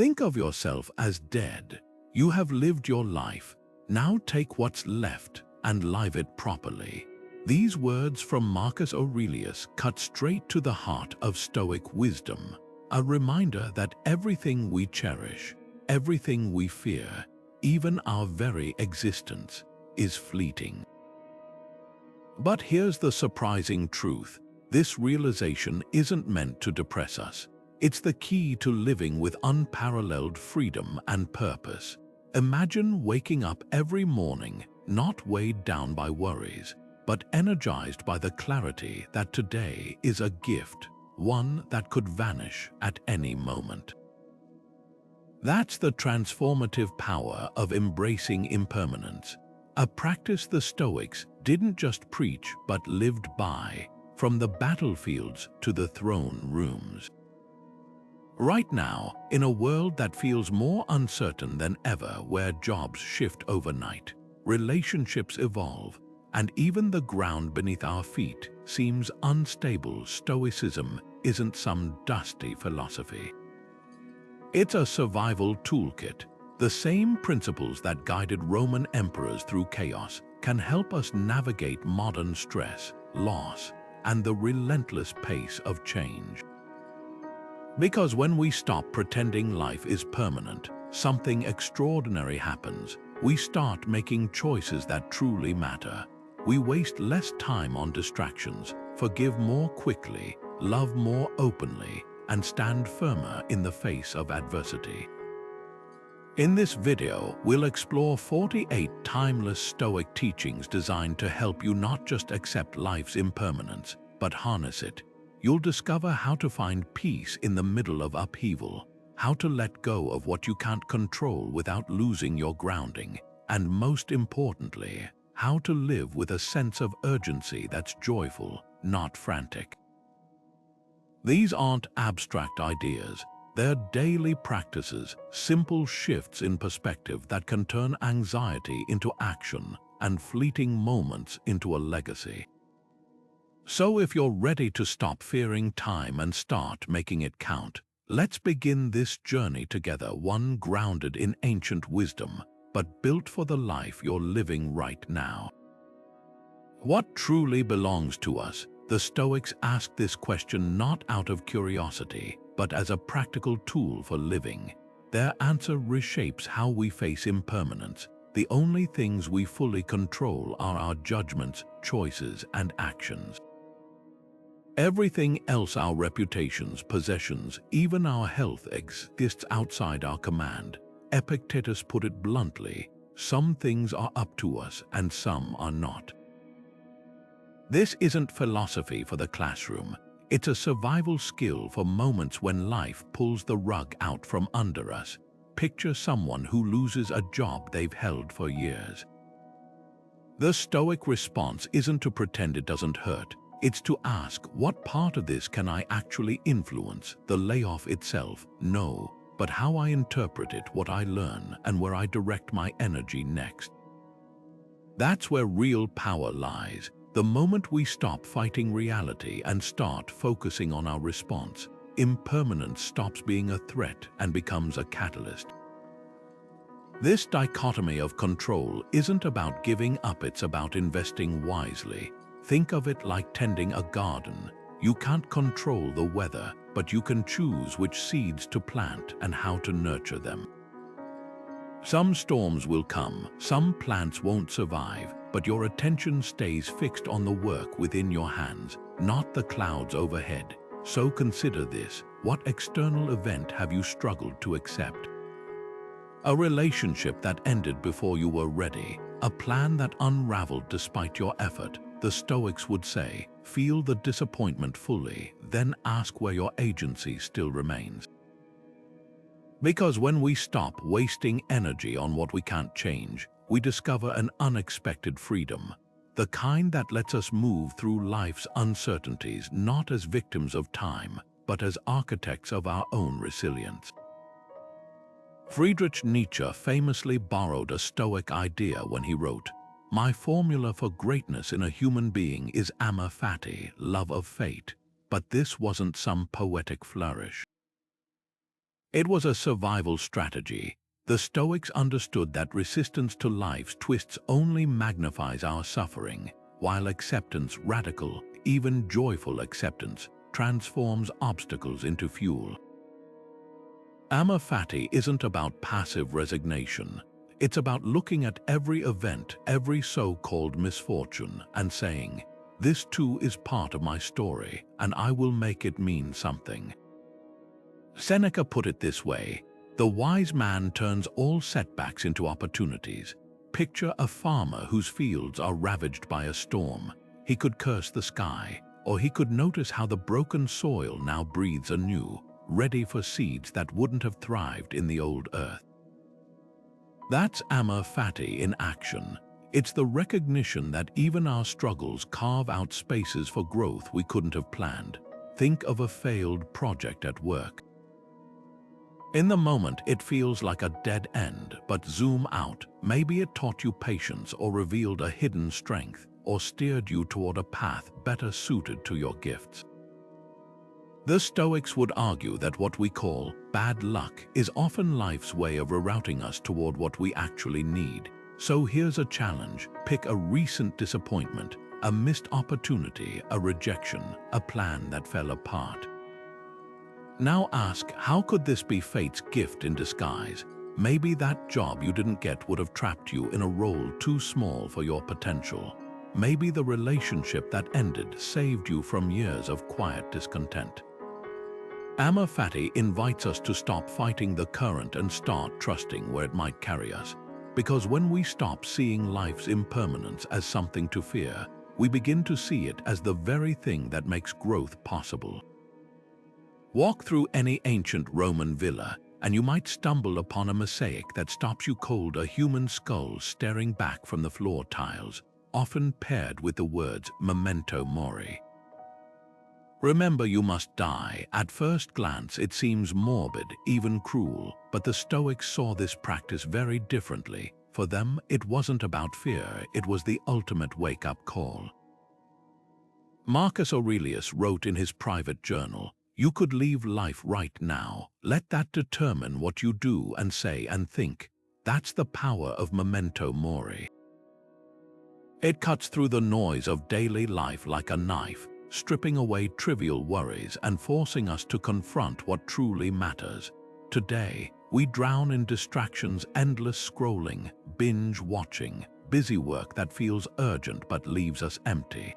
Think of yourself as dead. You have lived your life. Now take what's left and live it properly. These words from Marcus Aurelius cut straight to the heart of Stoic wisdom, a reminder that everything we cherish, everything we fear, even our very existence, is fleeting. But here's the surprising truth. This realization isn't meant to depress us. It's the key to living with unparalleled freedom and purpose. Imagine waking up every morning, not weighed down by worries, but energized by the clarity that today is a gift, one that could vanish at any moment. That's the transformative power of embracing impermanence, a practice the Stoics didn't just preach but lived by, from the battlefields to the throne rooms. Right now, in a world that feels more uncertain than ever, where jobs shift overnight, relationships evolve, and even the ground beneath our feet seems unstable, Stoicism isn't some dusty philosophy. It's a survival toolkit. The same principles that guided Roman emperors through chaos can help us navigate modern stress, loss, and the relentless pace of change. Because when we stop pretending life is permanent, something extraordinary happens. We start making choices that truly matter. We waste less time on distractions, forgive more quickly, love more openly, and stand firmer in the face of adversity. In this video, we'll explore 48 timeless Stoic teachings designed to help you not just accept life's impermanence, but harness it. You'll discover how to find peace in the middle of upheaval, how to let go of what you can't control without losing your grounding, and most importantly, how to live with a sense of urgency that's joyful, not frantic. These aren't abstract ideas. They're daily practices, simple shifts in perspective that can turn anxiety into action and fleeting moments into a legacy. So if you're ready to stop fearing time and start making it count, let's begin this journey together, one grounded in ancient wisdom, but built for the life you're living right now. What truly belongs to us? The Stoics ask this question not out of curiosity, but as a practical tool for living. Their answer reshapes how we face impermanence. The only things we fully control are our judgments, choices, and actions. Everything else, our reputations, possessions, even our health, exists outside our command. Epictetus put it bluntly, some things are up to us and some are not. This isn't philosophy for the classroom. It's a survival skill for moments when life pulls the rug out from under us. Picture someone who loses a job they've held for years. The Stoic response isn't to pretend it doesn't hurt. It's to ask, what part of this can I actually influence? The layoff itself, no, but how I interpret it, what I learn, and where I direct my energy next. That's where real power lies. The moment we stop fighting reality and start focusing on our response, impermanence stops being a threat and becomes a catalyst. This dichotomy of control isn't about giving up, it's about investing wisely. Think of it like tending a garden. You can't control the weather, but you can choose which seeds to plant and how to nurture them. Some storms will come, some plants won't survive, but your attention stays fixed on the work within your hands, not the clouds overhead. So consider this: what external event have you struggled to accept? A relationship that ended before you were ready, a plan that unraveled despite your effort. The Stoics would say, feel the disappointment fully, then ask where your agency still remains. Because when we stop wasting energy on what we can't change, we discover an unexpected freedom, the kind that lets us move through life's uncertainties not as victims of time, but as architects of our own resilience. Friedrich Nietzsche famously borrowed a Stoic idea when he wrote, "My formula for greatness in a human being is amor fati, love of fate." But this wasn't some poetic flourish. It was a survival strategy. The Stoics understood that resistance to life's twists only magnifies our suffering, while acceptance, radical, even joyful acceptance, transforms obstacles into fuel. Amor Fati isn't about passive resignation. It's about looking at every event, every so-called misfortune, and saying, "This too is part of my story, and I will make it mean something." Seneca put it this way: the wise man turns all setbacks into opportunities. Picture a farmer whose fields are ravaged by a storm. He could curse the sky, or he could notice how the broken soil now breathes anew, ready for seeds that wouldn't have thrived in the old earth. That's Amor Fati in action. It's the recognition that even our struggles carve out spaces for growth we couldn't have planned. Think of a failed project at work. In the moment, it feels like a dead end, but zoom out. Maybe it taught you patience, or revealed a hidden strength, or steered you toward a path better suited to your gifts. The Stoics would argue that what we call bad luck is often life's way of rerouting us toward what we actually need. So here's a challenge: pick a recent disappointment, a missed opportunity, a rejection, a plan that fell apart. Now ask, how could this be fate's gift in disguise? Maybe that job you didn't get would have trapped you in a role too small for your potential. Maybe the relationship that ended saved you from years of quiet discontent. Amor Fati invites us to stop fighting the current and start trusting where it might carry us. Because when we stop seeing life's impermanence as something to fear, we begin to see it as the very thing that makes growth possible. Walk through any ancient Roman villa, and you might stumble upon a mosaic that stops you cold, a human skull staring back from the floor tiles, often paired with the words Memento Mori. Remember, you must die. At first glance, it seems morbid, even cruel, but the Stoics saw this practice very differently. For them, it wasn't about fear, it was the ultimate wake-up call. Marcus Aurelius wrote in his private journal, "You could leave life right now. Let that determine what you do and say and think." That's the power of Memento Mori. It cuts through the noise of daily life like a knife, stripping away trivial worries and forcing us to confront what truly matters. Today, we drown in distractions, endless scrolling, binge watching, busy work that feels urgent but leaves us empty.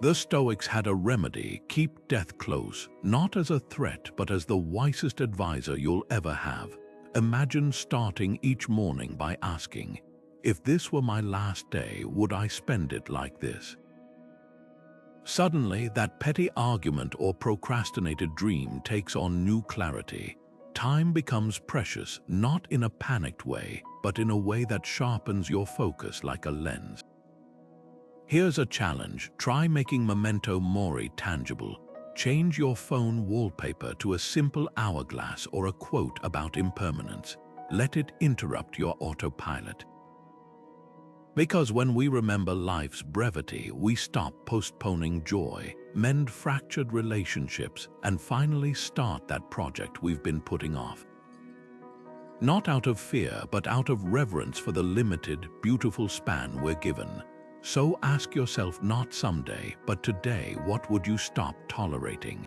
The Stoics had a remedy: keep death close, not as a threat but as the wisest advisor you'll ever have. Imagine starting each morning by asking, "If this were my last day, would I spend it like this?" Suddenly, that petty argument or procrastinated dream takes on new clarity. Time becomes precious, not in a panicked way, but in a way that sharpens your focus like a lens. Here's a challenge: try making Memento Mori tangible. Change your phone wallpaper to a simple hourglass or a quote about impermanence. Let it interrupt your autopilot. Because when we remember life's brevity, we stop postponing joy, mend fractured relationships, and finally start that project we've been putting off. Not out of fear, but out of reverence for the limited, beautiful span we're given. So ask yourself, not someday, but today, what would you stop tolerating?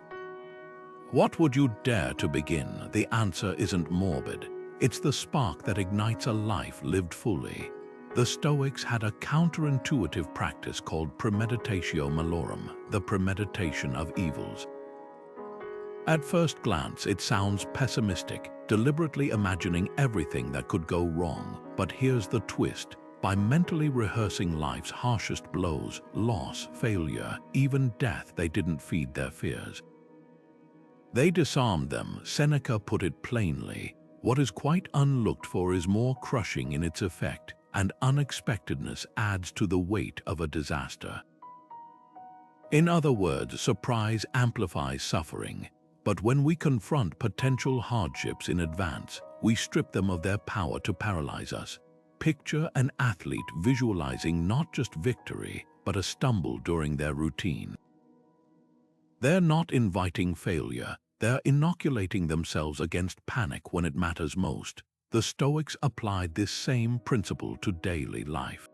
What would you dare to begin? The answer isn't morbid. It's the spark that ignites a life lived fully. The Stoics had a counterintuitive practice called premeditatio malorum, the premeditation of evils. At first glance, it sounds pessimistic, deliberately imagining everything that could go wrong. But here's the twist: by mentally rehearsing life's harshest blows, loss, failure, even death, they didn't feed their fears. They disarmed them. Seneca put it plainly: what is quite unlooked for is more crushing in its effect, and unexpectedness adds to the weight of a disaster. In other words, surprise amplifies suffering. But when we confront potential hardships in advance, we strip them of their power to paralyze us. Picture an athlete visualizing not just victory, but a stumble during their routine. They're not inviting failure, They're inoculating themselves against panic when it matters most. The Stoics applied this same principle to daily life.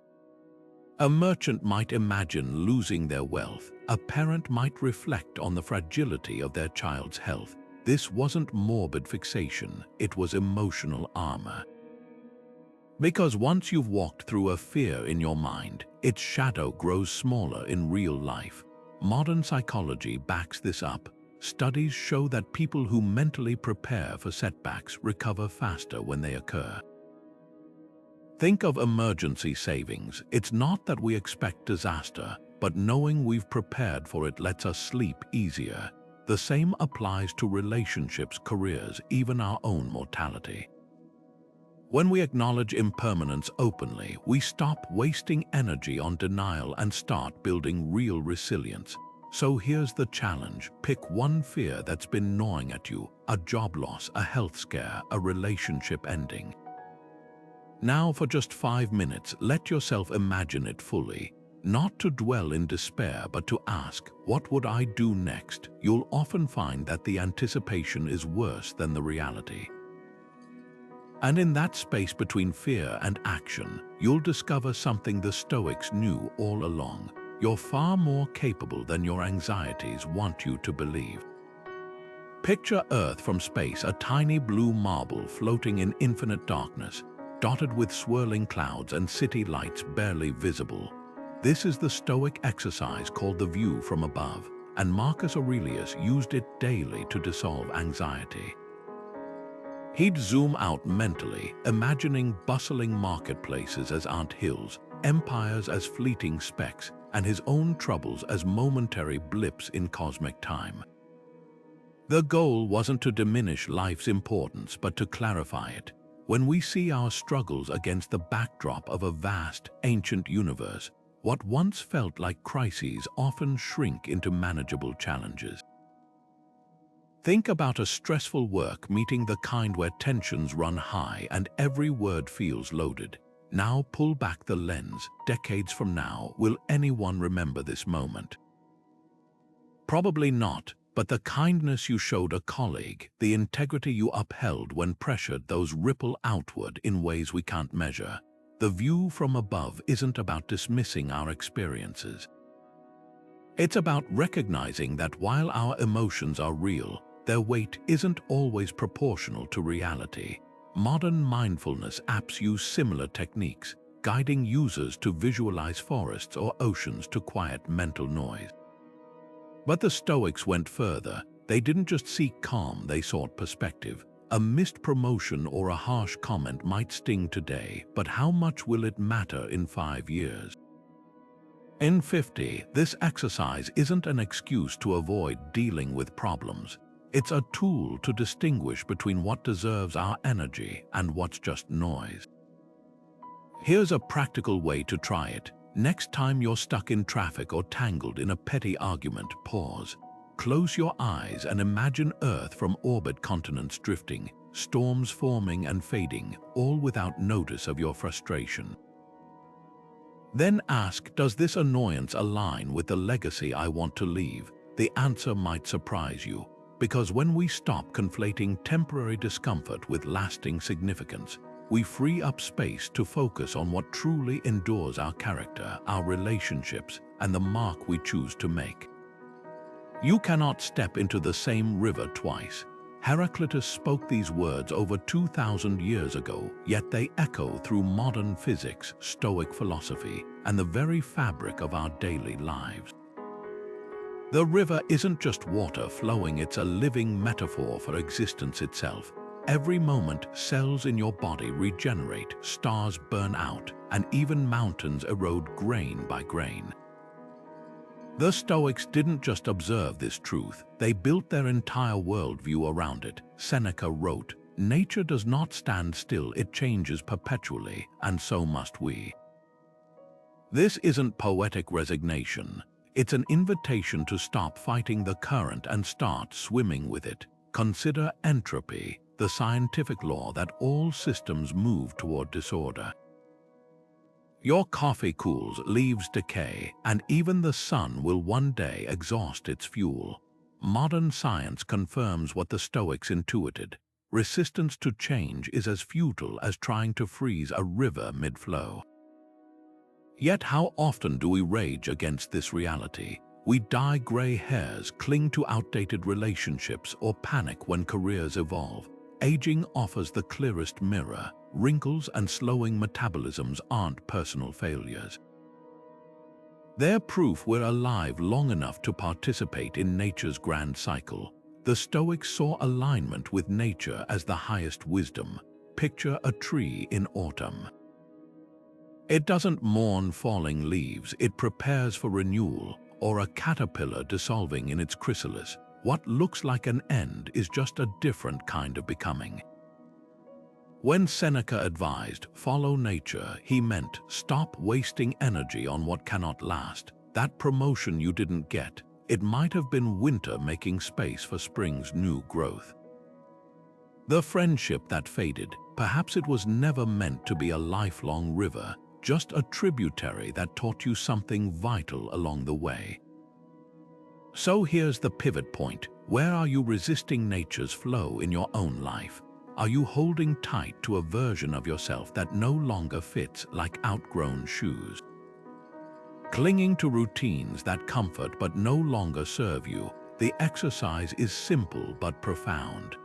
A merchant might imagine losing their wealth. A parent might reflect on the fragility of their child's health. This wasn't morbid fixation, it was emotional armor. Because once you've walked through a fear in your mind, its shadow grows smaller in real life. Modern psychology backs this up. Studies show that people who mentally prepare for setbacks recover faster when they occur. Think of emergency savings. It's not that we expect disaster, but knowing we've prepared for it lets us sleep easier. The same applies to relationships, careers, even our own mortality. When we acknowledge impermanence openly, we stop wasting energy on denial and start building real resilience. So here's the challenge. Pick one fear that's been gnawing at you: a job loss, a health scare, a relationship ending. Now for just 5 minutes, let yourself imagine it fully. Not to dwell in despair, but to ask, what would I do next? You'll often find that the anticipation is worse than the reality. And in that space between fear and action, you'll discover something the Stoics knew all along. You're far more capable than your anxieties want you to believe. Picture Earth from space, a tiny blue marble floating in infinite darkness, dotted with swirling clouds and city lights barely visible. This is the Stoic exercise called the view from above, and Marcus Aurelius used it daily to dissolve anxiety. He'd zoom out mentally, imagining bustling marketplaces as anthills, empires as fleeting specks, and his own troubles as momentary blips in cosmic time. The goal wasn't to diminish life's importance, but to clarify it. When we see our struggles against the backdrop of a vast, ancient universe, what once felt like crises often shrink into manageable challenges. Think about a stressful work meeting, the kind where tensions run high and every word feels loaded. Now pull back the lens. Decades from now, will anyone remember this moment? Probably not, but the kindness you showed a colleague, the integrity you upheld when pressured, those ripple outward in ways we can't measure. The view from above isn't about dismissing our experiences. It's about recognizing that while our emotions are real, their weight isn't always proportional to reality. Modern mindfulness apps use similar techniques, guiding users to visualize forests or oceans to quiet mental noise. But the Stoics went further. They didn't just seek calm, they sought perspective. A missed promotion or a harsh comment might sting today, but how much will it matter in 5 years? In 50, this exercise isn't an excuse to avoid dealing with problems. It's a tool to distinguish between what deserves our energy and what's just noise. Here's a practical way to try it. Next time you're stuck in traffic or tangled in a petty argument, pause. Close your eyes and imagine Earth from orbit, continents drifting, storms forming and fading, all without notice of your frustration. Then ask, does this annoyance align with the legacy I want to leave? The answer might surprise you. Because when we stop conflating temporary discomfort with lasting significance, we free up space to focus on what truly endures: our character, our relationships, and the mark we choose to make. You cannot step into the same river twice. Heraclitus spoke these words over 2,000 years ago, yet they echo through modern physics, Stoic philosophy, and the very fabric of our daily lives. The river isn't just water flowing, it's a living metaphor for existence itself. Every moment, cells in your body regenerate, stars burn out, and even mountains erode grain by grain. The Stoics didn't just observe this truth, they built their entire worldview around it. Seneca wrote, "Nature does not stand still, it changes perpetually, and so must we." This isn't poetic resignation. It's an invitation to stop fighting the current and start swimming with it. Consider entropy, the scientific law that all systems move toward disorder. Your coffee cools, leaves decay, and even the sun will one day exhaust its fuel. modern science confirms what the Stoics intuited. Resistance to change is as futile as trying to freeze a river mid-flow. Yet how often do we rage against this reality? We dye gray hairs, cling to outdated relationships, or panic when careers evolve. Aging offers the clearest mirror. Wrinkles and slowing metabolisms aren't personal failures. They're proof we're alive long enough to participate in nature's grand cycle. The Stoics saw alignment with nature as the highest wisdom. Picture a tree in autumn. It doesn't mourn falling leaves, it prepares for renewal, or a caterpillar dissolving in its chrysalis. What looks like an end is just a different kind of becoming. When Seneca advised, "Follow nature," he meant, stop wasting energy on what cannot last. That promotion you didn't get, it might have been winter making space for spring's new growth. The friendship that faded, perhaps it was never meant to be a lifelong river, just a tributary that taught you something vital along the way. So here's the pivot point. Where are you resisting nature's flow in your own life? Are you holding tight to a version of yourself that no longer fits, like outgrown shoes? Clinging to routines that comfort but no longer serve you, the exercise is simple but profound.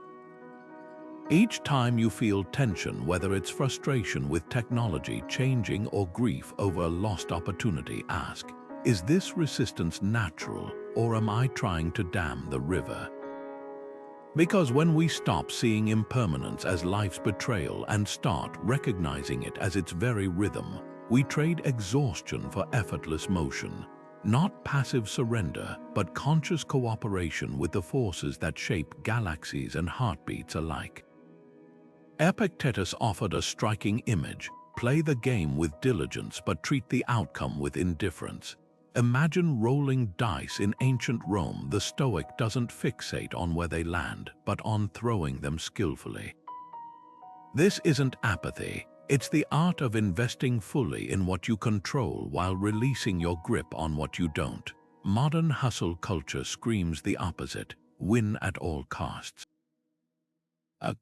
Each time you feel tension, whether it's frustration with technology changing or grief over a lost opportunity, ask, is this resistance natural, or am I trying to dam the river? Because when we stop seeing impermanence as life's betrayal and start recognizing it as its very rhythm, we trade exhaustion for effortless motion. Not passive surrender, but conscious cooperation with the forces that shape galaxies and heartbeats alike. Epictetus offered a striking image: play the game with diligence but treat the outcome with indifference. Imagine rolling dice in ancient Rome. The Stoic doesn't fixate on where they land, but on throwing them skillfully. This isn't apathy, it's the art of investing fully in what you control while releasing your grip on what you don't. Modern hustle culture screams the opposite: win at all costs.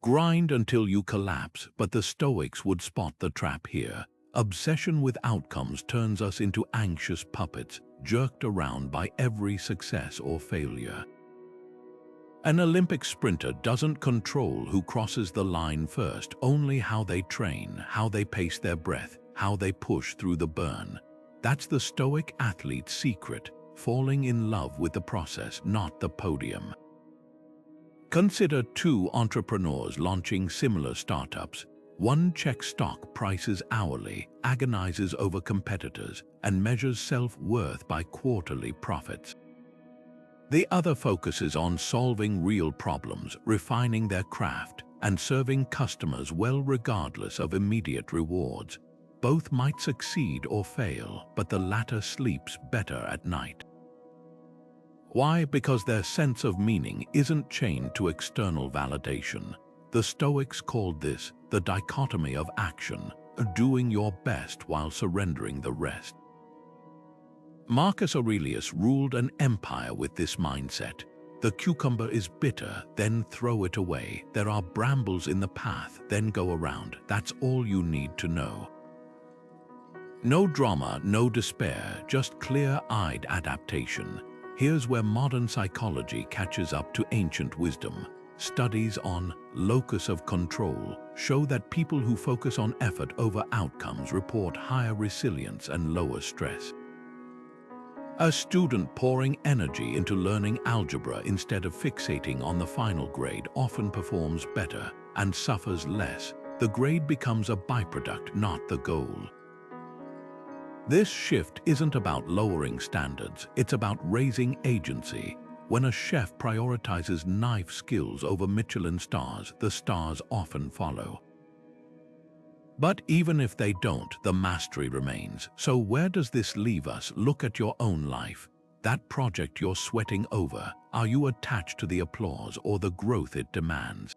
Grind until you collapse, but the Stoics would spot the trap here. Obsession with outcomes turns us into anxious puppets, jerked around by every success or failure. An Olympic sprinter doesn't control who crosses the line first, only how they train, how they pace their breath, how they push through the burn. That's the Stoic athlete's secret: falling in love with the process, not the podium. Consider two entrepreneurs launching similar startups. One checks stock prices hourly, agonizes over competitors, and measures self-worth by quarterly profits. The other focuses on solving real problems, refining their craft, and serving customers well regardless of immediate rewards. Both might succeed or fail, but the latter sleeps better at night. Why? Because their sense of meaning isn't chained to external validation. The Stoics called this the dichotomy of action, doing your best while surrendering the rest. Marcus Aurelius ruled an empire with this mindset. The cucumber is bitter, then throw it away. There are brambles in the path, then go around. That's all you need to know. No drama, no despair, just clear-eyed adaptation. Here's where modern psychology catches up to ancient wisdom. Studies on locus of control show that people who focus on effort over outcomes report higher resilience and lower stress. A student pouring energy into learning algebra instead of fixating on the final grade often performs better and suffers less. The grade becomes a byproduct, not the goal. This shift isn't about lowering standards, it's about raising agency. When a chef prioritizes knife skills over Michelin stars, the stars often follow. But even if they don't, the mastery remains. So where does this leave us? Look at your own life. That project you're sweating over, are you attached to the applause or the growth it demands?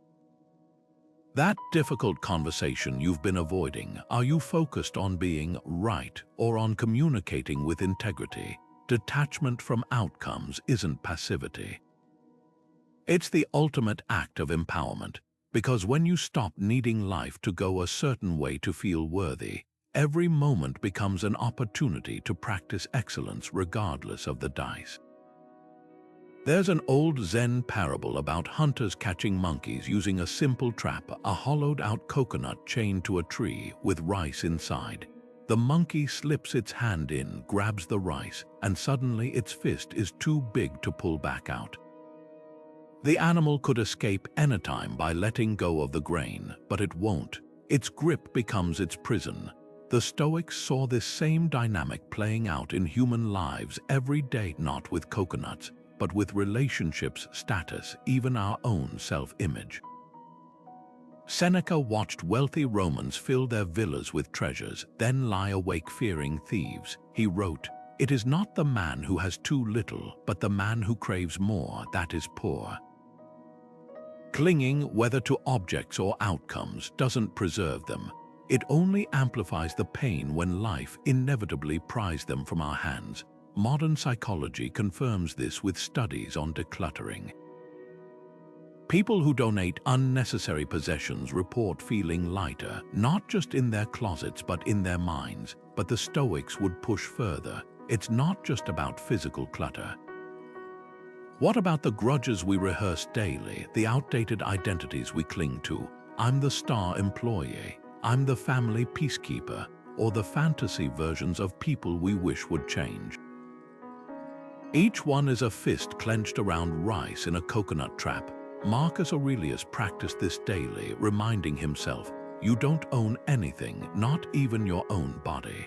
That difficult conversation you've been avoiding, are you focused on being right or on communicating with integrity? Detachment from outcomes isn't passivity. It's the ultimate act of empowerment, because when you stop needing life to go a certain way to feel worthy, every moment becomes an opportunity to practice excellence regardless of the dice. There's an old Zen parable about hunters catching monkeys using a simple trap, a hollowed-out coconut chained to a tree with rice inside. The monkey slips its hand in, grabs the rice, and suddenly its fist is too big to pull back out. The animal could escape anytime by letting go of the grain, but it won't. Its grip becomes its prison. The Stoics saw this same dynamic playing out in human lives every day, not with coconuts, but with relationships, status, even our own self-image. Seneca watched wealthy Romans fill their villas with treasures, then lie awake fearing thieves. He wrote, "It is not the man who has too little, but the man who craves more, that is poor." Clinging, whether to objects or outcomes, doesn't preserve them. It only amplifies the pain when life inevitably pries them from our hands. Modern psychology confirms this with studies on decluttering. People who donate unnecessary possessions report feeling lighter, not just in their closets but in their minds. But the Stoics would push further. It's not just about physical clutter. What about the grudges we rehearse daily, the outdated identities we cling to? I'm the star employee, I'm the family peacekeeper, or the fantasy versions of people we wish would change. Each one is a fist clenched around rice in a coconut trap. Marcus Aurelius practiced this daily, reminding himself, you don't own anything, not even your own body.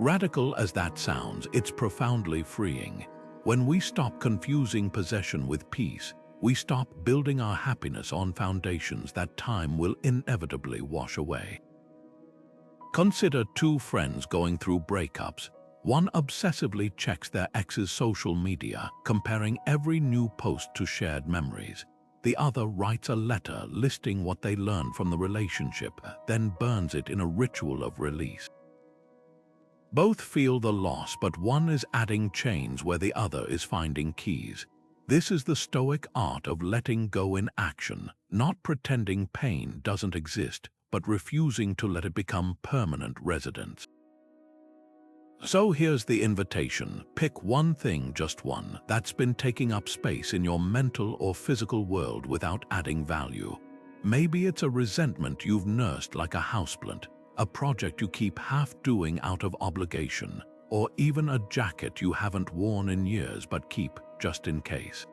Radical as that sounds, it's profoundly freeing. When we stop confusing possession with peace, we stop building our happiness on foundations that time will inevitably wash away. Consider two friends going through breakups. One obsessively checks their ex's social media, comparing every new post to shared memories. The other writes a letter listing what they learned from the relationship, then burns it in a ritual of release. Both feel the loss, but one is adding chains where the other is finding keys. This is the Stoic art of letting go in action, not pretending pain doesn't exist, but refusing to let it become permanent residence. So here's the invitation. Pick one thing, just one, that's been taking up space in your mental or physical world without adding value. Maybe it's a resentment you've nursed like a houseplant, a project you keep half doing out of obligation, or even a jacket you haven't worn in years but keep just in case.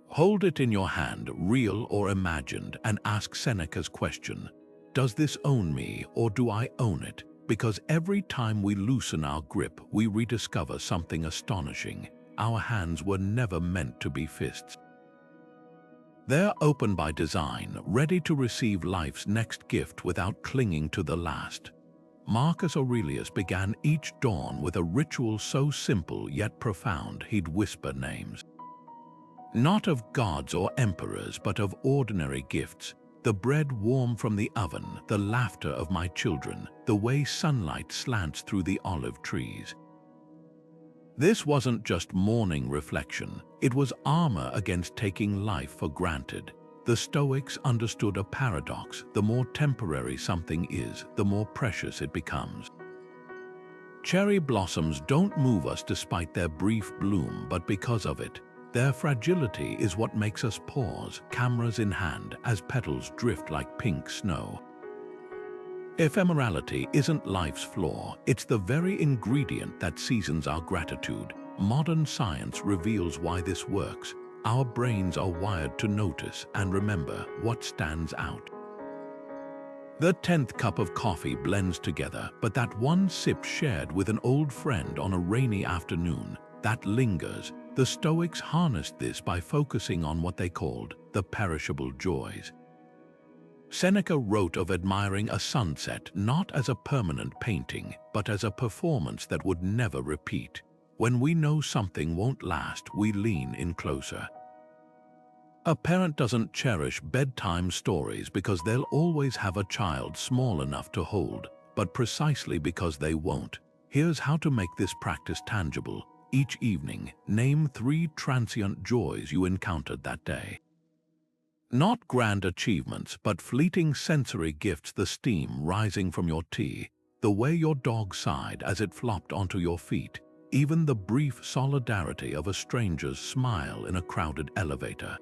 Hold it in your hand, real or imagined, and ask Seneca's question, does this own me or do I own it? Because every time we loosen our grip, we rediscover something astonishing. Our hands were never meant to be fists. They're open by design, ready to receive life's next gift without clinging to the last. Marcus Aurelius began each dawn with a ritual so simple yet profound he'd whisper names. Not of gods or emperors, but of ordinary gifts. The bread warm from the oven, the laughter of my children, the way sunlight slants through the olive trees. This wasn't just morning reflection, it was armor against taking life for granted. The Stoics understood a paradox: the more temporary something is, the more precious it becomes. Cherry blossoms don't move us despite their brief bloom, but because of it. Their fragility is what makes us pause, cameras in hand, as petals drift like pink snow. Ephemerality isn't life's flaw, it's the very ingredient that seasons our gratitude. Modern science reveals why this works. Our brains are wired to notice and remember what stands out. The 10th cup of coffee blends together, but that one sip shared with an old friend on a rainy afternoon, that lingers. The Stoics harnessed this by focusing on what they called the perishable joys. Seneca wrote of admiring a sunset not as a permanent painting, but as a performance that would never repeat. When we know something won't last, we lean in closer. A parent doesn't cherish bedtime stories because they'll always have a child small enough to hold, but precisely because they won't. Here's how to make this practice tangible. each evening, name 3 transient joys you encountered that day. Not grand achievements, but fleeting sensory gifts: the steam rising from your tea, the way your dog sighed as it flopped onto your feet, even the brief solidarity of a stranger's smile in a crowded elevator.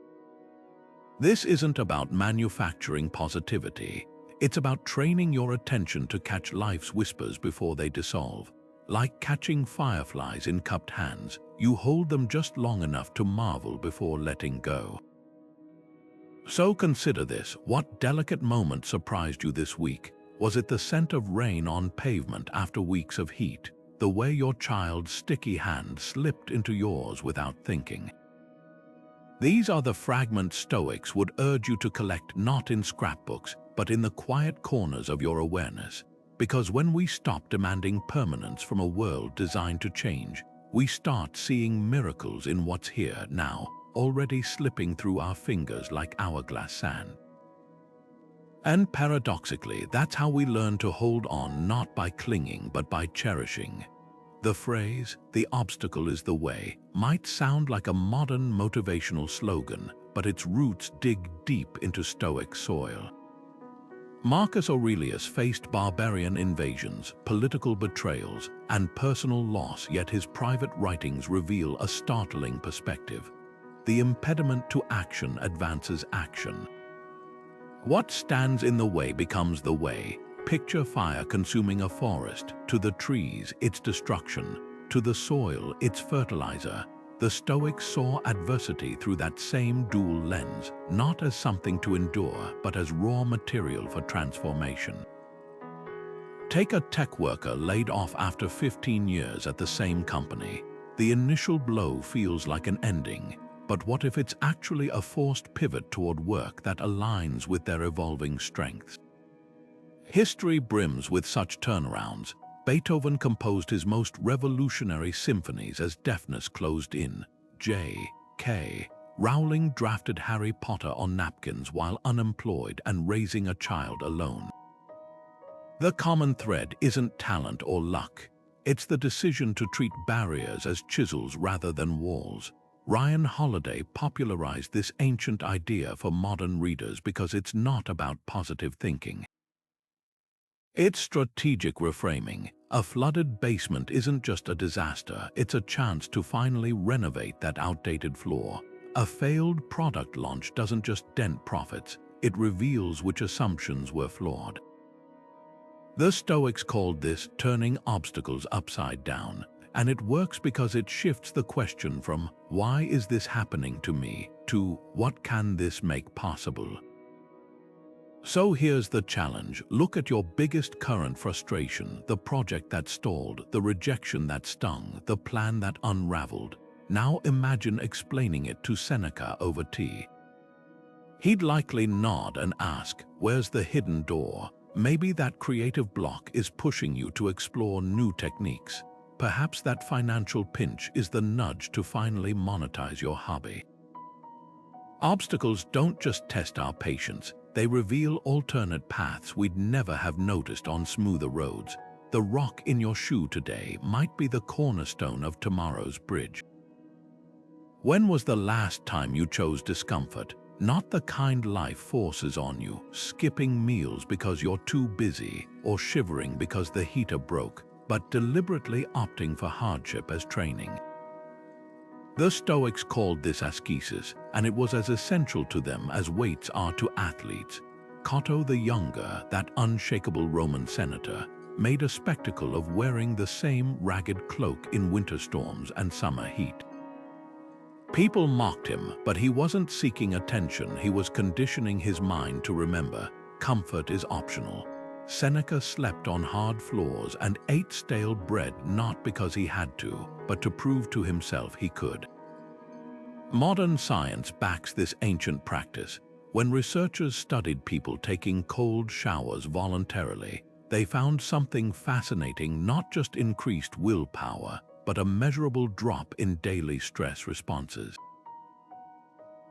This isn't about manufacturing positivity. It's about training your attention to catch life's whispers before they dissolve. Like catching fireflies in cupped hands, you hold them just long enough to marvel before letting go. So consider this: what delicate moment surprised you this week? Was it the scent of rain on pavement after weeks of heat? The way your child's sticky hand slipped into yours without thinking? These are the fragments Stoics would urge you to collect, not in scrapbooks, but in the quiet corners of your awareness. Because when we stop demanding permanence from a world designed to change, we start seeing miracles in what's here now, already slipping through our fingers like hourglass sand. And paradoxically, that's how we learn to hold on, not by clinging, but by cherishing. The phrase, "the obstacle is the way," might sound like a modern motivational slogan, but its roots dig deep into Stoic soil. Marcus Aurelius faced barbarian invasions, political betrayals, and personal loss, yet his private writings reveal a startling perspective. The impediment to action advances action. What stands in the way becomes the way. Picture fire consuming a forest. To the trees, its destruction. To the soil, its fertilizer. The Stoics saw adversity through that same dual lens, not as something to endure, but as raw material for transformation. Take a tech worker laid off after 15 years at the same company. The initial blow feels like an ending, but what if it's actually a forced pivot toward work that aligns with their evolving strengths? History brims with such turnarounds. Beethoven composed his most revolutionary symphonies as deafness closed in. J.K. Rowling drafted Harry Potter on napkins while unemployed and raising a child alone. The common thread isn't talent or luck. It's the decision to treat barriers as chisels rather than walls. Ryan Holiday popularized this ancient idea for modern readers because it's not about positive thinking. It's strategic reframing. A flooded basement isn't just a disaster, it's a chance to finally renovate that outdated floor. A failed product launch doesn't just dent profits, it reveals which assumptions were flawed. The Stoics called this turning obstacles upside down, and it works because it shifts the question from "why is this happening to me?" to "what can this make possible?" So here's the challenge. Look at your biggest current frustration, the project that stalled, the rejection that stung, the plan that unraveled. Now imagine explaining it to Seneca over tea. He'd likely nod and ask, "Where's the hidden door?" Maybe that creative block is pushing you to explore new techniques. Perhaps that financial pinch is the nudge to finally monetize your hobby. Obstacles don't just test our patience, they reveal alternate paths we'd never have noticed on smoother roads. The rock in your shoe today might be the cornerstone of tomorrow's bridge. When was the last time you chose discomfort? Not the kind life forces on you, skipping meals because you're too busy or shivering because the heater broke, but deliberately opting for hardship as training. The Stoics called this ascesis, and it was as essential to them as weights are to athletes. Cato the Younger, that unshakable Roman senator, made a spectacle of wearing the same ragged cloak in winter storms and summer heat. People mocked him, but he wasn't seeking attention. He was conditioning his mind to remember, comfort is optional. Seneca slept on hard floors and ate stale bread not because he had to, but to prove to himself he could. Modern science backs this ancient practice. When researchers studied people taking cold showers voluntarily, they found something fascinating: not just increased willpower, but a measurable drop in daily stress responses.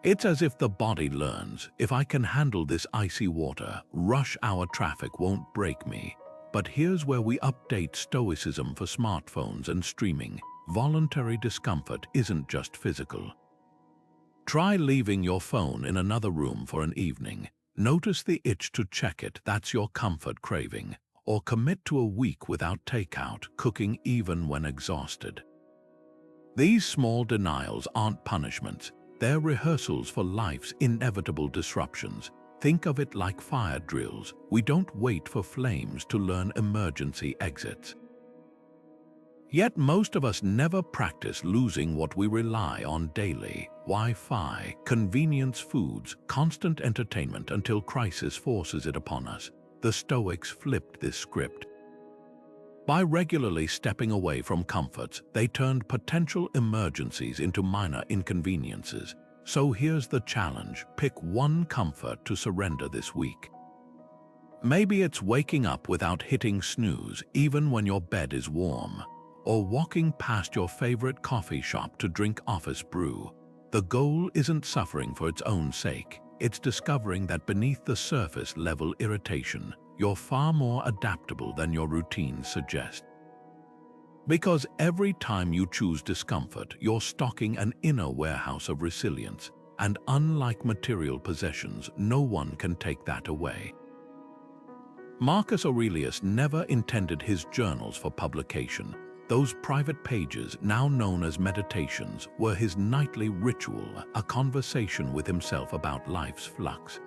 It's as if the body learns, if I can handle this icy water, rush hour traffic won't break me. But here's where we update Stoicism for smartphones and streaming. voluntary discomfort isn't just physical. Try leaving your phone in another room for an evening. Notice the itch to check it, that's your comfort craving. Or commit to a week without takeout, cooking even when exhausted. These small denials aren't punishments, they're rehearsals for life's inevitable disruptions. Think of it like fire drills. We don't wait for flames to learn emergency exits. Yet most of us never practice losing what we rely on daily: Wi-Fi, convenience foods, constant entertainment until crisis forces it upon us. The Stoics flipped this script. By regularly stepping away from comforts, they turned potential emergencies into minor inconveniences. So here's the challenge: pick one comfort to surrender this week. Maybe it's waking up without hitting snooze, even when your bed is warm. Or walking past your favorite coffee shop to drink office brew. The goal isn't suffering for its own sake. It's discovering that beneath the surface level irritation, you're far more adaptable than your routines suggest. Because every time you choose discomfort, you're stocking an inner warehouse of resilience. And unlike material possessions, no one can take that away. Marcus Aurelius never intended his journals for publication. Those private pages, now known as meditations, were his nightly ritual, a conversation with himself about life's flux.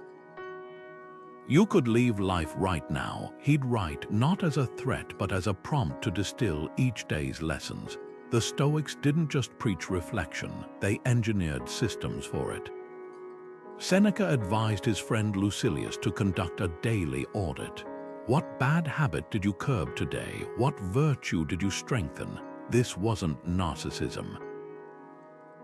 You could leave life right now, he'd write, not as a threat but as a prompt to distill each day's lessons. The Stoics didn't just preach reflection, they engineered systems for it. Seneca advised his friend Lucilius to conduct a daily audit. What bad habit did you curb today? What virtue did you strengthen? This wasn't narcissism.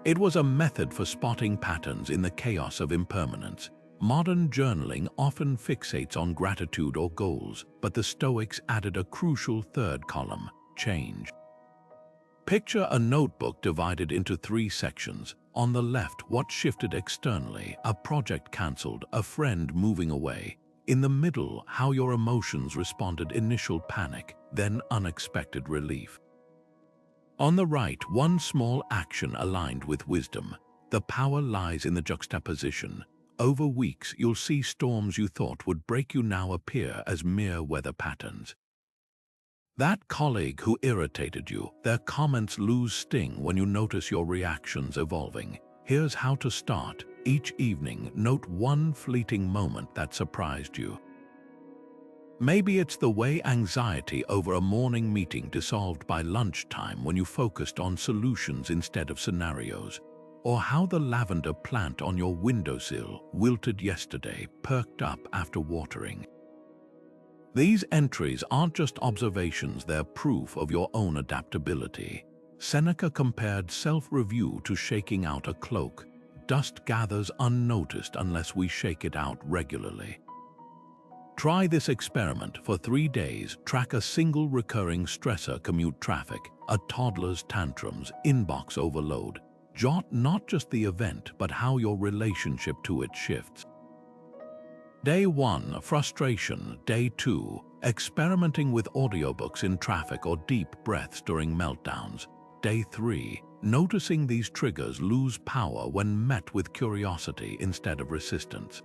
It was a method for spotting patterns in the chaos of impermanence. Modern journaling often fixates on gratitude or goals, but the Stoics added a crucial third column: change. Picture a notebook divided into 3 sections. On the left, what shifted externally: a project cancelled, a friend moving away. In the middle, how your emotions responded: initial panic, then unexpected relief. On the right, one small action aligned with wisdom. The power lies in the juxtaposition. Over weeks, you'll see storms you thought would break you now appear as mere weather patterns. That colleague who irritated you, their comments lose sting when you notice your reactions evolving. Here's how to start. Each evening, note one fleeting moment that surprised you. Maybe it's the way anxiety over a morning meeting dissolved by lunchtime when you focused on solutions instead of scenarios. Or how the lavender plant on your windowsill, wilted yesterday, perked up after watering. These entries aren't just observations, they're proof of your own adaptability. Seneca compared self-review to shaking out a cloak. Dust gathers unnoticed unless we shake it out regularly. Try this experiment for 3 days. Track a single recurring stressor: commute traffic, a toddler's tantrums, inbox overload. Jot not just the event, but how your relationship to it shifts. Day 1, frustration. Day 2, experimenting with audiobooks in traffic or deep breaths during meltdowns. Day 3, noticing these triggers lose power when met with curiosity instead of resistance.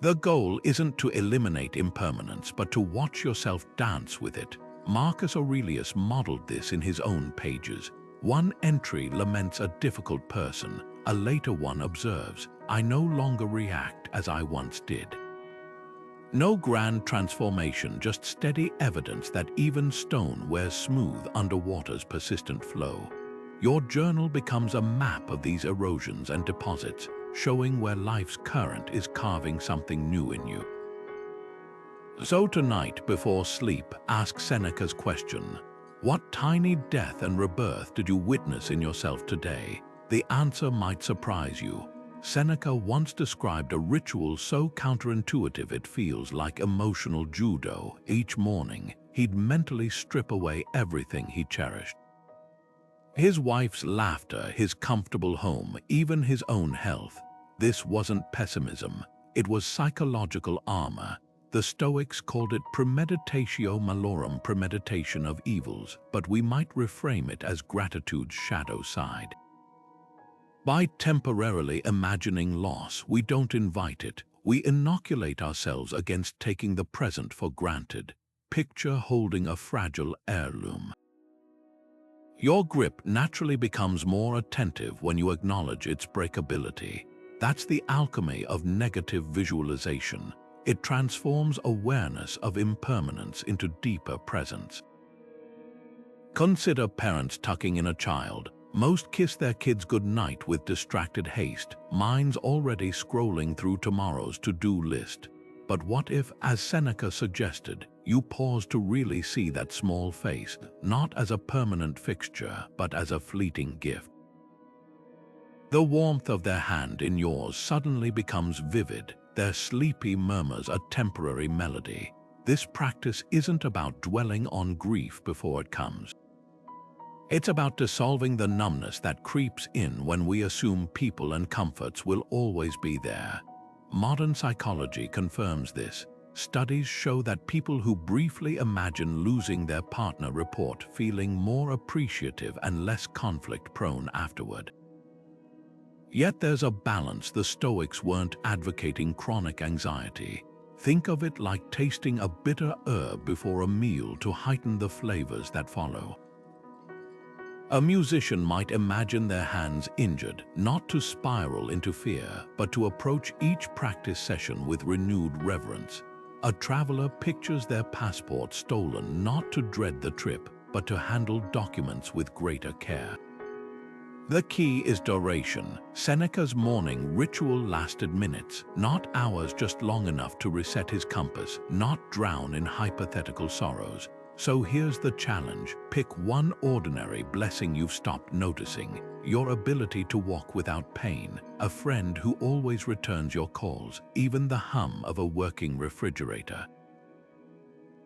The goal isn't to eliminate impermanence, but to watch yourself dance with it. Marcus Aurelius modeled this in his own pages. One entry laments a difficult person. A later one observes, "I no longer react as I once did." No grand transformation, just steady evidence that even stone wears smooth under water's persistent flow. Your journal becomes a map of these erosions and deposits, showing where life's current is carving something new in you. So tonight, before sleep, ask Seneca's question: what tiny death and rebirth did you witness in yourself today? The answer might surprise you. Seneca once described a ritual so counterintuitive it feels like emotional judo. Each morning, he'd mentally strip away everything he cherished. His wife's laughter, his comfortable home, even his own health. This wasn't pessimism, it was psychological armor. The Stoics called it premeditatio malorum, premeditation of evils, but we might reframe it as gratitude's shadow side. By temporarily imagining loss, we don't invite it. We inoculate ourselves against taking the present for granted. Picture holding a fragile heirloom. Your grip naturally becomes more attentive when you acknowledge its breakability. That's the alchemy of negative visualization. It transforms awareness of impermanence into deeper presence. Consider parents tucking in a child. Most kiss their kids goodnight with distracted haste, minds already scrolling through tomorrow's to-do list. But what if, as Seneca suggested, you pause to really see that small face, not as a permanent fixture, but as a fleeting gift? The warmth of their hand in yours suddenly becomes vivid, their sleepy murmurs a temporary melody. This practice isn't about dwelling on grief before it comes. It's about dissolving the numbness that creeps in when we assume people and comforts will always be there. Modern psychology confirms this. Studies show that people who briefly imagine losing their partner report feeling more appreciative and less conflict-prone afterward. Yet there's a balance. The Stoics weren't advocating chronic anxiety. Think of it like tasting a bitter herb before a meal to heighten the flavors that follow. A musician might imagine their hands injured, not to spiral into fear, but to approach each practice session with renewed reverence. A traveler pictures their passport stolen not to dread the trip, but to handle documents with greater care. The key is duration. Seneca's morning ritual lasted minutes, not hours, just long enough to reset his compass, not drown in hypothetical sorrows. So here's the challenge. Pick one ordinary blessing you've stopped noticing. Your ability to walk without pain, a friend who always returns your calls, even the hum of a working refrigerator.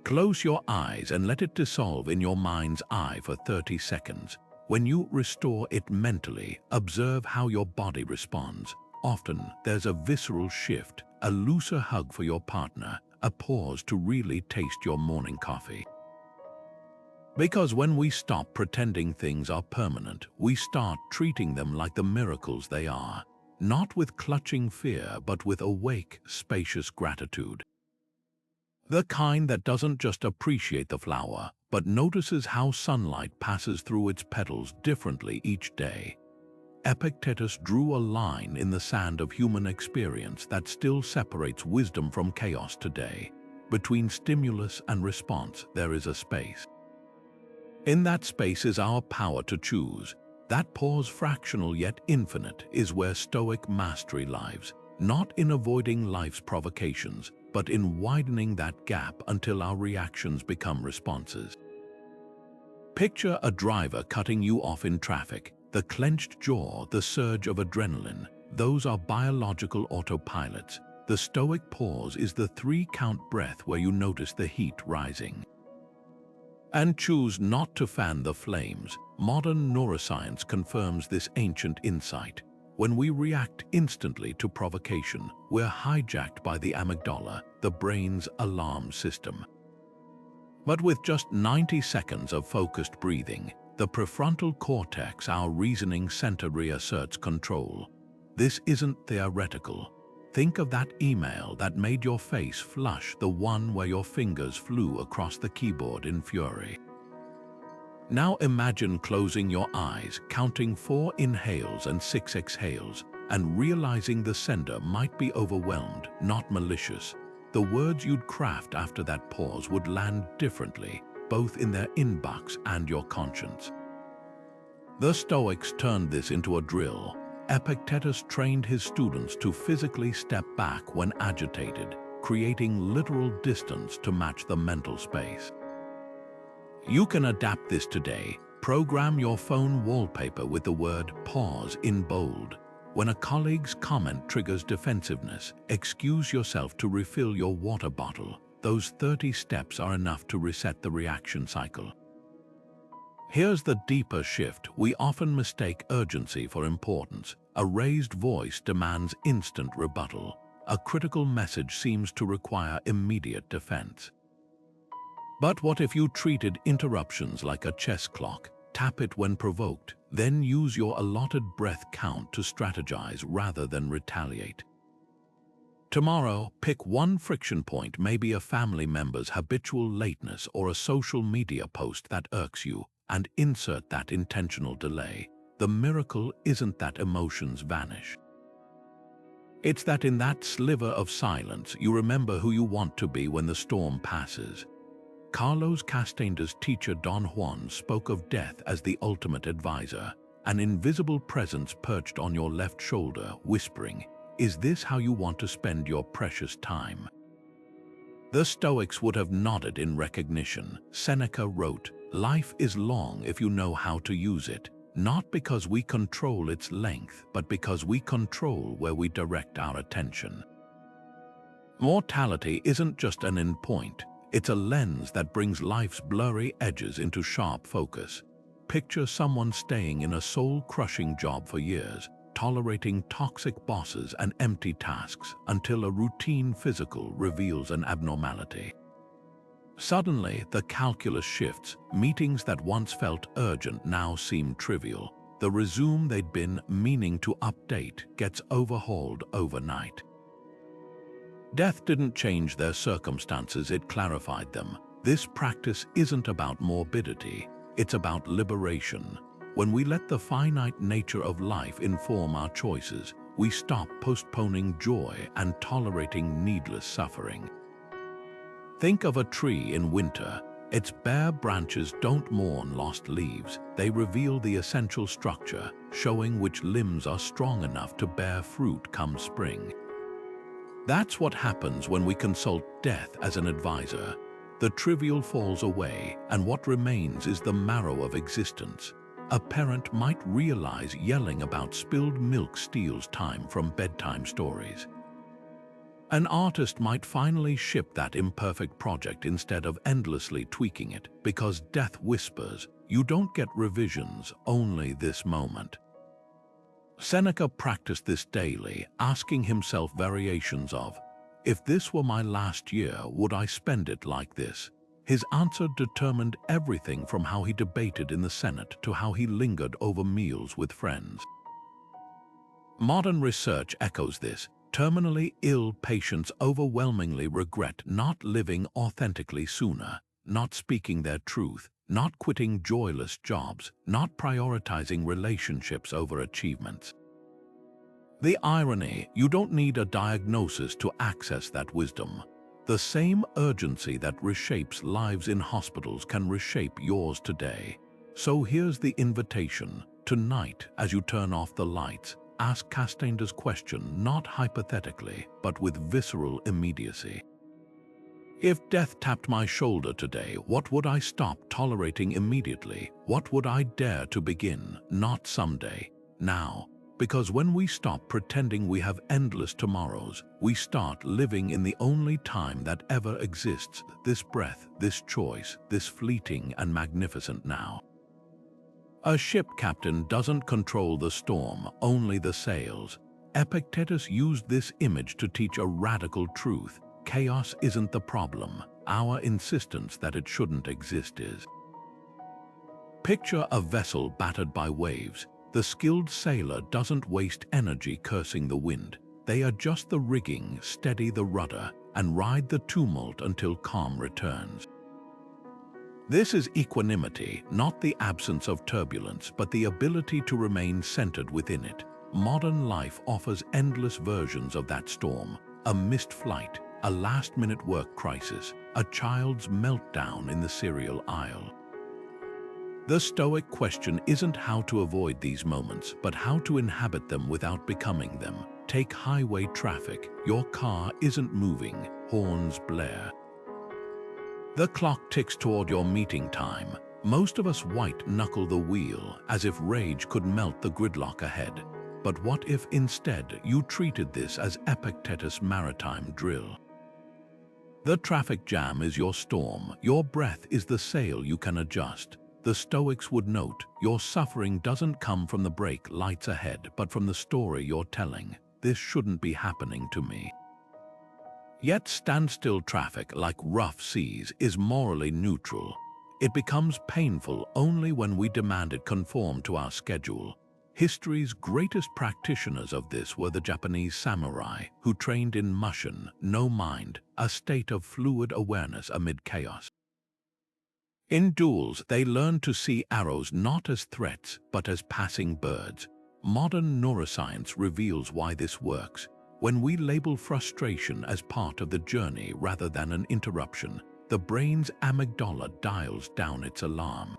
Close your eyes and let it dissolve in your mind's eye for 30 seconds. When you restore it mentally, observe how your body responds. Often, there's a visceral shift, a looser hug for your partner, a pause to really taste your morning coffee. Because when we stop pretending things are permanent, we start treating them like the miracles they are, not with clutching fear, but with awake, spacious gratitude. The kind that doesn't just appreciate the flower, but notices how sunlight passes through its petals differently each day. Epictetus drew a line in the sand of human experience that still separates wisdom from chaos today. Between stimulus and response, there is a space. In that space is our power to choose. That pause, fractional yet infinite, is where Stoic mastery lives, not in avoiding life's provocations, but in widening that gap until our reactions become responses. Picture a driver cutting you off in traffic. The clenched jaw, the surge of adrenaline, those are biological autopilots. The Stoic pause is the 3-count breath where you notice the heat rising. And choose not to fan the flames. Modern neuroscience confirms this ancient insight. When we react instantly to provocation, we're hijacked by the amygdala, the brain's alarm system. But with just 90 seconds of focused breathing, the prefrontal cortex, our reasoning center, reasserts control. This isn't theoretical. Think of that email that made your face flush, the one where your fingers flew across the keyboard in fury. Now imagine closing your eyes, counting 4 inhales and 6 exhales, and realizing the sender might be overwhelmed, not malicious. The words you'd craft after that pause would land differently, both in their inbox and your conscience. The Stoics turned this into a drill. Epictetus trained his students to physically step back when agitated, creating literal distance to match the mental space. You can adapt this today. Program your phone wallpaper with the word pause in bold. When a colleague's comment triggers defensiveness, excuse yourself to refill your water bottle. Those 30 steps are enough to reset the reaction cycle. Here's the deeper shift. We often mistake urgency for importance. A raised voice demands instant rebuttal. a critical message seems to require immediate defense. But what if you treated interruptions like a chess clock? Tap it when provoked, then use your allotted breath count to strategize rather than retaliate. Tomorrow, pick one friction point, maybe a family member's habitual lateness or a social media post that irks you, and insert that intentional delay. The miracle isn't that emotions vanish. It's that in that sliver of silence, you remember who you want to be when the storm passes. Carlos Castaneda's teacher Don Juan spoke of death as the ultimate advisor, an invisible presence perched on your left shoulder, whispering, "Is this how you want to spend your precious time?" The Stoics would have nodded in recognition. Seneca wrote, "Life is long if you know how to use it, not because we control its length, but because we control where we direct our attention." Mortality isn't just an endpoint. It's a lens that brings life's blurry edges into sharp focus. Picture someone staying in a soul-crushing job for years, tolerating toxic bosses and empty tasks until a routine physical reveals an abnormality. Suddenly, the calculus shifts. Meetings that once felt urgent now seem trivial. The resume they'd been meaning to update gets overhauled overnight. Death didn't change their circumstances, it clarified them. This practice isn't about morbidity, it's about liberation. When we let the finite nature of life inform our choices, we stop postponing joy and tolerating needless suffering. Think of a tree in winter. Its bare branches don't mourn lost leaves. They reveal the essential structure, showing which limbs are strong enough to bear fruit come spring. That's what happens when we consult death as an advisor. The trivial falls away, and what remains is the marrow of existence. A parent might realize yelling about spilled milk steals time from bedtime stories. An artist might finally ship that imperfect project instead of endlessly tweaking it, because death whispers, "You don't get revisions, only this moment." Seneca practiced this daily, asking himself variations of, "If this were my last year, would I spend it like this?" His answer determined everything from how he debated in the Senate to how he lingered over meals with friends. Modern research echoes this. Terminally ill patients overwhelmingly regret not living authentically sooner, not speaking their truth, not quitting joyless jobs, not prioritizing relationships over achievements. The irony, you don't need a diagnosis to access that wisdom. The same urgency that reshapes lives in hospitals can reshape yours today. So here's the invitation. Tonight, as you turn off the lights, ask Castaneda's question not hypothetically, but with visceral immediacy. If death tapped my shoulder today, what would I stop tolerating immediately? What would I dare to begin? Not someday, now. Because when we stop pretending we have endless tomorrows, we start living in the only time that ever exists, this breath, this choice, this fleeting and magnificent now. A ship captain doesn't control the storm, only the sails. Epictetus used this image to teach a radical truth. Chaos isn't the problem. Our insistence that it shouldn't exist is. Picture a vessel battered by waves. The skilled sailor doesn't waste energy cursing the wind. They adjust the rigging, steady the rudder, and ride the tumult until calm returns. This is equanimity, not the absence of turbulence, but the ability to remain centered within it. Modern life offers endless versions of that storm. A missed flight, a last-minute work crisis, a child's meltdown in the cereal aisle. The Stoic question isn't how to avoid these moments, but how to inhabit them without becoming them. Take highway traffic. Your car isn't moving. Horns blare. The clock ticks toward your meeting time. Most of us white-knuckle the wheel, as if rage could melt the gridlock ahead. But what if instead you treated this as Epictetus' maritime drill? The traffic jam is your storm. Your breath is the sail you can adjust. The Stoics would note, your suffering doesn't come from the brake lights ahead, but from the story you're telling. This shouldn't be happening to me. Yet standstill traffic, like rough seas, is morally neutral. It becomes painful only when we demand it conform to our schedule. History's greatest practitioners of this were the Japanese samurai, who trained in mushin, no mind, a state of fluid awareness amid chaos. In duels, they learned to see arrows not as threats, but as passing birds. Modern neuroscience reveals why this works. When we label frustration as part of the journey rather than an interruption, the brain's amygdala dials down its alarm.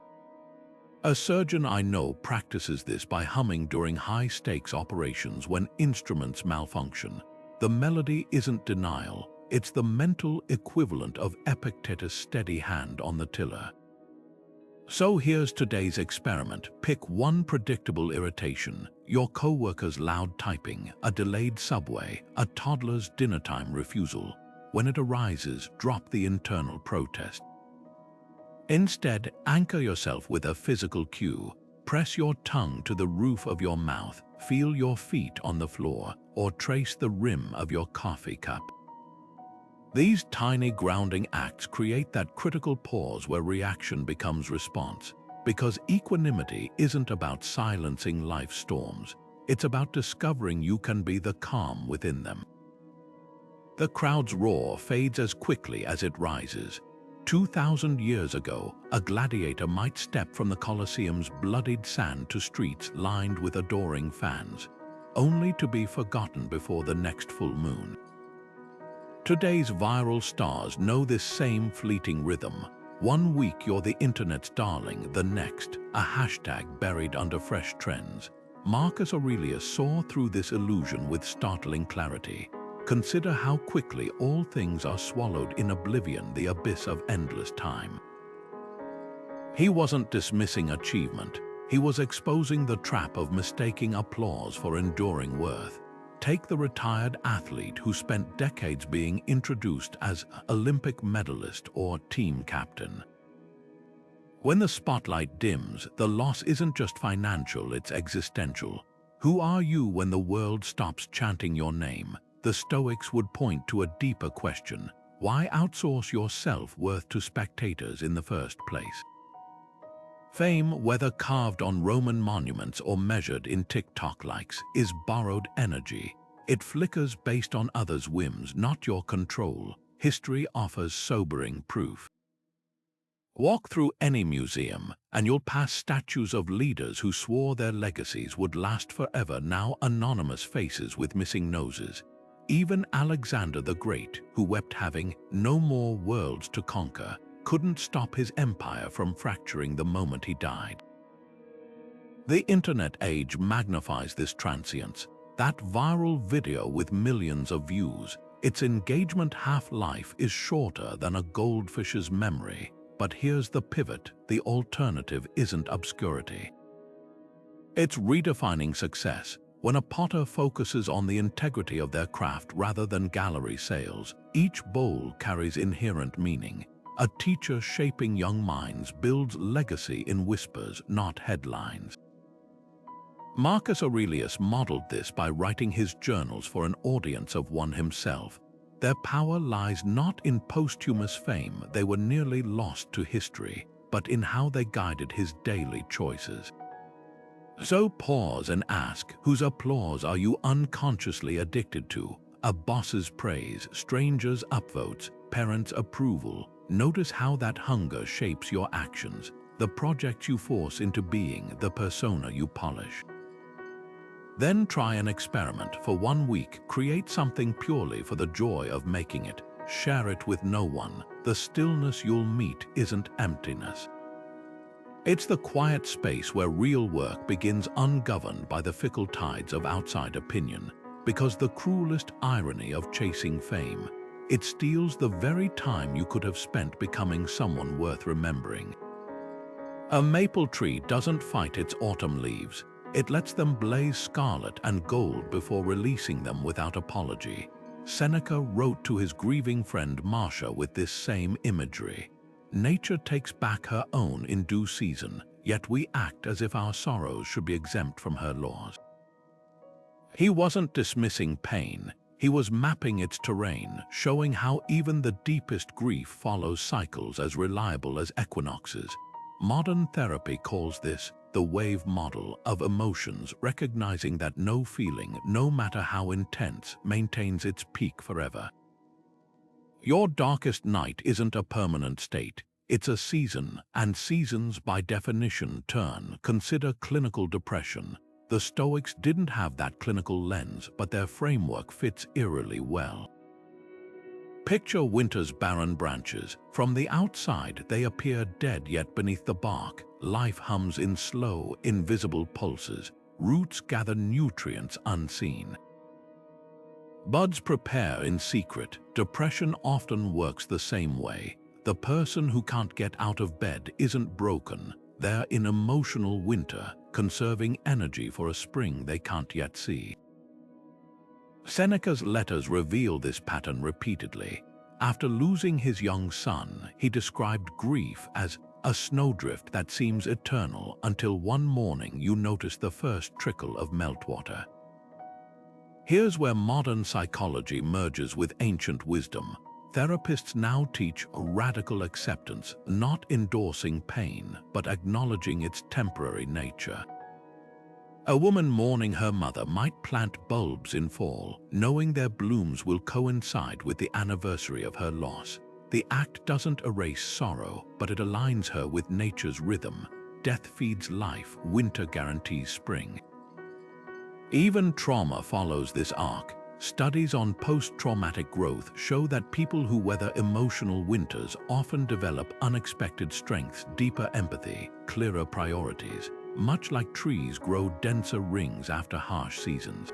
A surgeon I know practices this by humming during high-stakes operations when instruments malfunction. The melody isn't denial, it's the mental equivalent of Epictetus' steady hand on the tiller. So here's today's experiment. Pick one predictable irritation: your coworker's loud typing, a delayed subway, a toddler's dinnertime refusal. When it arises, drop the internal protest. Instead, anchor yourself with a physical cue. Press your tongue to the roof of your mouth, feel your feet on the floor, or trace the rim of your coffee cup. These tiny grounding acts create that critical pause where reaction becomes response, because equanimity isn't about silencing life's storms. It's about discovering you can be the calm within them. The crowd's roar fades as quickly as it rises. 2,000 years ago, a gladiator might step from the Colosseum's bloodied sand to streets lined with adoring fans, only to be forgotten before the next full moon. Today's viral stars know this same fleeting rhythm. One week you're the internet's darling, the next, a hashtag buried under fresh trends. Marcus Aurelius saw through this illusion with startling clarity. Consider how quickly all things are swallowed in oblivion, the abyss of endless time. He wasn't dismissing achievement. He was exposing the trap of mistaking applause for enduring worth. Take the retired athlete who spent decades being introduced as Olympic medalist or team captain. When the spotlight dims, the loss isn't just financial, it's existential. Who are you when the world stops chanting your name? The Stoics would point to a deeper question: why outsource your self-worth to spectators in the first place? Fame, whether carved on Roman monuments or measured in TikTok likes, is borrowed energy. It flickers based on others' whims, not your control. History offers sobering proof. Walk through any museum, and you'll pass statues of leaders who swore their legacies would last forever, now anonymous faces with missing noses. Even Alexander the Great, who wept having no more worlds to conquer, couldn't stop his empire from fracturing the moment he died. The internet age magnifies this transience. That viral video with millions of views, its engagement half-life is shorter than a goldfish's memory. But here's the pivot: the alternative isn't obscurity. It's redefining success. When a potter focuses on the integrity of their craft rather than gallery sales, each bowl carries inherent meaning. A teacher shaping young minds builds legacy in whispers, not headlines. Marcus Aurelius modeled this by writing his journals for an audience of one himself. Their power lies not in posthumous fame, they were nearly lost to history, but in how they guided his daily choices. So pause and ask, whose applause are you unconsciously addicted to? A boss's praise, strangers' upvotes, parents' approval. Notice how that hunger shapes your actions, the projects you force into being, the persona you polish. Then try an experiment. For 1 week, create something purely for the joy of making it. Share it with no one. The stillness you'll meet isn't emptiness. It's the quiet space where real work begins, ungoverned by the fickle tides of outside opinion. Because the cruelest irony of chasing fame, it steals the very time you could have spent becoming someone worth remembering. A maple tree doesn't fight its autumn leaves. It lets them blaze scarlet and gold before releasing them without apology. Seneca wrote to his grieving friend Marcia with this same imagery. Nature takes back her own in due season, yet we act as if our sorrows should be exempt from her laws. He wasn't dismissing pain, He was mapping its terrain, showing how even the deepest grief follows cycles as reliable as equinoxes. Modern therapy calls this the wave model of emotions, recognizing that no feeling, no matter how intense, maintains its peak forever. Your darkest night isn't a permanent state. It's a season, and seasons by definition turn. Consider clinical depression. The Stoics didn't have that clinical lens, but their framework fits eerily well. Picture winter's barren branches. From the outside, they appear dead, yet beneath the bark, life hums in slow, invisible pulses. Roots gather nutrients unseen. Buds prepare in secret. Depression often works the same way. The person who can't get out of bed isn't broken. They're in emotional winter, conserving energy for a spring they can't yet see. Seneca's letters reveal this pattern repeatedly. After losing his young son, he described grief as a snowdrift that seems eternal until one morning you notice the first trickle of meltwater. Here's where modern psychology merges with ancient wisdom. Therapists now teach radical acceptance, not endorsing pain, but acknowledging its temporary nature. A woman mourning her mother might plant bulbs in fall, knowing their blooms will coincide with the anniversary of her loss. The act doesn't erase sorrow, but it aligns her with nature's rhythm. Death feeds life, winter guarantees spring. Even trauma follows this arc. Studies on post-traumatic growth show that people who weather emotional winters often develop unexpected strengths, deeper empathy, clearer priorities. Much like trees grow denser rings after harsh seasons.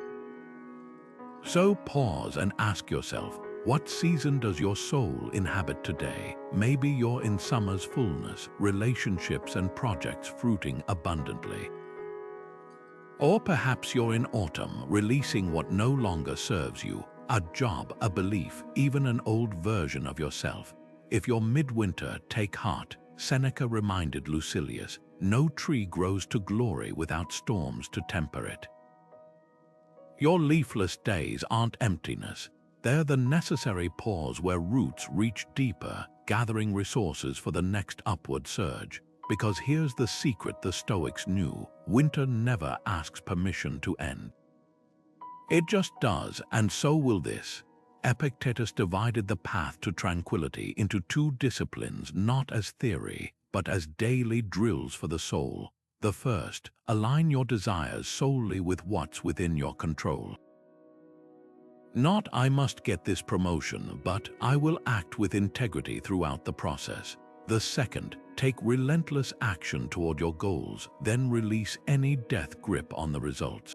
So pause and ask yourself, what season does your soul inhabit today? Maybe you're in summer's fullness, relationships and projects fruiting abundantly. Or perhaps you're in autumn, releasing what no longer serves you, a job, a belief, even an old version of yourself. If you're midwinter, take heart. Seneca reminded Lucilius, no tree grows to glory without storms to temper it. Your leafless days aren't emptiness. They're the necessary pause where roots reach deeper, gathering resources for the next upward surge. Because here's the secret the Stoics knew: winter never asks permission to end. It just does, and so will this. Epictetus divided the path to tranquility into two disciplines, not as theory, but as daily drills for the soul. The first, align your desires solely with what's within your control. Not I must get this promotion, but I will act with integrity throughout the process. The second, take relentless action toward your goals, then release any death grip on the results.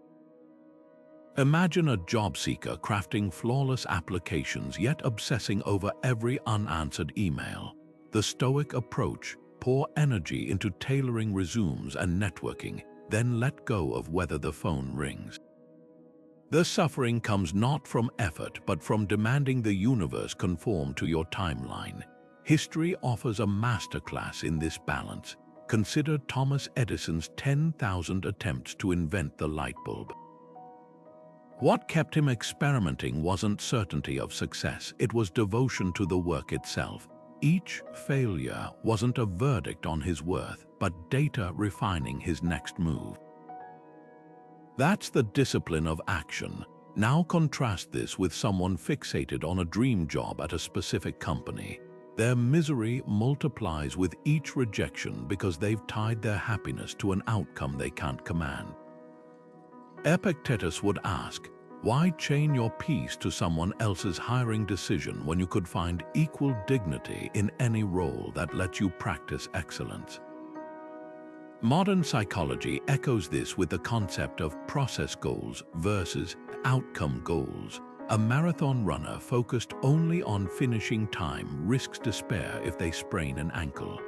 Imagine a job seeker crafting flawless applications yet obsessing over every unanswered email. The Stoic approach: pour energy into tailoring resumes and networking, then let go of whether the phone rings. The suffering comes not from effort but from demanding the universe conform to your timeline. History offers a masterclass in this balance. Consider Thomas Edison's 10,000 attempts to invent the light bulb. What kept him experimenting wasn't certainty of success, it was devotion to the work itself. Each failure wasn't a verdict on his worth, but data refining his next move. That's the discipline of action. Now contrast this with someone fixated on a dream job at a specific company. Their misery multiplies with each rejection because they've tied their happiness to an outcome they can't command. Epictetus would ask, why chain your peace to someone else's hiring decision when you could find equal dignity in any role that lets you practice excellence? Modern psychology echoes this with the concept of process goals versus outcome goals. A marathon runner focused only on finishing time risks despair if they sprain an ankle.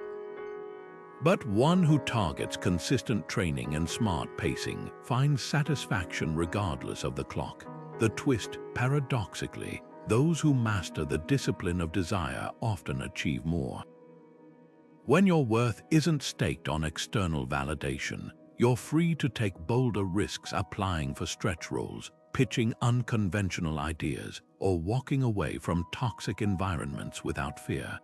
But one who targets consistent training and smart pacing finds satisfaction regardless of the clock. The twist, paradoxically, those who master the discipline of desire often achieve more. When your worth isn't staked on external validation, you're free to take bolder risks applying for stretch roles, pitching unconventional ideas, or walking away from toxic environments without fear.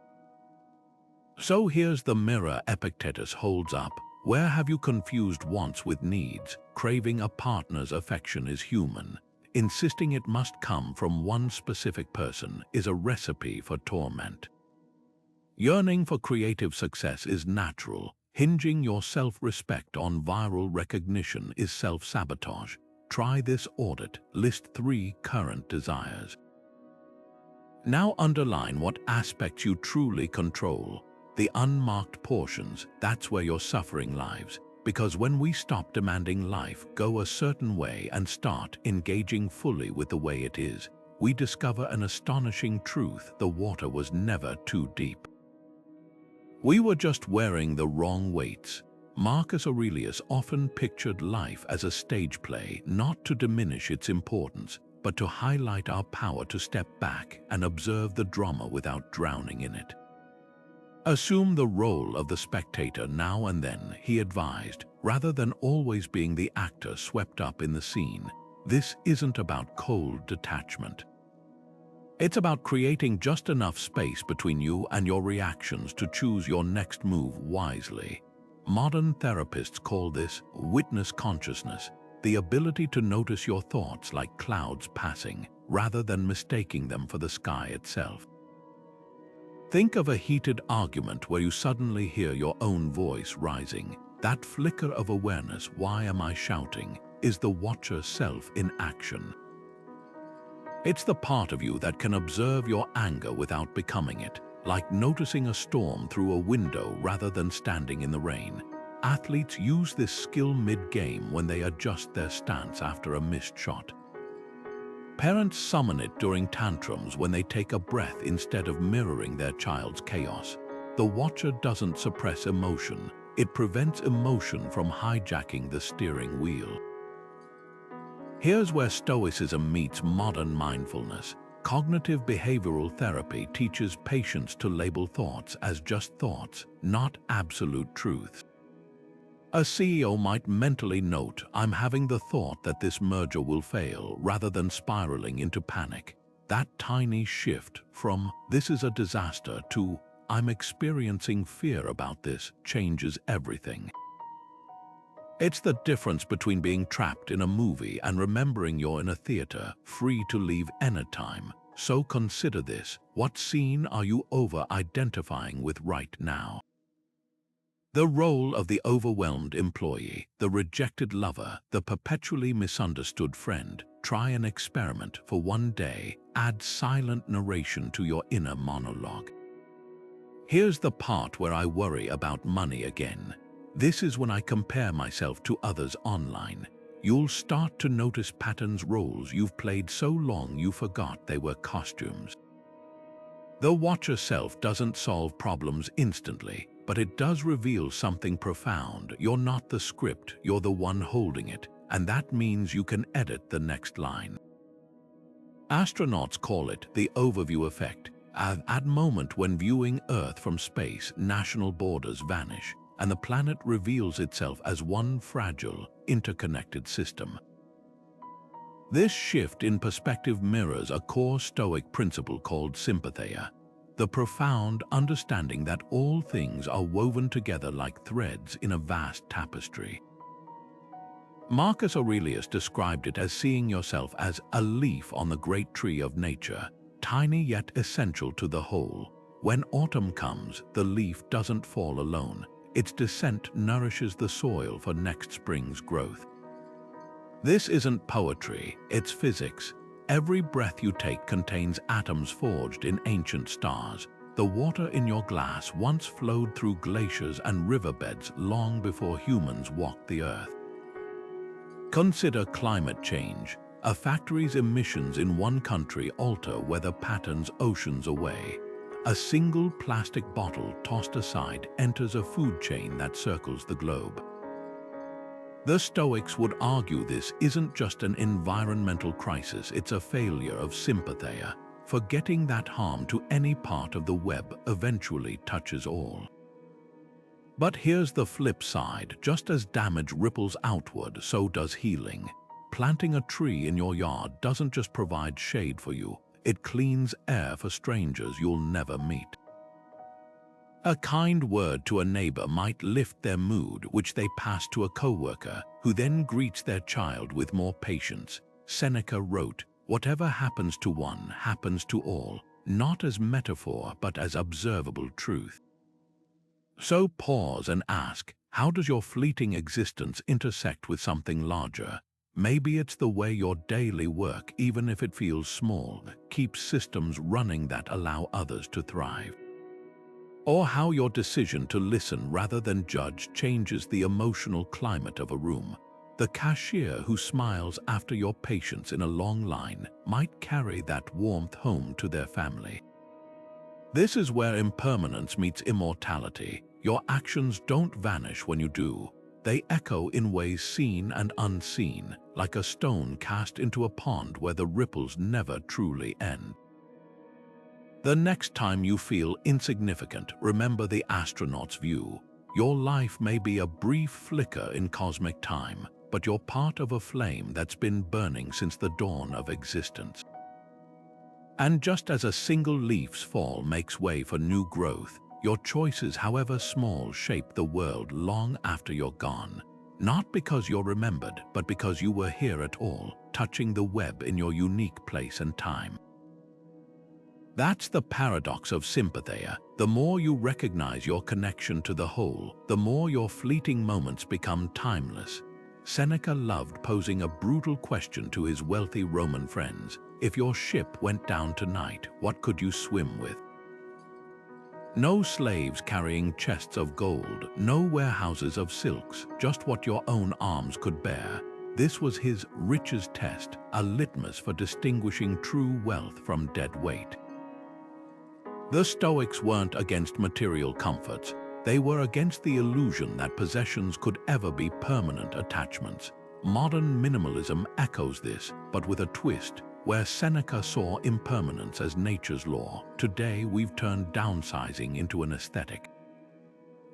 So here's the mirror Epictetus holds up. Where have you confused wants with needs? Craving a partner's affection is human. Insisting it must come from one specific person is a recipe for torment. Yearning for creative success is natural. Hinging your self-respect on viral recognition is self-sabotage. Try this audit. List 3 current desires. Now underline what aspects you truly control. The unmarked portions, that's where your suffering lies. Because when we stop demanding life go a certain way and start engaging fully with the way it is, we discover an astonishing truth: the water was never too deep. We were just wearing the wrong weights. Marcus Aurelius often pictured life as a stage play, not to diminish its importance, but to highlight our power to step back and observe the drama without drowning in it. Assume the role of the spectator now and then, he advised, rather than always being the actor swept up in the scene. This isn't about cold detachment. It's about creating just enough space between you and your reactions to choose your next move wisely. Modern therapists call this witness consciousness, the ability to notice your thoughts like clouds passing, rather than mistaking them for the sky itself. Think of a heated argument where you suddenly hear your own voice rising. That flicker of awareness, "Why am I shouting?" is the watcher self in action. It's the part of you that can observe your anger without becoming it, like noticing a storm through a window rather than standing in the rain. Athletes use this skill mid-game when they adjust their stance after a missed shot. Parents summon it during tantrums when they take a breath instead of mirroring their child's chaos. The watcher doesn't suppress emotion, it prevents emotion from hijacking the steering wheel. Here's where Stoicism meets modern mindfulness. Cognitive behavioral therapy teaches patients to label thoughts as just thoughts, not absolute truths. A CEO might mentally note, "I'm having the thought that this merger will fail," rather than spiraling into panic. That tiny shift from "this is a disaster" to "I'm experiencing fear about this" changes everything. It's the difference between being trapped in a movie and remembering you're in a theater, free to leave anytime. So consider this: what scene are you over-identifying with right now? The role of the overwhelmed employee, the rejected lover, the perpetually misunderstood friend. Try an experiment for one day. Add silent narration to your inner monologue. Here's the part where I worry about money again. This is when I compare myself to others online. You'll start to notice patterns, roles you've played so long you forgot they were costumes. The watcher self doesn't solve problems instantly, but it does reveal something profound. You're not the script, you're the one holding it, and that means you can edit the next line. Astronauts call it the overview effect. At that moment when viewing Earth from space, national borders vanish, and the planet reveals itself as one fragile, interconnected system. This shift in perspective mirrors a core Stoic principle called sympatheia, the profound understanding that all things are woven together like threads in a vast tapestry. Marcus Aurelius described it as seeing yourself as a leaf on the great tree of nature, tiny yet essential to the whole. When autumn comes, the leaf doesn't fall alone. Its descent nourishes the soil for next spring's growth. This isn't poetry, it's physics. Every breath you take contains atoms forged in ancient stars. The water in your glass once flowed through glaciers and riverbeds long before humans walked the earth. Consider climate change. A factory's emissions in one country alter weather patterns oceans away. A single plastic bottle tossed aside enters a food chain that circles the globe. The Stoics would argue this isn't just an environmental crisis, it's a failure of sympatheia, forgetting that harm to any part of the web eventually touches all. But here's the flip side: just as damage ripples outward, so does healing. planting a tree in your yard doesn't just provide shade for you, it cleans air for strangers you'll never meet. A kind word to a neighbor might lift their mood, which they pass to a coworker, who then greets their child with more patience. Seneca wrote, "Whatever happens to one happens to all, not as metaphor but as observable truth." So pause and ask, how does your fleeting existence intersect with something larger? Maybe it's the way your daily work, even if it feels small, keeps systems running that allow others to thrive. Or how your decision to listen rather than judge changes the emotional climate of a room. The cashier who smiles after your patience in a long line might carry that warmth home to their family. This is where impermanence meets immortality. Your actions don't vanish when you do. They echo in ways seen and unseen, like a stone cast into a pond where the ripples never truly end. The next time you feel insignificant, remember the astronaut's view. Your life may be a brief flicker in cosmic time, but you're part of a flame that's been burning since the dawn of existence. And just as a single leaf's fall makes way for new growth, your choices, however small, shape the world long after you're gone. Not because you're remembered, but because you were here at all, touching the web in your unique place and time. That's the paradox of sympatheia. The more you recognize your connection to the whole, the more your fleeting moments become timeless. Seneca loved posing a brutal question to his wealthy Roman friends. If your ship went down tonight, what could you swim with? No slaves carrying chests of gold, no warehouses of silks, just what your own arms could bear. This was his riches test, a litmus for distinguishing true wealth from dead weight. The Stoics weren't against material comforts. They were against the illusion that possessions could ever be permanent attachments. Modern minimalism echoes this, but with a twist. Where Seneca saw impermanence as nature's law, today we've turned downsizing into an aesthetic.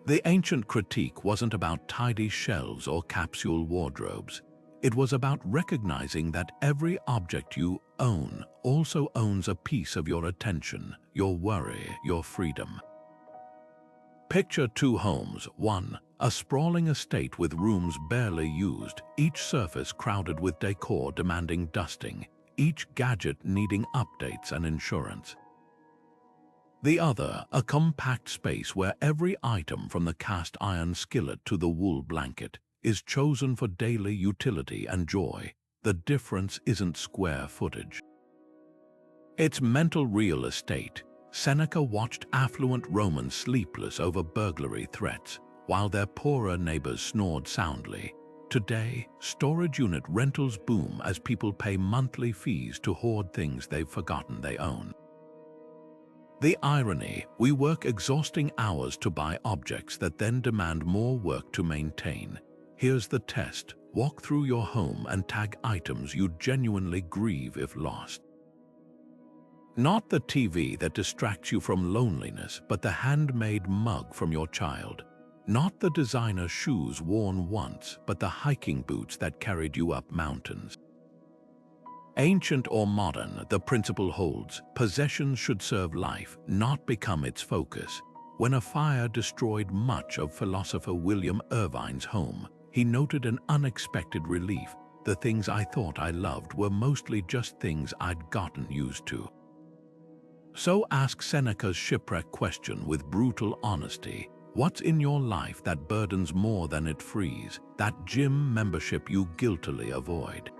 The ancient critique wasn't about tidy shelves or capsule wardrobes. It was about recognizing that every object you own also owns a piece of your attention, your worry, your freedom. Picture two homes. One, a sprawling estate with rooms barely used, each surface crowded with decor demanding dusting, each gadget needing updates and insurance. The other, a compact space where every item from the cast iron skillet to the wool blanket is chosen for daily utility and joy. The difference isn't square footage. It's mental real estate. Seneca watched affluent Romans sleepless over burglary threats, while their poorer neighbors snored soundly. Today, storage unit rentals boom as people pay monthly fees to hoard things they've forgotten they own. The irony, we work exhausting hours to buy objects that then demand more work to maintain. Here's the test. Walk through your home and tag items you'd genuinely grieve if lost. Not the TV that distracts you from loneliness, but the handmade mug from your child. Not the designer shoes worn once, but the hiking boots that carried you up mountains. Ancient or modern, the principle holds. Possessions should serve life, not become its focus. When a fire destroyed much of philosopher William Irvine's home, he noted an unexpected relief. The things I thought I loved were mostly just things I'd gotten used to. So ask Seneca's shipwreck question with brutal honesty. What's in your life that burdens more than it frees? That gym membership you guiltily avoid?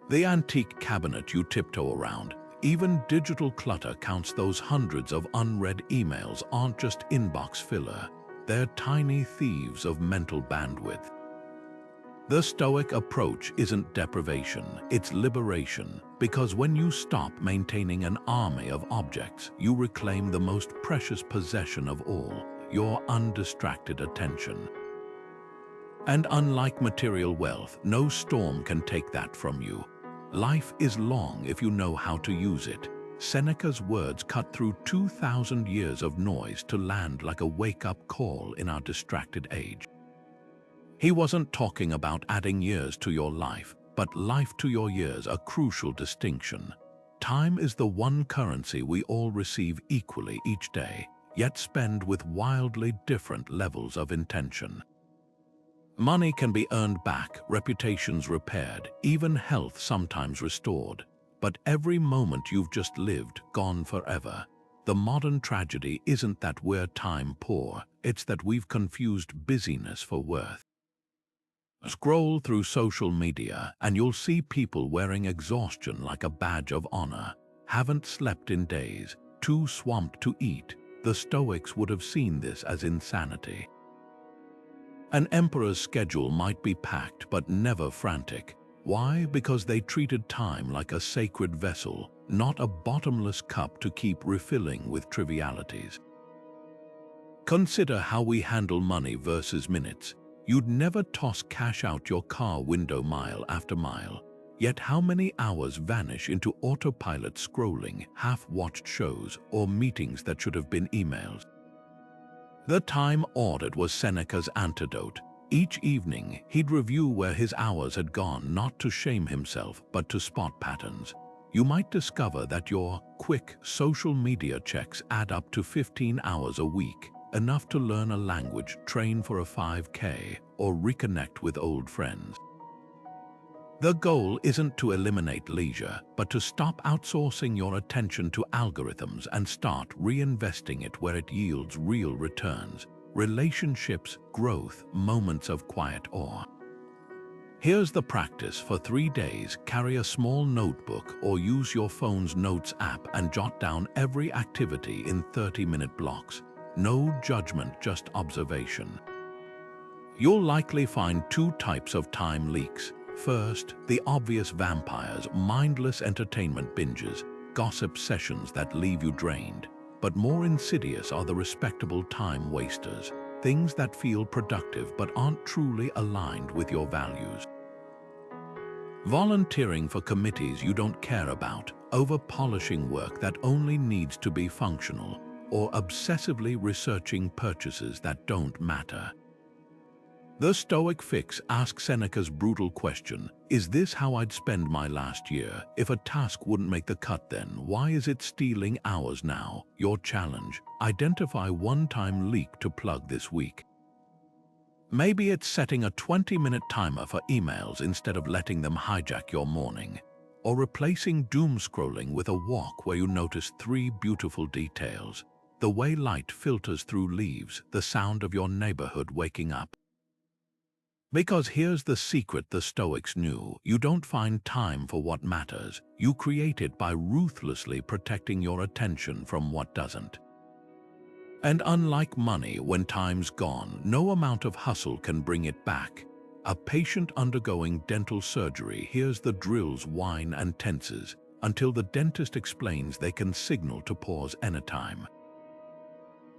The antique cabinet you tiptoe around? Even digital clutter counts. Those hundreds of unread emails aren't just inbox filler. They're tiny thieves of mental bandwidth. The Stoic approach isn't deprivation, it's liberation, because when you stop maintaining an army of objects, you reclaim the most precious possession of all, your undistracted attention. And unlike material wealth, no storm can take that from you. Life is long if you know how to use it. Seneca's words cut through 2,000 years of noise to land like a wake-up call in our distracted age. He wasn't talking about adding years to your life, but life to your years a crucial distinction. Time is the one currency we all receive equally each day, yet spend with wildly different levels of intention. Money can be earned back, reputations repaired, even health sometimes restored. But every moment you've just lived, gone forever. The modern tragedy isn't that we're time poor, it's that we've confused busyness for worth. Scroll through social media and you'll see people wearing exhaustion like a badge of honor. Haven't slept in days, too swamped to eat. The Stoics would have seen this as insanity. An emperor's schedule might be packed but never frantic. Why? Because they treated time like a sacred vessel, not a bottomless cup to keep refilling with trivialities. Consider how we handle money versus minutes. You'd never toss cash out your car window mile after mile. Yet how many hours vanish into autopilot scrolling, half-watched shows, or meetings that should have been emails? The time audit was Seneca's antidote. Each evening, he'd review where his hours had gone, not to shame himself, but to spot patterns. You might discover that your quick social media checks add up to 15 hours a week, enough to learn a language, train for a 5K, or reconnect with old friends. The goal isn't to eliminate leisure, but to stop outsourcing your attention to algorithms and start reinvesting it where it yields real returns. Relationships, growth, moments of quiet awe. Here's the practice. For 3 days, carry a small notebook or use your phone's Notes app and jot down every activity in 30-minute blocks. No judgment, just observation. You'll likely find 2 types of time leaks. First, the obvious vampires, mindless entertainment binges, gossip sessions that leave you drained. But more insidious are the respectable time wasters, things that feel productive but aren't truly aligned with your values. Volunteering for committees you don't care about, over-polishing work that only needs to be functional, or obsessively researching purchases that don't matter. The Stoic fix asks Seneca's brutal question, is this how I'd spend my last year? If a task wouldn't make the cut then, why is it stealing hours now? Your challenge, identify one time leak to plug this week. Maybe it's setting a 20-minute timer for emails instead of letting them hijack your morning, or replacing doom scrolling with a walk where you notice 3 beautiful details. The way light filters through leaves, the sound of your neighborhood waking up. Because here's the secret the Stoics knew, you don't find time for what matters, you create it by ruthlessly protecting your attention from what doesn't. And unlike money, when time's gone, no amount of hustle can bring it back. A patient undergoing dental surgery hears the drills whine and tenses, until the dentist explains they can signal to pause anytime.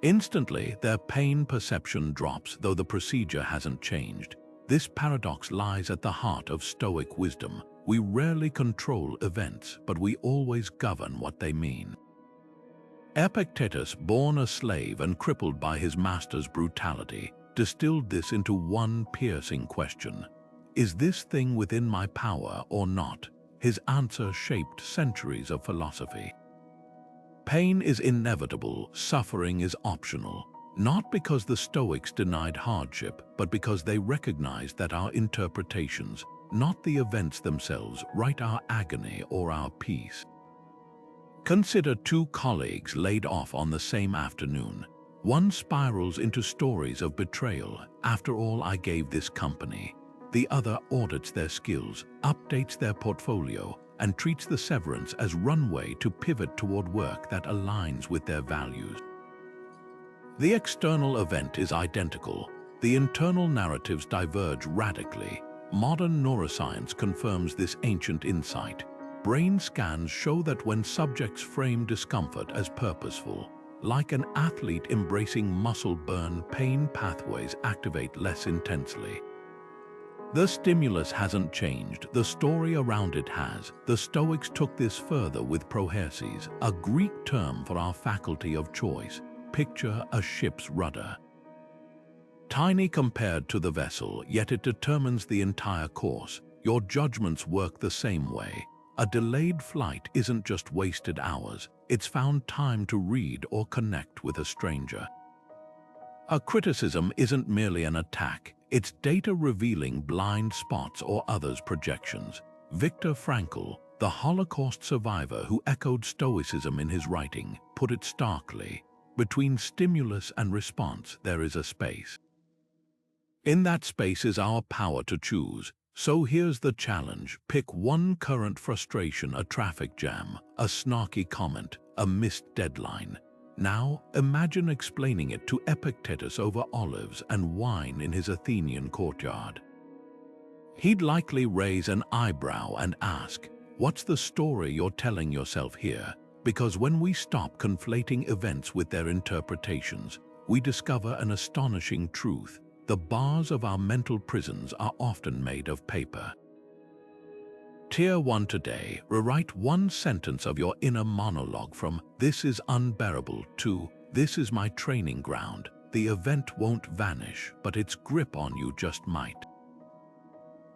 Instantly, their pain perception drops, though the procedure hasn't changed. This paradox lies at the heart of Stoic wisdom. We rarely control events, but we always govern what they mean. Epictetus, born a slave and crippled by his master's brutality, distilled this into one piercing question. Is this thing within my power or not? His answer shaped centuries of philosophy. Pain is inevitable, suffering is optional. Not because the Stoics denied hardship, but because they recognized that our interpretations, not the events themselves, write our agony or our peace. Consider 2 colleagues laid off on the same afternoon. One spirals into stories of betrayal. After all I gave this company. The other audits their skills, updates their portfolio, and treats the severance as runway to pivot toward work that aligns with their values. The external event is identical. The internal narratives diverge radically. Modern neuroscience confirms this ancient insight. Brain scans show that when subjects frame discomfort as purposeful, like an athlete embracing muscle burn, pain pathways activate less intensely. The stimulus hasn't changed, the story around it has. The Stoics took this further with proherses, a Greek term for our faculty of choice. Picture a ship's rudder. Tiny compared to the vessel, yet it determines the entire course. Your judgments work the same way. A delayed flight isn't just wasted hours, it's found time to read or connect with a stranger. A criticism isn't merely an attack, it's data revealing blind spots or others' projections. Viktor Frankl, the Holocaust survivor who echoed Stoicism in his writing, put it starkly: between stimulus and response there is a space. In that space is our power to choose. So here's the challenge: pick one current frustration, a traffic jam, a snarky comment, a missed deadline. Now imagine explaining it to Epictetus over olives and wine in his Athenian courtyard. He'd likely raise an eyebrow and ask, "What's the story you're telling yourself here?" Because when we stop conflating events with their interpretations, we discover an astonishing truth: the bars of our mental prisons are often made of paper. Tier 1 today: rewrite one sentence of your inner monologue from "this is unbearable" to "this is my training ground." The event won't vanish, but its grip on you just might.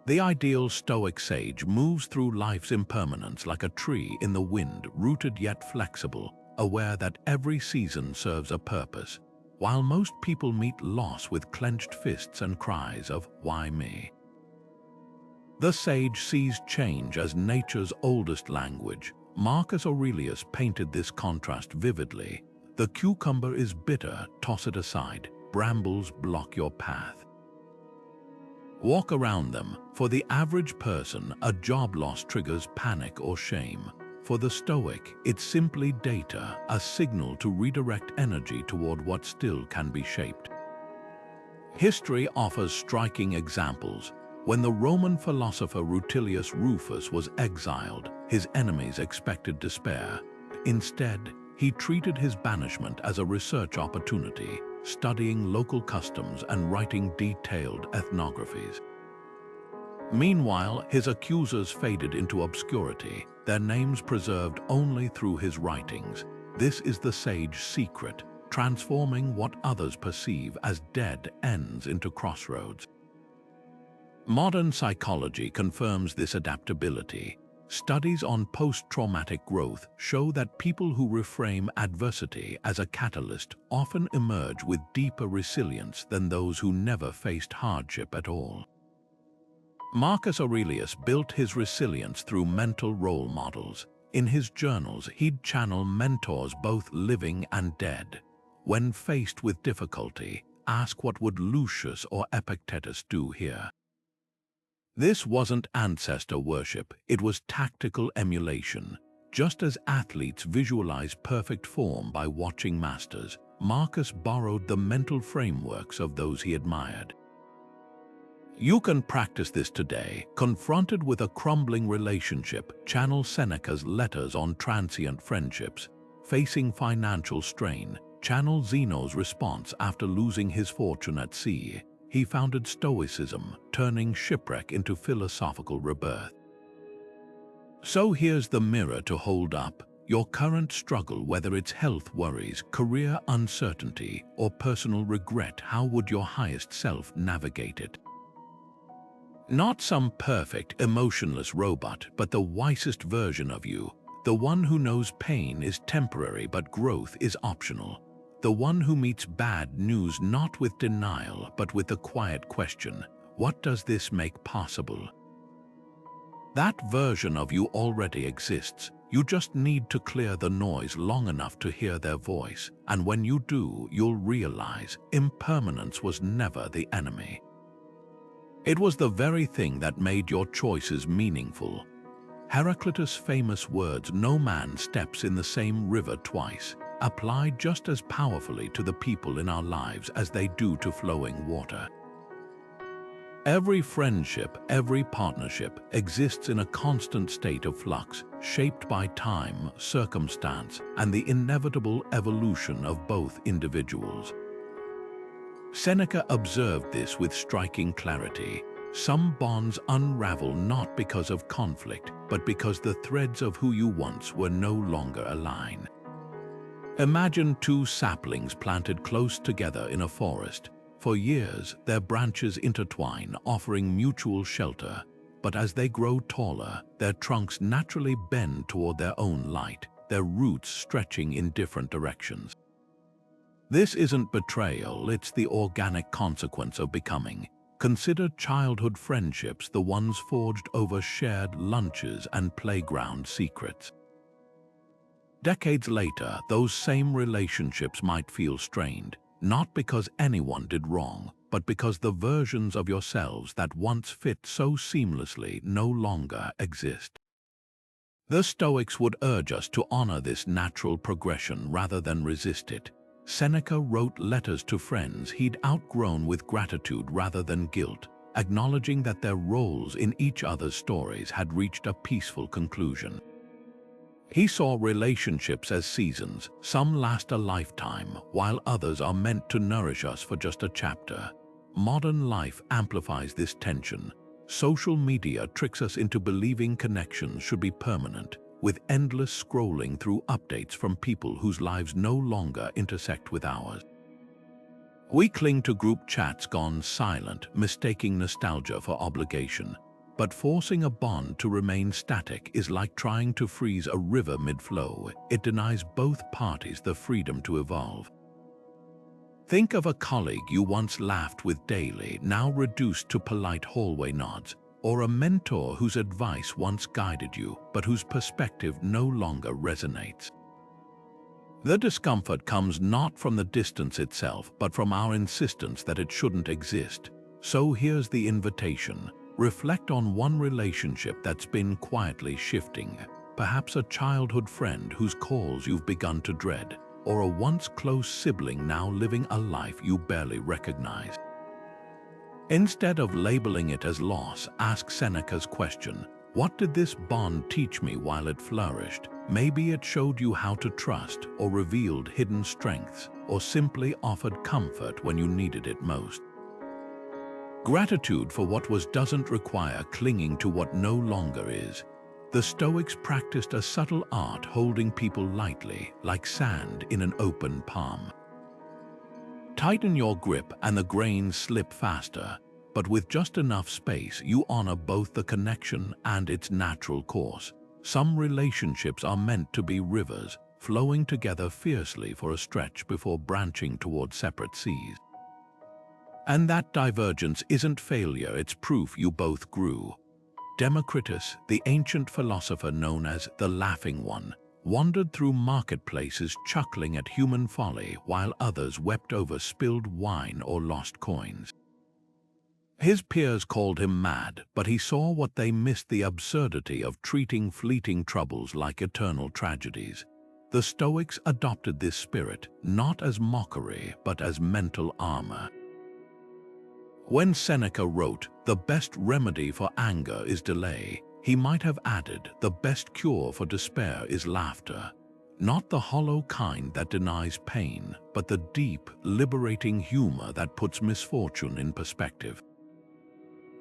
The ideal Stoic sage moves through life's impermanence like a tree in the wind, rooted yet flexible, aware that every season serves a purpose, while most people meet loss with clenched fists and cries of "why me?" The sage sees change as nature's oldest language. Marcus Aurelius painted this contrast vividly. The cucumber is bitter, toss it aside. Brambles block your path. Walk around them. For the average person, a job loss triggers panic or shame. For the Stoic, it's simply data, a signal to redirect energy toward what still can be shaped. History offers striking examples. When the Roman philosopher Rutilius Rufus was exiled, his enemies expected despair. Instead, he treated his banishment as a research opportunity, studying local customs and writing detailed ethnographies. Meanwhile, his accusers faded into obscurity, their names preserved only through his writings. This is the sage's secret: transforming what others perceive as dead ends into crossroads. Modern psychology confirms this adaptability. Studies on post-traumatic growth show that people who reframe adversity as a catalyst often emerge with deeper resilience than those who never faced hardship at all. Marcus Aurelius built his resilience through mental role models. In his journals, he'd channel mentors both living and dead. When faced with difficulty, ask, what would Lucius or Epictetus do here? This wasn't ancestor worship, it was tactical emulation. Just as athletes visualize perfect form by watching masters, Marcus borrowed the mental frameworks of those he admired. You can practice this today. Confronted with a crumbling relationship, channel Seneca's letters on transient friendships. Facing financial strain, channel Zeno's response after losing his fortune at sea. He founded Stoicism, turning shipwreck into philosophical rebirth. So here's the mirror to hold up. Your current struggle, whether it's health worries, career uncertainty, or personal regret, how would your highest self navigate it? Not some perfect, emotionless robot, but the wisest version of you. The one who knows pain is temporary but growth is optional. The one who meets bad news not with denial, but with the quiet question, what does this make possible? That version of you already exists. You just need to clear the noise long enough to hear their voice. And when you do, you'll realize impermanence was never the enemy. It was the very thing that made your choices meaningful. Heraclitus' famous words, "No man steps in the same river twice," apply just as powerfully to the people in our lives as they do to flowing water. Every friendship, every partnership exists in a constant state of flux, shaped by time, circumstance, and the inevitable evolution of both individuals. Seneca observed this with striking clarity. Some bonds unravel not because of conflict, but because the threads of who you once were no longer align. Imagine two saplings planted close together in a forest. For years, their branches intertwine, offering mutual shelter. but as they grow taller, their trunks naturally bend toward their own light, their roots stretching in different directions. This isn't betrayal, it's the organic consequence of becoming. Consider childhood friendships, the ones forged over shared lunches and playground secrets. Decades later, those same relationships might feel strained, not because anyone did wrong, but because the versions of yourselves that once fit so seamlessly no longer exist. The Stoics would urge us to honor this natural progression rather than resist it. Seneca wrote letters to friends he'd outgrown with gratitude rather than guilt, acknowledging that their roles in each other's stories had reached a peaceful conclusion. He saw relationships as seasons. Some last a lifetime, while others are meant to nourish us for just a chapter. Modern life amplifies this tension. Social media tricks us into believing connections should be permanent, with endless scrolling through updates from people whose lives no longer intersect with ours. We cling to group chats gone silent, mistaking nostalgia for obligation. But forcing a bond to remain static is like trying to freeze a river mid-flow. It denies both parties the freedom to evolve. Think of a colleague you once laughed with daily, now reduced to polite hallway nods, or a mentor whose advice once guided you, but whose perspective no longer resonates. The discomfort comes not from the distance itself, but from our insistence that it shouldn't exist. So here's the invitation. Reflect on one relationship that's been quietly shifting, perhaps a childhood friend whose calls you've begun to dread, or a once close sibling now living a life you barely recognize. Instead of labeling it as loss, ask Seneca's question, what did this bond teach me while it flourished? Maybe it showed you how to trust, or revealed hidden strengths, or simply offered comfort when you needed it most. Gratitude for what was doesn't require clinging to what no longer is. The Stoics practiced a subtle art holding people lightly, like sand in an open palm. Tighten your grip and the grains slip faster, but with just enough space you honor both the connection and its natural course. Some relationships are meant to be rivers, flowing together fiercely for a stretch before branching toward separate seas. And that divergence isn't failure, it's proof you both grew. Democritus, the ancient philosopher known as the Laughing One, wandered through marketplaces chuckling at human folly while others wept over spilled wine or lost coins. His peers called him mad, but he saw what they missed: the absurdity of treating fleeting troubles like eternal tragedies. The Stoics adopted this spirit, not as mockery, but as mental armor. When Seneca wrote, "The best remedy for anger is delay," he might have added, "The best cure for despair is laughter." Not the hollow kind that denies pain, but the deep, liberating humor that puts misfortune in perspective.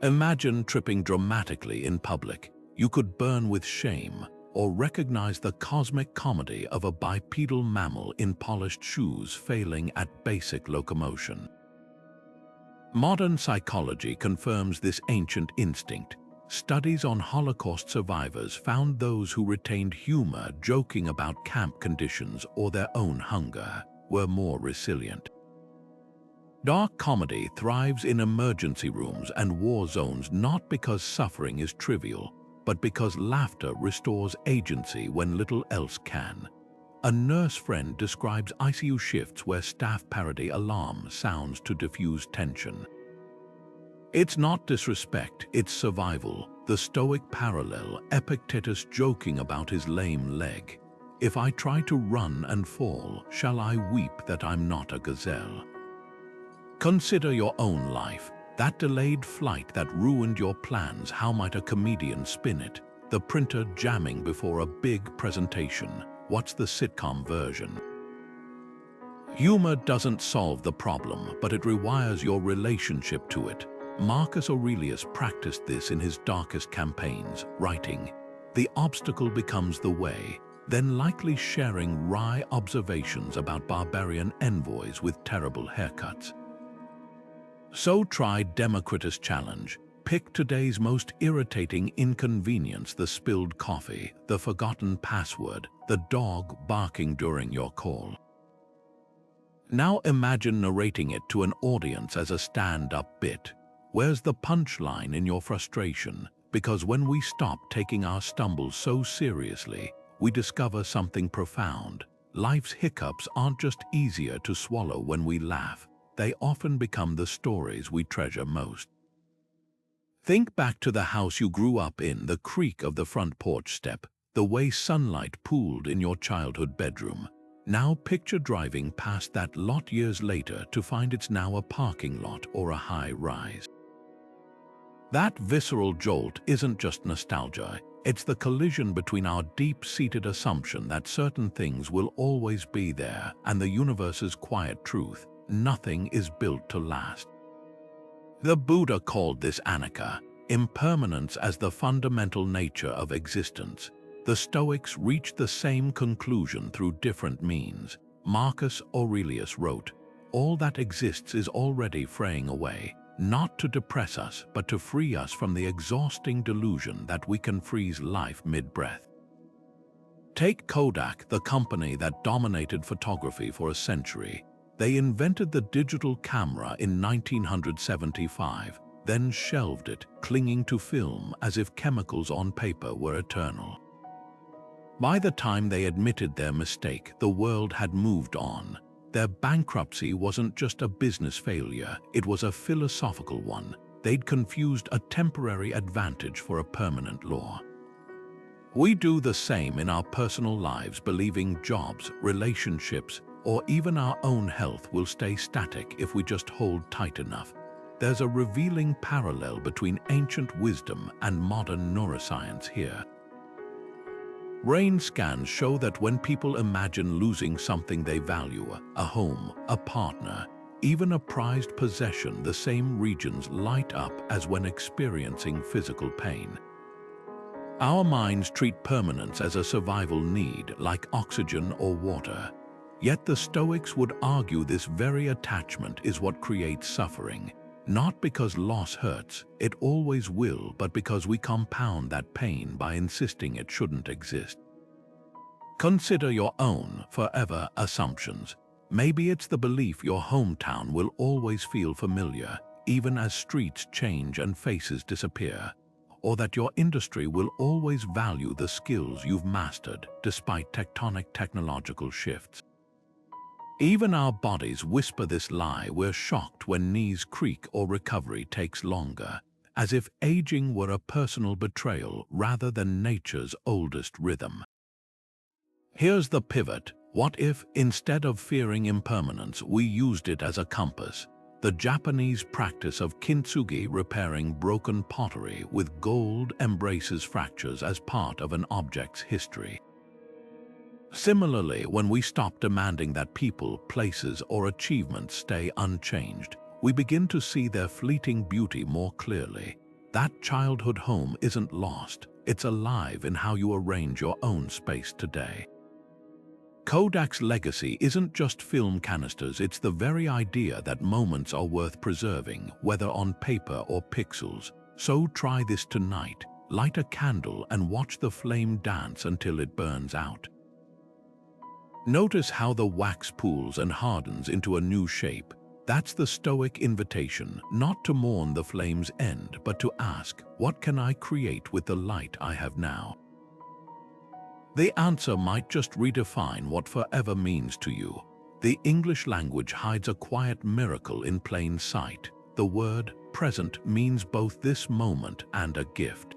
Imagine tripping dramatically in public. You could burn with shame, or recognize the cosmic comedy of a bipedal mammal in polished shoes failing at basic locomotion. Modern psychology confirms this ancient instinct. Studies on Holocaust survivors found those who retained humor joking about camp conditions or their own hunger were more resilient. Dark comedy thrives in emergency rooms and war zones not because suffering is trivial, but because laughter restores agency when little else can. A nurse friend describes ICU shifts where staff parody alarm sounds to diffuse tension. It's not disrespect, it's survival. The Stoic parallel, Epictetus joking about his lame leg. "If I try to run and fall, shall I weep that I'm not a gazelle?" Consider your own life. That delayed flight that ruined your plans, how might a comedian spin it? The printer jamming before a big presentation. What's the sitcom version? Humor doesn't solve the problem, but it rewires your relationship to it. Marcus Aurelius practiced this in his darkest campaigns, writing, "The obstacle becomes the way," then likely sharing wry observations about barbarian envoys with terrible haircuts. So try Democritus' challenge. pick today's most irritating inconvenience: the spilled coffee, the forgotten password, the dog barking during your call. Now imagine narrating it to an audience as a stand-up bit. Where's the punchline in your frustration? Because when we stop taking our stumbles so seriously, we discover something profound. Life's hiccups aren't just easier to swallow when we laugh. They often become the stories we treasure most. Think back to the house you grew up in, the creak of the front porch step, the way sunlight pooled in your childhood bedroom. Now picture driving past that lot years later to find it's now a parking lot or a high rise. That visceral jolt isn't just nostalgia, it's the collision between our deep-seated assumption that certain things will always be there and the universe's quiet truth: nothing is built to last. The Buddha called this anicca, impermanence, as the fundamental nature of existence. The Stoics reached the same conclusion through different means. Marcus Aurelius wrote, "All that exists is already fraying away, not to depress us, but to free us from the exhausting delusion that we can freeze life mid-breath." Take Kodak, the company that dominated photography for a century. They invented the digital camera in 1975, then shelved it, clinging to film as if chemicals on paper were eternal. By the time they admitted their mistake, the world had moved on. Their bankruptcy wasn't just a business failure, it was a philosophical one. They'd confused a temporary advantage for a permanent law. We do the same in our personal lives, believing jobs, relationships, or even our own health will stay static if we just hold tight enough. There's a revealing parallel between ancient wisdom and modern neuroscience here. Brain scans show that when people imagine losing something they value, a home, a partner, even a prized possession, the same regions light up as when experiencing physical pain. Our minds treat permanence as a survival need, like oxygen or water. Yet the Stoics would argue this very attachment is what creates suffering. Not because loss hurts, it always will, but because we compound that pain by insisting it shouldn't exist. Consider your own forever assumptions. Maybe it's the belief your hometown will always feel familiar, even as streets change and faces disappear, or that your industry will always value the skills you've mastered despite tectonic technological shifts. Even our bodies whisper this lie. We're shocked when knees creak or recovery takes longer, as if aging were a personal betrayal rather than nature's oldest rhythm. Here's the pivot. What if, instead of fearing impermanence, we used it as a compass? The Japanese practice of kintsugi, repairing broken pottery with gold, embraces fractures as part of an object's history. Similarly, when we stop demanding that people, places, or achievements stay unchanged, we begin to see their fleeting beauty more clearly. That childhood home isn't lost, it's alive in how you arrange your own space today. Kodak's legacy isn't just film canisters, it's the very idea that moments are worth preserving, whether on paper or pixels. So try this tonight. Light a candle and watch the flame dance until it burns out. Notice how the wax pools and hardens into a new shape. That's the Stoic invitation, not to mourn the flame's end, but to ask, what can I create with the light I have now? The answer might just redefine what forever means to you. The English language hides a quiet miracle in plain sight. The word present means both this moment and a gift.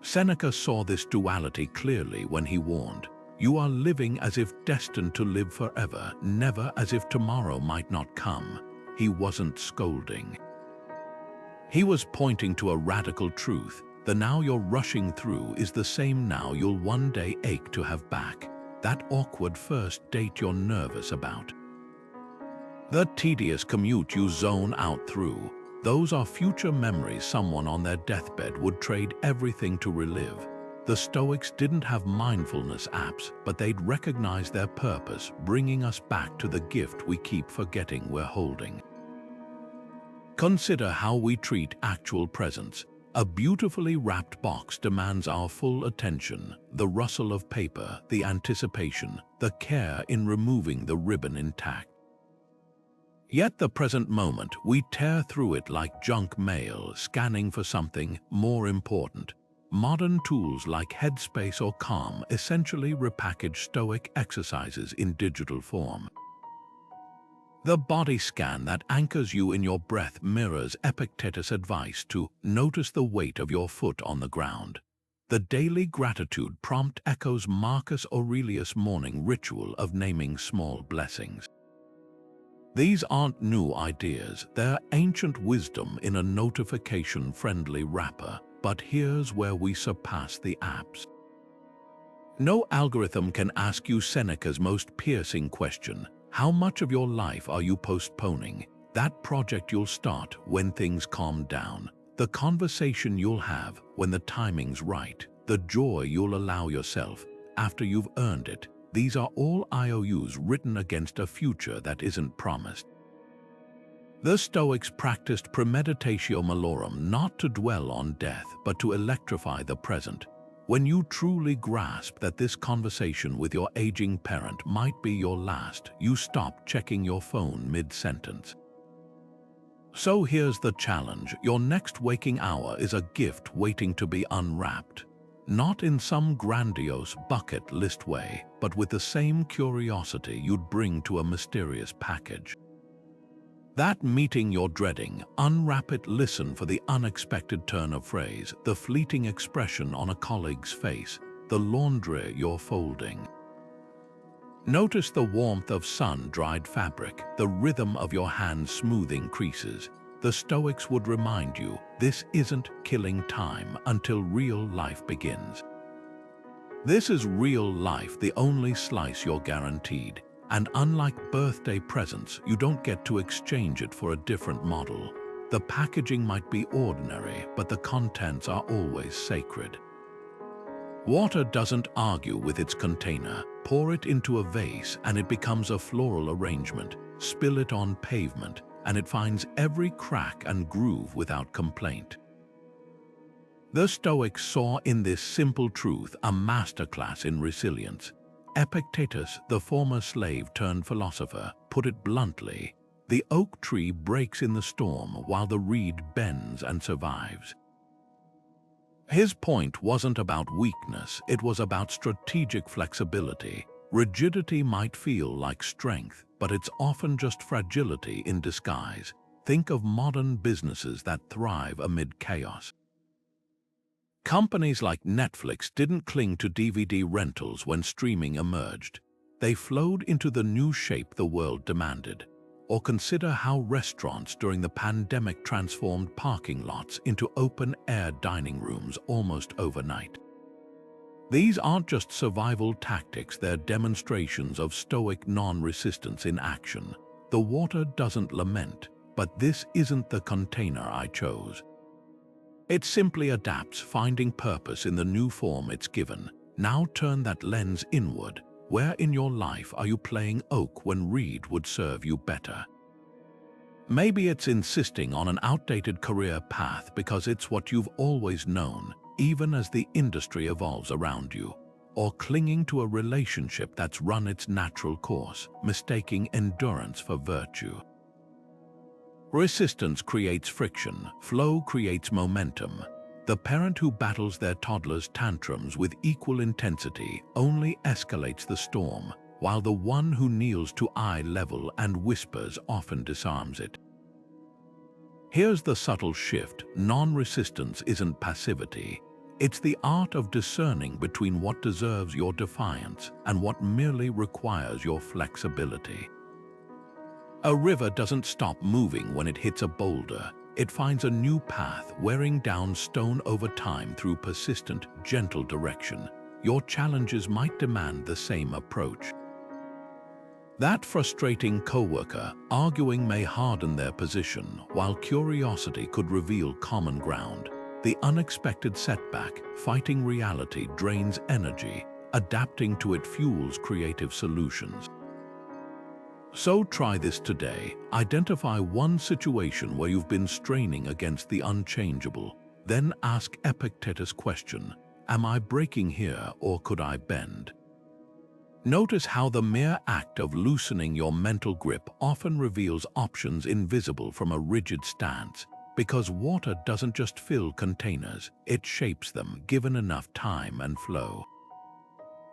Seneca saw this duality clearly when he warned, "You are living as if destined to live forever, never as if tomorrow might not come." He wasn't scolding. He was pointing to a radical truth. The now you're rushing through is the same now you'll one day ache to have back. That awkward first date you're nervous about. The tedious commute you zone out through. Those are future memories someone on their deathbed would trade everything to relive. The Stoics didn't have mindfulness apps, but they'd recognize their purpose, bringing us back to the gift we keep forgetting we're holding. Consider how we treat actual presence. A beautifully wrapped box demands our full attention, the rustle of paper, the anticipation, the care in removing the ribbon intact. Yet the present moment, we tear through it like junk mail, scanning for something more important. Modern tools like Headspace or Calm essentially repackage Stoic exercises in digital form. The body scan that anchors you in your breath mirrors Epictetus' advice to notice the weight of your foot on the ground. The daily gratitude prompt echoes Marcus Aurelius' morning ritual of naming small blessings. These aren't new ideas, they're ancient wisdom in a notification-friendly wrapper, but here's where we surpass the apps. No algorithm can ask you Seneca's most piercing question: how much of your life are you postponing? That project you'll start when things calm down, the conversation you'll have when the timing's right, the joy you'll allow yourself after you've earned it. These are all IOUs written against a future that isn't promised. The Stoics practiced premeditatio malorum not to dwell on death, but to electrify the present. When you truly grasp that this conversation with your aging parent might be your last, you stop checking your phone mid-sentence. So here's the challenge. Your next waking hour is a gift waiting to be unwrapped. Not in some grandiose bucket list way, but with the same curiosity you'd bring to a mysterious package. That meeting you're dreading, unwrap it, listen for the unexpected turn of phrase, the fleeting expression on a colleague's face, the laundry you're folding. Notice the warmth of sun-dried fabric, the rhythm of your hands smoothing creases. The Stoics would remind you, this isn't killing time until real life begins. This is real life, the only slice you're guaranteed. And unlike birthday presents, you don't get to exchange it for a different model. The packaging might be ordinary, but the contents are always sacred. Water doesn't argue with its container. Pour it into a vase and it becomes a floral arrangement. Spill it on pavement and it finds every crack and groove without complaint. The Stoics saw in this simple truth a masterclass in resilience. Epictetus, the former slave turned philosopher, put it bluntly: the oak tree breaks in the storm while the reed bends and survives. His point wasn't about weakness, it was about strategic flexibility. Rigidity might feel like strength, but it's often just fragility in disguise. Think of modern businesses that thrive amid chaos. Companies like Netflix didn't cling to DVD rentals when streaming emerged. They flowed into the new shape the world demanded. Or consider how restaurants during the pandemic transformed parking lots into open-air dining rooms almost overnight. These aren't just survival tactics, they're demonstrations of Stoic non-resistance in action. The water doesn't lament, but this isn't the container I chose. It simply adapts, finding purpose in the new form it's given. Now turn that lens inward. Where in your life are you playing oak when reed would serve you better? Maybe it's insisting on an outdated career path because it's what you've always known, even as the industry evolves around you. Or clinging to a relationship that's run its natural course, mistaking endurance for virtue. Resistance creates friction, flow creates momentum. The parent who battles their toddler's tantrums with equal intensity only escalates the storm, while the one who kneels to eye level and whispers often disarms it. Here's the subtle shift: non-resistance isn't passivity. It's the art of discerning between what deserves your defiance and what merely requires your flexibility. A river doesn't stop moving when it hits a boulder. It finds a new path, wearing down stone over time through persistent, gentle direction. Your challenges might demand the same approach. That frustrating coworker arguing may harden their position, while curiosity could reveal common ground. The unexpected setback, fighting reality, drains energy. Adapting to it fuels creative solutions. So try this today. Identify one situation where you've been straining against the unchangeable. Then ask Epictetus' question, am I breaking here or could I bend? Notice how the mere act of loosening your mental grip often reveals options invisible from a rigid stance, because water doesn't just fill containers, it shapes them given enough time and flow.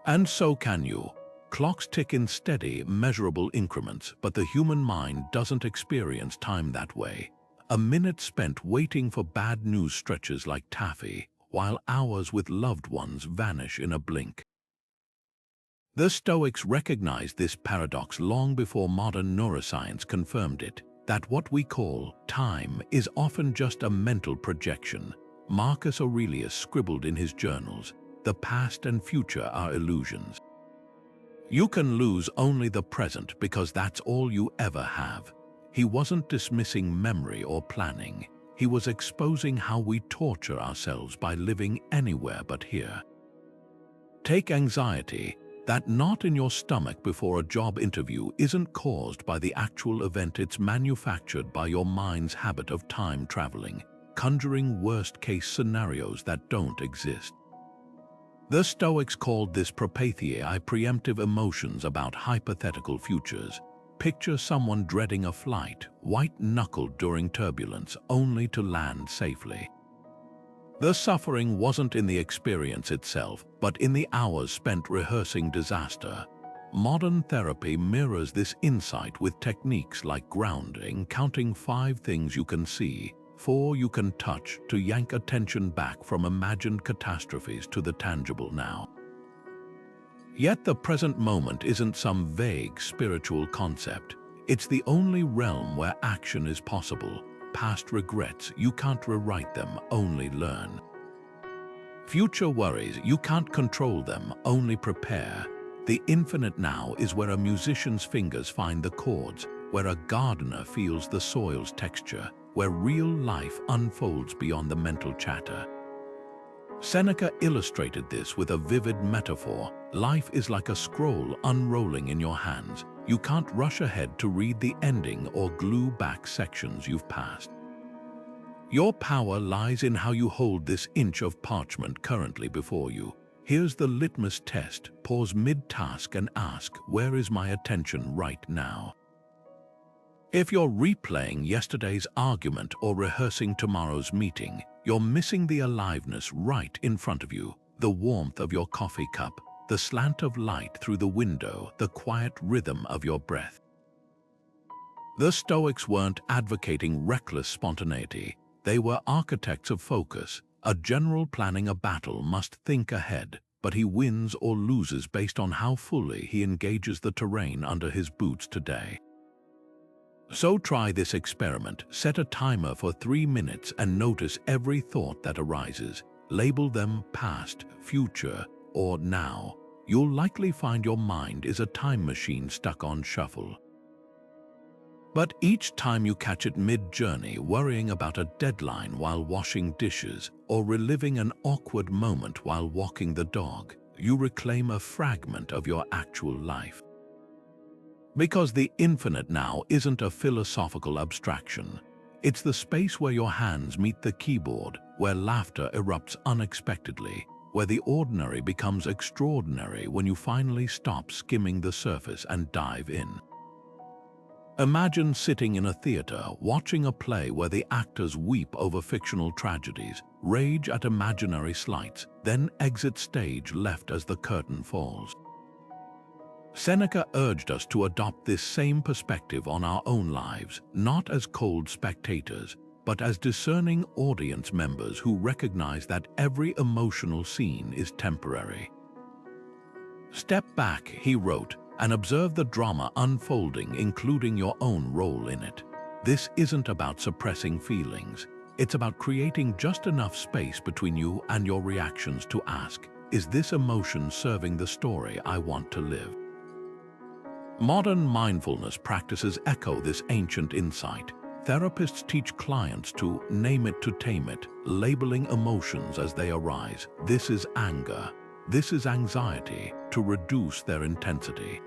And so can you. Clocks tick in steady, measurable increments, but the human mind doesn't experience time that way. A minute spent waiting for bad news stretches like taffy, while hours with loved ones vanish in a blink. The Stoics recognized this paradox long before modern neuroscience confirmed it, that what we call time is often just a mental projection. Marcus Aurelius scribbled in his journals, "The past and future are illusions. You can lose only the present because that's all you ever have." He wasn't dismissing memory or planning. He was exposing how we torture ourselves by living anywhere but here. Take anxiety. That knot in your stomach before a job interview isn't caused by the actual event, it's manufactured by your mind's habit of time traveling, conjuring worst-case scenarios that don't exist. The Stoics called this premeditatio, preemptive emotions about hypothetical futures. Picture someone dreading a flight, white-knuckled during turbulence, only to land safely. The suffering wasn't in the experience itself, but in the hours spent rehearsing disaster. Modern therapy mirrors this insight with techniques like grounding, counting 5 things you can see, 4 you can touch, to yank attention back from imagined catastrophes to the tangible now. Yet the present moment isn't some vague spiritual concept. It's the only realm where action is possible. Past regrets, you can't rewrite them, only learn. Future worries, you can't control them, only prepare. The infinite now is where a musician's fingers find the chords, where a gardener feels the soil's texture, where real life unfolds beyond the mental chatter. Seneca illustrated this with a vivid metaphor. Life is like a scroll unrolling in your hands. You can't rush ahead to read the ending or glue back sections you've passed. Your power lies in how you hold this inch of parchment currently before you. Here's the litmus test. Pause mid-task and ask, where is my attention right now? If you're replaying yesterday's argument or rehearsing tomorrow's meeting, you're missing the aliveness right in front of you, the warmth of your coffee cup, the slant of light through the window, the quiet rhythm of your breath. The Stoics weren't advocating reckless spontaneity. They were architects of focus. A general planning a battle must think ahead, but he wins or loses based on how fully he engages the terrain under his boots today. So try this experiment. Set a timer for 3 minutes and notice every thought that arises. Label them past, future, or now. You'll likely find your mind is a time machine stuck on shuffle. But each time you catch it mid-journey, worrying about a deadline while washing dishes, or reliving an awkward moment while walking the dog, you reclaim a fragment of your actual life. Because the infinite now isn't a philosophical abstraction. It's the space where your hands meet the keyboard, where laughter erupts unexpectedly, where the ordinary becomes extraordinary when you finally stop skimming the surface and dive in. Imagine sitting in a theater, watching a play where the actors weep over fictional tragedies, rage at imaginary slights, then exit stage left as the curtain falls. Seneca urged us to adopt this same perspective on our own lives, not as cold spectators, but as discerning audience members who recognize that every emotional scene is temporary. Step back, he wrote, and observe the drama unfolding, including your own role in it. This isn't about suppressing feelings. It's about creating just enough space between you and your reactions to ask, is this emotion serving the story I want to live? Modern mindfulness practices echo this ancient insight. Therapists teach clients to name it to tame it, labeling emotions as they arise. This is anger. This is anxiety, to reduce their intensity.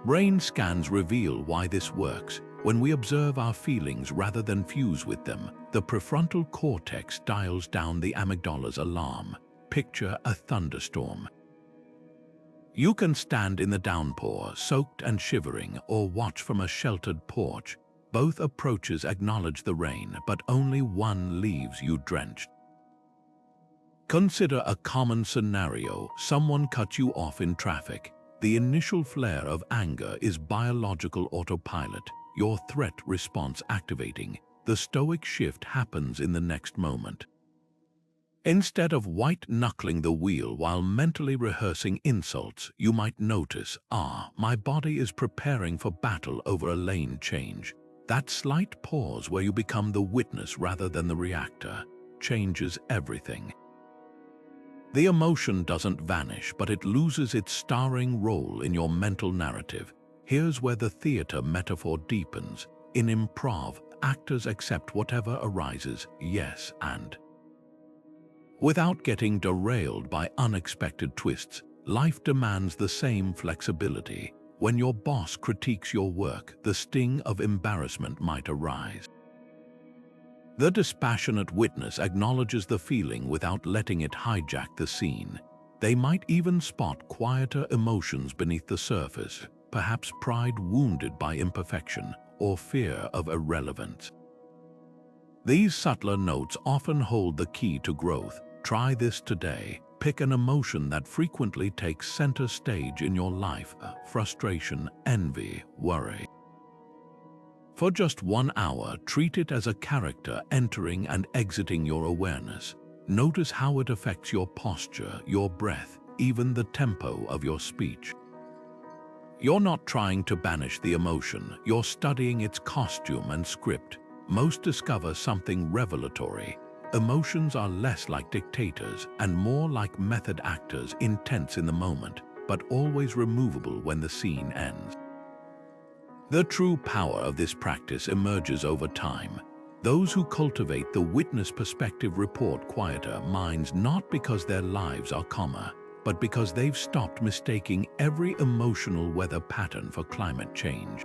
Brain scans reveal why this works. When we observe our feelings rather than fuse with them, the prefrontal cortex dials down the amygdala's alarm. Picture a thunderstorm. You can stand in the downpour, soaked and shivering, or watch from a sheltered porch. Both approaches acknowledge the rain, but only one leaves you drenched. Consider a common scenario. Someone cuts you off in traffic. The initial flare of anger is biological autopilot, your threat response activating. The stoic shift happens in the next moment. Instead of white-knuckling the wheel while mentally rehearsing insults, you might notice, my body is preparing for battle over a lane change. That slight pause where you become the witness rather than the reactor changes everything. The emotion doesn't vanish, but it loses its starring role in your mental narrative. Here's where the theater metaphor deepens. In improv, actors accept whatever arises, yes, and without getting derailed by unexpected twists. Life demands the same flexibility. When your boss critiques your work, the sting of embarrassment might arise. The dispassionate witness acknowledges the feeling without letting it hijack the scene. They might even spot quieter emotions beneath the surface, perhaps pride wounded by imperfection or fear of irrelevance. These subtler notes often hold the key to growth. Try this today. Pick an emotion that frequently takes center stage in your life: frustration, envy, worry. For just 1 hour, treat it as a character entering and exiting your awareness. Notice how it affects your posture, your breath, even the tempo of your speech. You're not trying to banish the emotion, you're studying its costume and script. Most discover something revelatory. Emotions are less like dictators and more like method actors, intense in the moment, but always removable when the scene ends. The true power of this practice emerges over time. Those who cultivate the witness perspective report quieter minds, not because their lives are calmer, but because they've stopped mistaking every emotional weather pattern for climate change.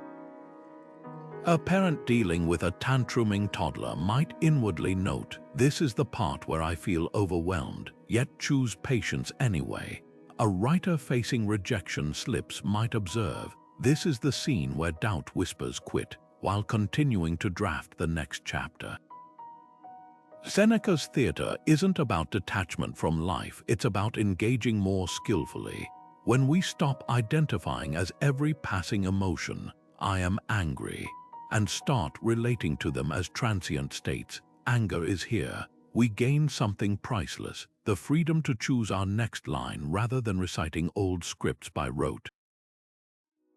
A parent dealing with a tantruming toddler might inwardly note, "This is the part where I feel overwhelmed," yet choose patience anyway. A writer facing rejection slips might observe, "This is the scene where doubt whispers quit," while continuing to draft the next chapter. Seneca's theater isn't about detachment from life, it's about engaging more skillfully. When we stop identifying as every passing emotion, "I am angry," and start relating to them as transient states, "Anger is here," we gain something priceless: the freedom to choose our next line rather than reciting old scripts by rote.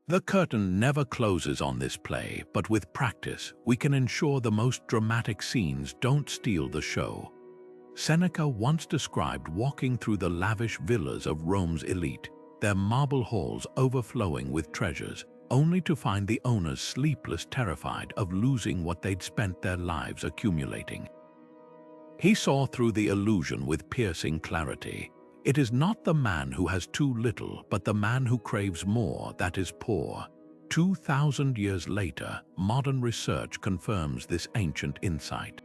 The curtain never closes on this play, but with practice, we can ensure the most dramatic scenes don't steal the show. Seneca once described walking through the lavish villas of Rome's elite, their marble halls overflowing with treasures, only to find the owners sleepless, terrified of losing what they'd spent their lives accumulating. He saw through the illusion with piercing clarity. It is not the man who has too little, but the man who craves more that is poor. 2,000 years later, modern research confirms this ancient insight.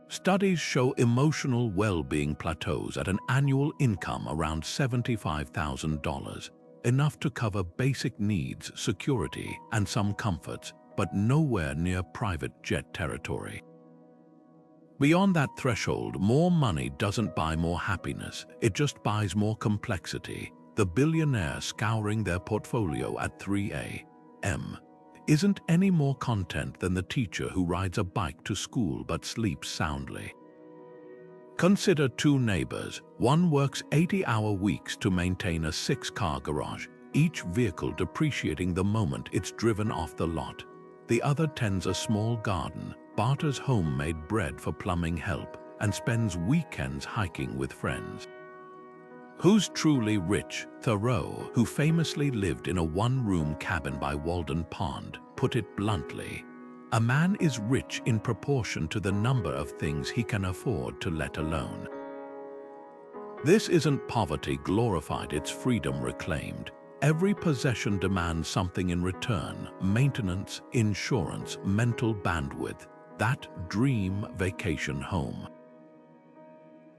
Studies show emotional well-being plateaus at an annual income around $75,000, enough to cover basic needs, security, and some comforts, but nowhere near private jet territory. Beyond that threshold, more money doesn't buy more happiness, it just buys more complexity. The billionaire scouring their portfolio at 3 a.m. isn't any more content than the teacher who rides a bike to school but sleeps soundly. Consider two neighbors. One works 80-hour weeks to maintain a 6-car garage, each vehicle depreciating the moment it's driven off the lot. The other tends a small garden, barters homemade bread for plumbing help, and spends weekends hiking with friends. Who's truly rich? Thoreau, who famously lived in a one-room cabin by Walden Pond, put it bluntly, "A man is rich in proportion to the number of things he can afford to let alone." This isn't poverty glorified, it's freedom reclaimed. Every possession demands something in return: maintenance, insurance, mental bandwidth, that dream vacation home.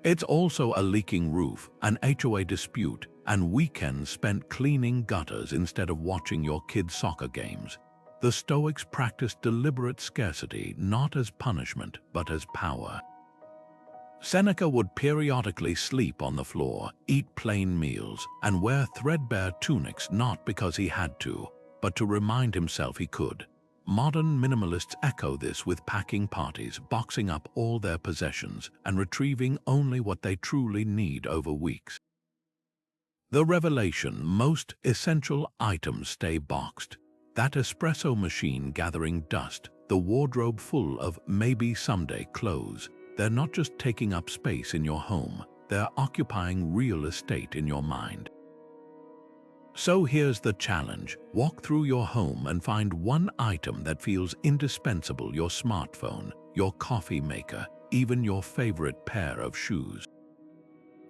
It's also a leaking roof, an HOA dispute, and weekends spent cleaning gutters instead of watching your kids' soccer games. The Stoics practiced deliberate scarcity not as punishment but as power. Seneca would periodically sleep on the floor, eat plain meals, and wear threadbare tunics not because he had to, but to remind himself he could. Modern minimalists echo this with packing parties, boxing up all their possessions, and retrieving only what they truly need over weeks. The revelation: most essential items stay boxed. That espresso machine gathering dust, the wardrobe full of maybe someday clothes, they're not just taking up space in your home, they're occupying real estate in your mind. So here's the challenge: walk through your home and find one item that feels indispensable: your smartphone, your coffee maker, even your favorite pair of shoes.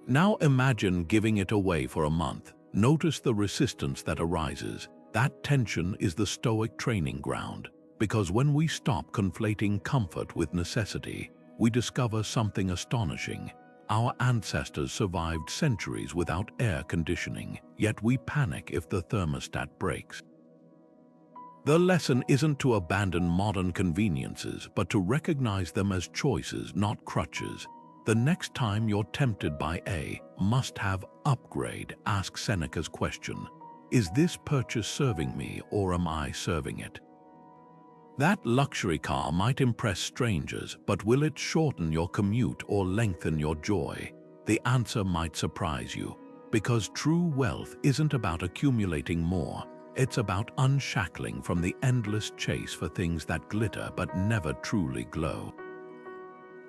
Now imagine giving it away for a month. Notice the resistance that arises. That tension is the Stoic training ground, because when we stop conflating comfort with necessity, we discover something astonishing. Our ancestors survived centuries without air conditioning, yet we panic if the thermostat breaks. The lesson isn't to abandon modern conveniences, but to recognize them as choices, not crutches. The next time you're tempted by a must-have upgrade, ask Seneca's question: is this purchase serving me, or am I serving it? That luxury car might impress strangers, but will it shorten your commute or lengthen your joy? The answer might surprise you, because true wealth isn't about accumulating more. It's about unshackling from the endless chase for things that glitter but never truly glow.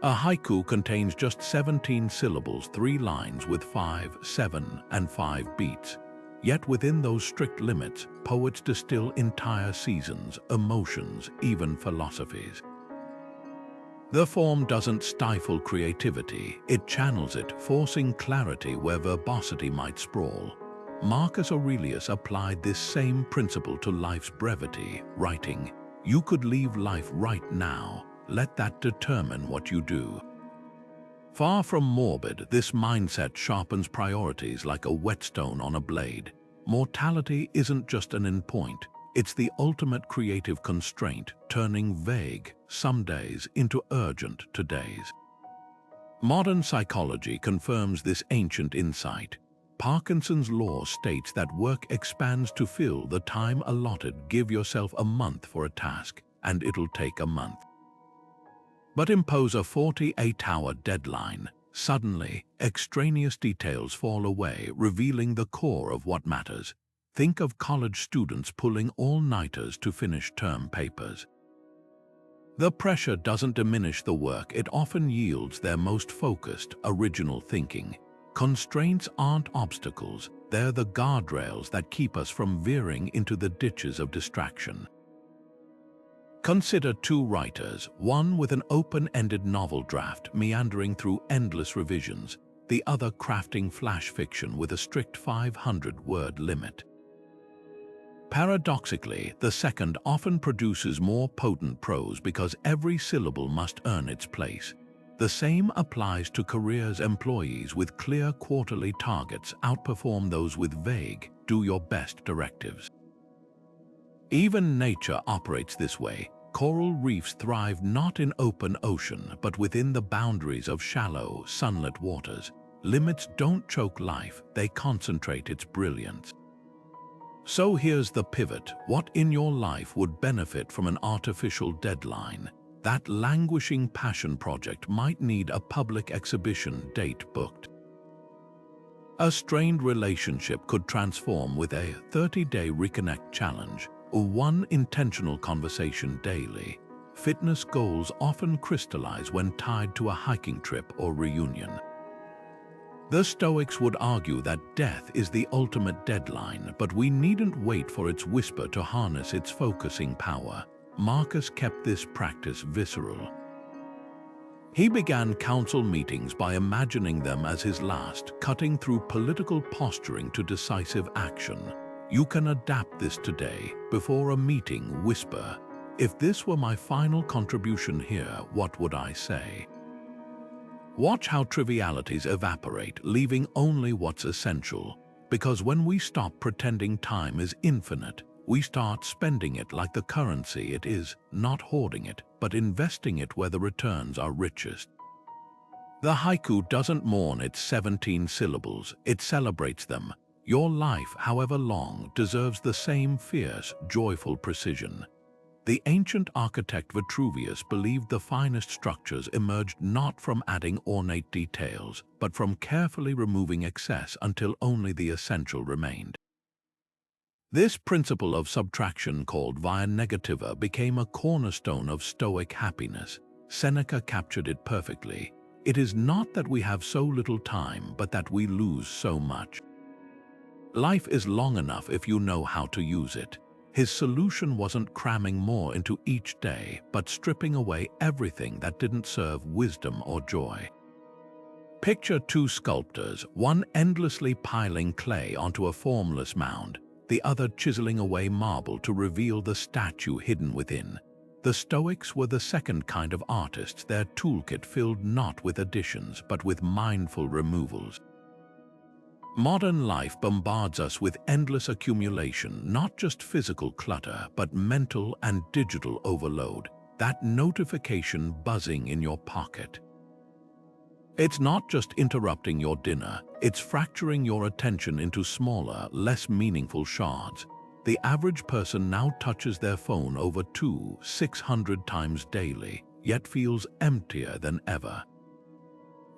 A haiku contains just 17 syllables, 3 lines with 5, 7, and 5 beats. Yet within those strict limits, poets distill entire seasons, emotions, even philosophies. The form doesn't stifle creativity, it channels it, forcing clarity where verbosity might sprawl. Marcus Aurelius applied this same principle to life's brevity, writing, "You could leave life right now, let that determine what you do." Far from morbid, this mindset sharpens priorities like a whetstone on a blade. Mortality isn't just an endpoint, it's the ultimate creative constraint, turning vague some days into urgent todays. Modern psychology confirms this ancient insight. Parkinson's law states that work expands to fill the time allotted. Give yourself a month for a task, and it'll take a month. But impose a 48-hour deadline. Suddenly, extraneous details fall away, revealing the core of what matters. Think of college students pulling all-nighters to finish term papers. The pressure doesn't diminish the work, it often yields their most focused, original thinking. Constraints aren't obstacles, they're the guardrails that keep us from veering into the ditches of distraction. Consider 2 writers, one with an open-ended novel draft meandering through endless revisions, the other crafting flash fiction with a strict 500-word limit. Paradoxically, the second often produces more potent prose because every syllable must earn its place. The same applies to careers. Employees with clear quarterly targets outperform those with vague, do-your-best directives. Even nature operates this way. Coral reefs thrive not in open ocean, but within the boundaries of shallow, sunlit waters. Limits don't choke life, they concentrate its brilliance. So here's the pivot. What in your life would benefit from an artificial deadline? That languishing passion project might need a public exhibition date booked. A strained relationship could transform with a 30-day reconnect challenge, or one intentional conversation daily. Fitness goals often crystallize when tied to a hiking trip or reunion. The Stoics would argue that death is the ultimate deadline, but we needn't wait for its whisper to harness its focusing power. Marcus kept this practice visceral. He began council meetings by imagining them as his last, cutting through political posturing to decisive action. You can adapt this today. Before a meeting, whisper, "If this were my final contribution here, what would I say?" Watch how trivialities evaporate, leaving only what's essential. Because when we stop pretending time is infinite, we start spending it like the currency it is, not hoarding it, but investing it where the returns are richest. The haiku doesn't mourn its 17 syllables, it celebrates them. Your life, however long, deserves the same fierce, joyful precision. The ancient architect Vitruvius believed the finest structures emerged not from adding ornate details, but from carefully removing excess until only the essential remained. This principle of subtraction, called via negativa, became a cornerstone of Stoic happiness. Seneca captured it perfectly. It is not that we have so little time, but that we lose so much. Life is long enough if you know how to use it. His solution wasn't cramming more into each day, but stripping away everything that didn't serve wisdom or joy. Picture two sculptors, one endlessly piling clay onto a formless mound, the other chiseling away marble to reveal the statue hidden within. The Stoics were the second kind of artists, their toolkit filled not with additions, but with mindful removals. Modern life bombards us with endless accumulation, not just physical clutter, but mental and digital overload, that notification buzzing in your pocket. It's not just interrupting your dinner, it's fracturing your attention into smaller, less meaningful shards. The average person now touches their phone over 600 times daily, yet feels emptier than ever.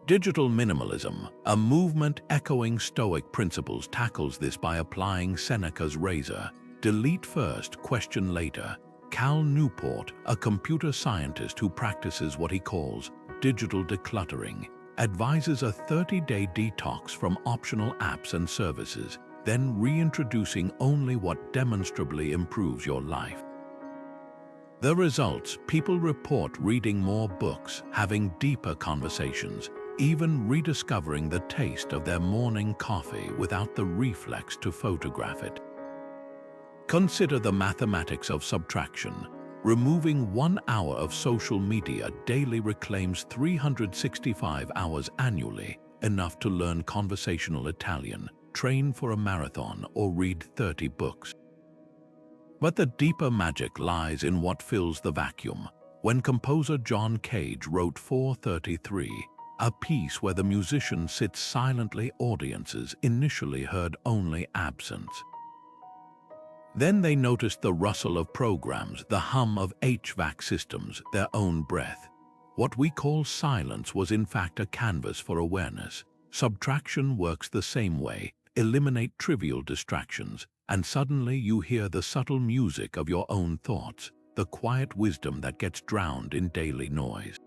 Digital minimalism, a movement echoing Stoic principles, tackles this by applying Seneca's razor, delete first, question later. Cal Newport, a computer scientist who practices what he calls digital decluttering, advises a 30-day detox from optional apps and services, then reintroducing only what demonstrably improves your life. The results: people report reading more books, having deeper conversations, even rediscovering the taste of their morning coffee without the reflex to photograph it. Consider the mathematics of subtraction. Removing 1 hour of social media daily reclaims 365 hours annually, enough to learn conversational Italian, train for a marathon, or read 30 books. But the deeper magic lies in what fills the vacuum. When composer John Cage wrote 433, a piece where the musician sits silently, audiences initially heard only absence. Then they noticed the rustle of programs, the hum of HVAC systems, their own breath. What we call silence was in fact a canvas for awareness. Subtraction works the same way. Eliminate trivial distractions, and suddenly you hear the subtle music of your own thoughts, the quiet wisdom that gets drowned in daily noise.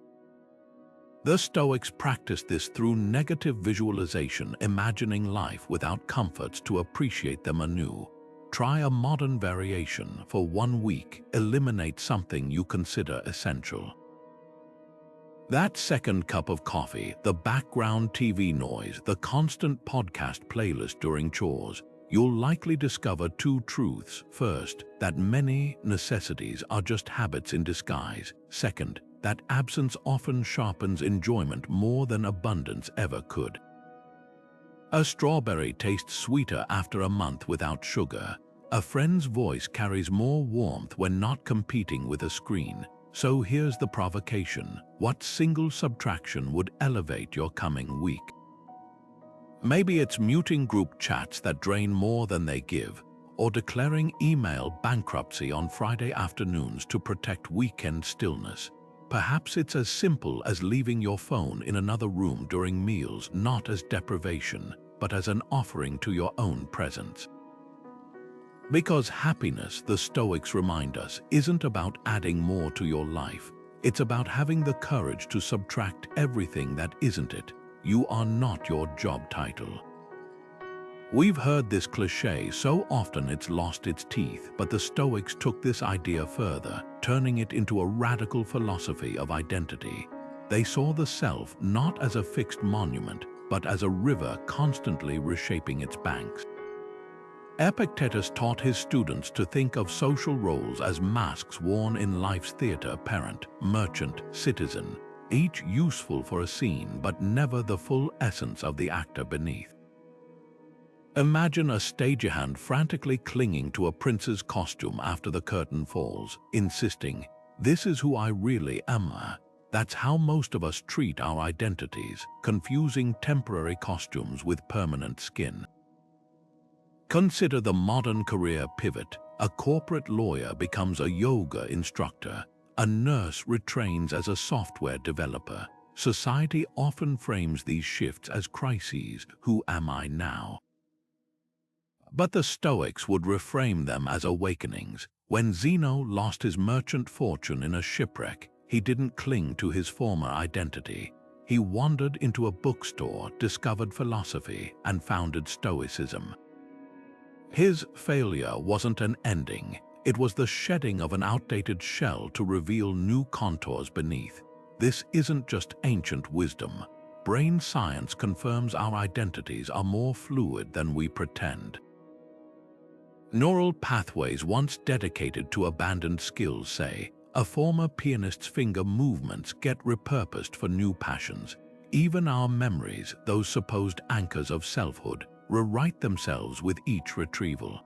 The Stoics practiced this through negative visualization, imagining life without comforts to appreciate them anew. Try a modern variation. For 1 week, eliminate something you consider essential. That second cup of coffee, the background TV noise, the constant podcast playlist during chores, you'll likely discover two truths. First, that many necessities are just habits in disguise. Second, that absence often sharpens enjoyment more than abundance ever could. A strawberry tastes sweeter after a month without sugar. A friend's voice carries more warmth when not competing with a screen. So here's the provocation. What single subtraction would elevate your coming week? Maybe it's muting group chats that drain more than they give, or declaring email bankruptcy on Friday afternoons to protect weekend stillness. Perhaps it's as simple as leaving your phone in another room during meals, not as deprivation, but as an offering to your own presence. Because happiness, the Stoics remind us, isn't about adding more to your life. It's about having the courage to subtract everything that isn't it. You are not your job title. We've heard this cliché so often it's lost its teeth, but the Stoics took this idea further, turning it into a radical philosophy of identity. They saw the self not as a fixed monument, but as a river constantly reshaping its banks. Epictetus taught his students to think of social roles as masks worn in life's theater: parent, merchant, citizen, each useful for a scene but never the full essence of the actor beneath. Imagine a stagehand frantically clinging to a prince's costume after the curtain falls, insisting, "This is who I really am." That's how most of us treat our identities, confusing temporary costumes with permanent skin. Consider the modern career pivot. A corporate lawyer becomes a yoga instructor. A nurse retrains as a software developer. Society often frames these shifts as crises. Who am I now? But the Stoics would reframe them as awakenings. When Zeno lost his merchant fortune in a shipwreck, he didn't cling to his former identity. He wandered into a bookstore, discovered philosophy, and founded Stoicism. His failure wasn't an ending. It was the shedding of an outdated shell to reveal new contours beneath. This isn't just ancient wisdom. Brain science confirms our identities are more fluid than we pretend. Neural pathways once dedicated to abandoned skills, say, a former pianist's finger movements get repurposed for new passions. Even our memories, those supposed anchors of selfhood, rewrite themselves with each retrieval.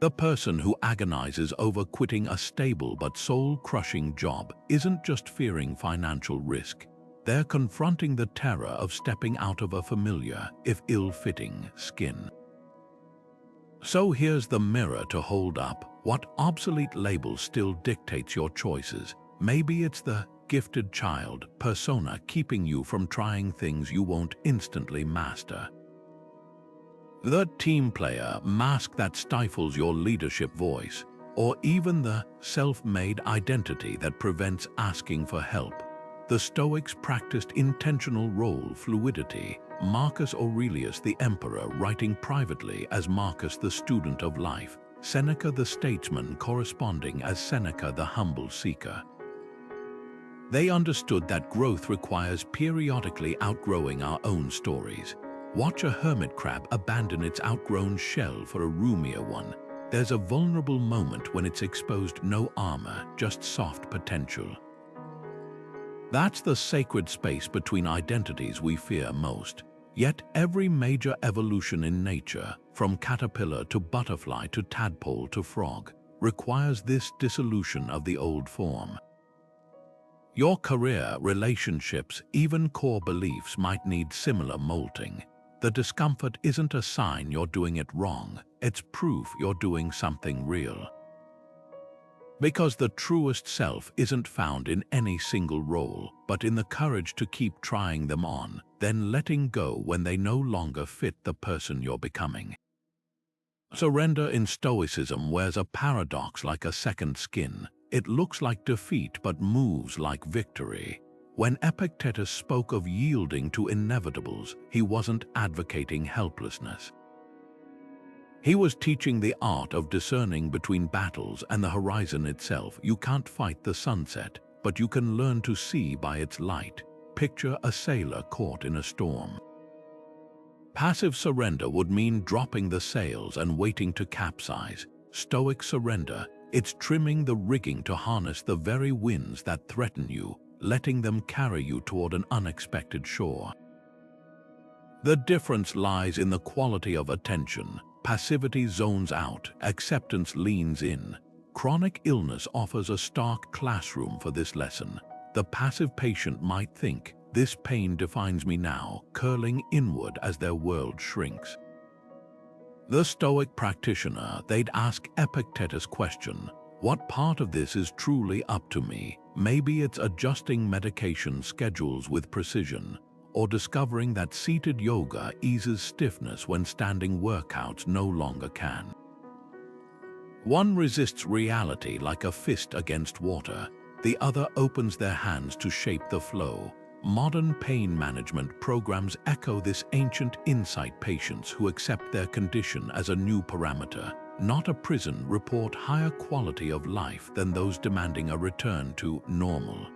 The person who agonizes over quitting a stable but soul-crushing job isn't just fearing financial risk. They're confronting the terror of stepping out of a familiar, if ill-fitting, skin. So here's the mirror to hold up. What obsolete label still dictates your choices? Maybe it's the gifted child persona keeping you from trying things you won't instantly master. The team player mask that stifles your leadership voice, or even the self-made identity that prevents asking for help. The Stoics practiced intentional role fluidity. Marcus Aurelius the emperor writing privately as Marcus the student of life, Seneca the statesman corresponding as Seneca the humble seeker. They understood that growth requires periodically outgrowing our own stories. Watch a hermit crab abandon its outgrown shell for a roomier one. There's a vulnerable moment when it's exposed no armor, just soft potential. That's the sacred space between identities we fear most. Yet every major evolution in nature, from caterpillar to butterfly to tadpole to frog, requires this dissolution of the old form. Your career, relationships, even core beliefs might need similar molting. The discomfort isn't a sign you're doing it wrong, it's proof you're doing something real. Because the truest self isn't found in any single role, but in the courage to keep trying them on, then letting go when they no longer fit the person you're becoming. Surrender in Stoicism wears a paradox like a second skin. It looks like defeat but moves like victory. When Epictetus spoke of yielding to inevitables, he wasn't advocating helplessness. He was teaching the art of discerning between battles and the horizon itself. You can't fight the sunset, but you can learn to see by its light. Picture a sailor caught in a storm. Passive surrender would mean dropping the sails and waiting to capsize. Stoic surrender, it's trimming the rigging to harness the very winds that threaten you, letting them carry you toward an unexpected shore. The difference lies in the quality of attention. Passivity zones out, acceptance leans in. Chronic illness offers a stark classroom for this lesson. The passive patient might think, "This pain defines me now," curling inward as their world shrinks. The Stoic practitioner, they'd ask Epictetus' question, "What part of this is truly up to me?" Maybe it's adjusting medication schedules with precision, or discovering that seated yoga eases stiffness when standing workouts no longer can. One resists reality like a fist against water, the other opens their hands to shape the flow. Modern pain management programs echo this ancient insight. Patients who accept their condition as a new parameter, not a prison, report higher quality of life than those demanding a return to normal.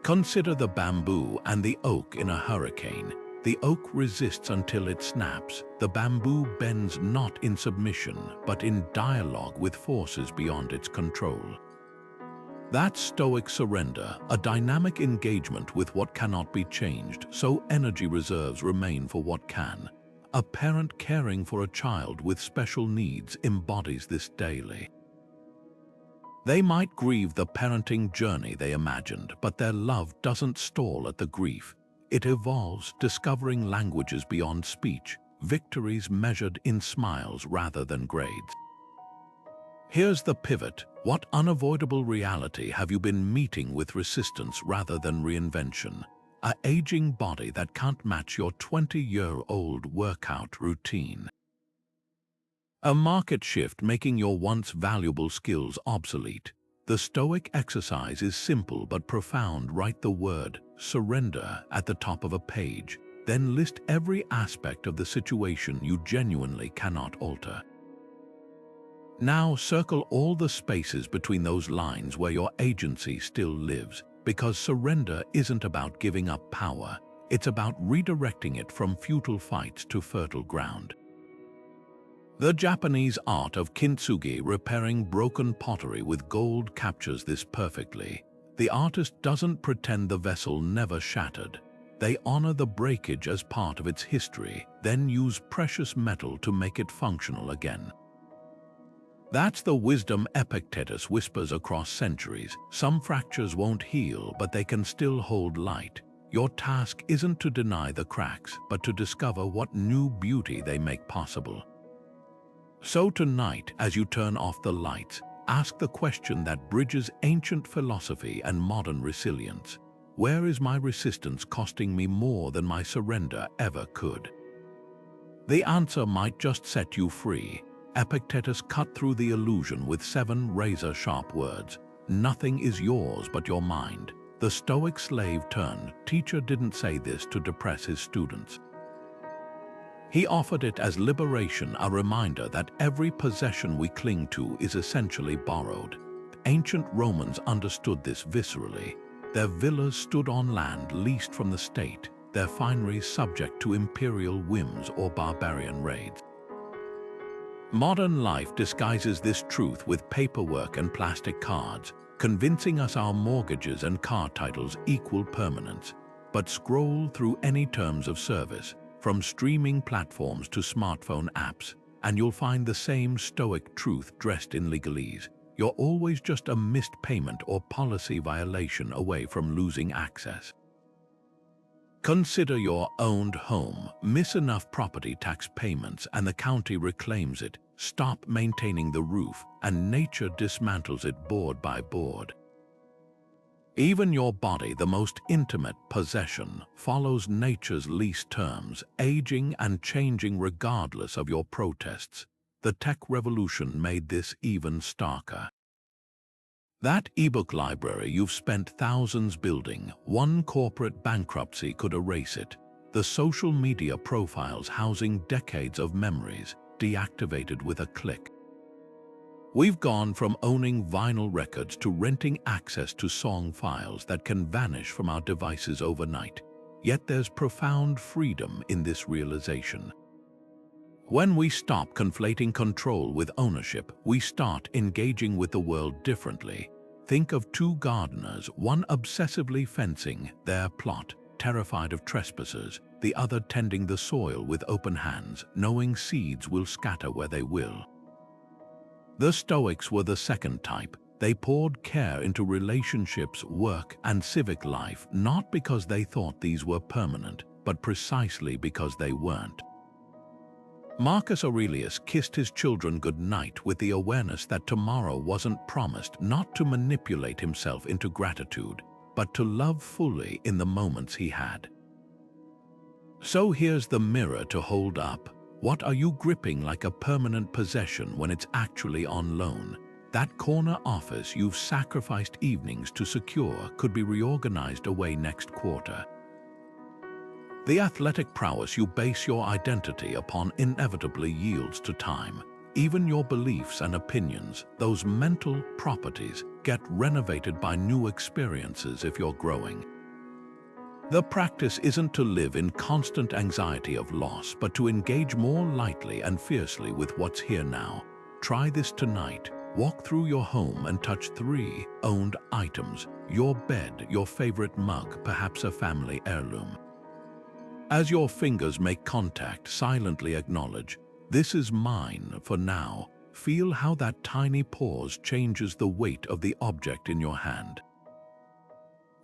Consider the bamboo and the oak in a hurricane. The oak resists until it snaps. The bamboo bends not in submission, but in dialogue with forces beyond its control. That's Stoic surrender, a dynamic engagement with what cannot be changed, so energy reserves remain for what can. A parent caring for a child with special needs embodies this daily. They might grieve the parenting journey they imagined, but their love doesn't stall at the grief. It evolves, discovering languages beyond speech, victories measured in smiles rather than grades. Here's the pivot. What unavoidable reality have you been meeting with resistance rather than reinvention? An aging body that can't match your 20-year-old workout routine. A market shift making your once valuable skills obsolete. The Stoic exercise is simple but profound. Write the word surrender at the top of a page, then list every aspect of the situation you genuinely cannot alter. Now circle all the spaces between those lines where your agency still lives, because surrender isn't about giving up power, it's about redirecting it from futile fights to fertile ground. The Japanese art of kintsugi, repairing broken pottery with gold, captures this perfectly. The artist doesn't pretend the vessel never shattered. They honor the breakage as part of its history, then use precious metal to make it functional again. That's the wisdom Epictetus whispers across centuries. Some fractures won't heal, but they can still hold light. Your task isn't to deny the cracks, but to discover what new beauty they make possible. So tonight, as you turn off the lights, ask the question that bridges ancient philosophy and modern resilience. Where is my resistance costing me more than my surrender ever could? The answer might just set you free. Epictetus cut through the illusion with 7 razor-sharp words. Nothing is yours but your mind. The Stoic slave-turned teacher didn't say this to depress his students. He offered it as liberation, a reminder that every possession we cling to is essentially borrowed. Ancient Romans understood this viscerally. Their villas stood on land leased from the state, their fineries subject to imperial whims or barbarian raids. Modern life disguises this truth with paperwork and plastic cards, convincing us our mortgages and car titles equal permanence. But scroll through any terms of service, from streaming platforms to smartphone apps, and you'll find the same Stoic truth dressed in legalese. You're always just a missed payment or policy violation away from losing access. Consider your owned home. Miss enough property tax payments and the county reclaims it. Stop maintaining the roof and nature dismantles it board by board. Even your body, the most intimate possession, follows nature's lease terms, aging and changing regardless of your protests. The tech revolution made this even starker. That ebook library you've spent thousands building, one corporate bankruptcy could erase it. The social media profiles housing decades of memories, deactivated with a click. We've gone from owning vinyl records to renting access to song files that can vanish from our devices overnight. Yet there's profound freedom in this realization. When we stop conflating control with ownership, we start engaging with the world differently. Think of 2 gardeners, one obsessively fencing their plot, terrified of trespassers, the other tending the soil with open hands, knowing seeds will scatter where they will. The Stoics were the second type. They poured care into relationships, work, and civic life, not because they thought these were permanent, but precisely because they weren't. Marcus Aurelius kissed his children goodnight with the awareness that tomorrow wasn't promised, not to manipulate himself into gratitude, but to love fully in the moments he had. So here's the mirror to hold up. What are you gripping like a permanent possession when it's actually on loan? That corner office you've sacrificed evenings to secure could be reorganized away next quarter. The athletic prowess you base your identity upon inevitably yields to time. Even your beliefs and opinions, those mental properties, get renovated by new experiences if you're growing. The practice isn't to live in constant anxiety of loss, but to engage more lightly and fiercely with what's here now. Try this tonight. Walk through your home and touch 3 owned items: your bed, your favorite mug, perhaps a family heirloom. As your fingers make contact, silently acknowledge, "This is mine for now." Feel how that tiny pause changes the weight of the object in your hand.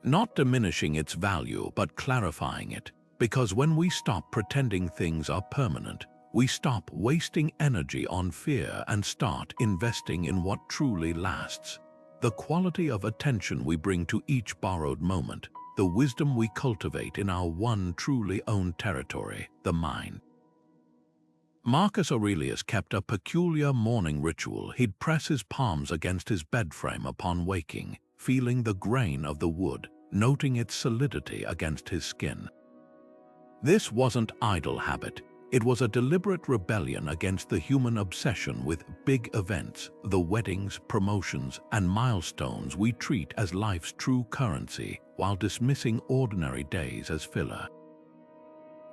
Not diminishing its value, but clarifying it, because when we stop pretending things are permanent, we stop wasting energy on fear and start investing in what truly lasts. The quality of attention we bring to each borrowed moment, the wisdom we cultivate in our one truly owned territory, the mind. Marcus Aurelius kept a peculiar morning ritual. He'd press his palms against his bed frame upon waking, feeling the grain of the wood, noting its solidity against his skin. This wasn't idle habit. It was a deliberate rebellion against the human obsession with big events, the weddings, promotions, and milestones we treat as life's true currency, while dismissing ordinary days as filler.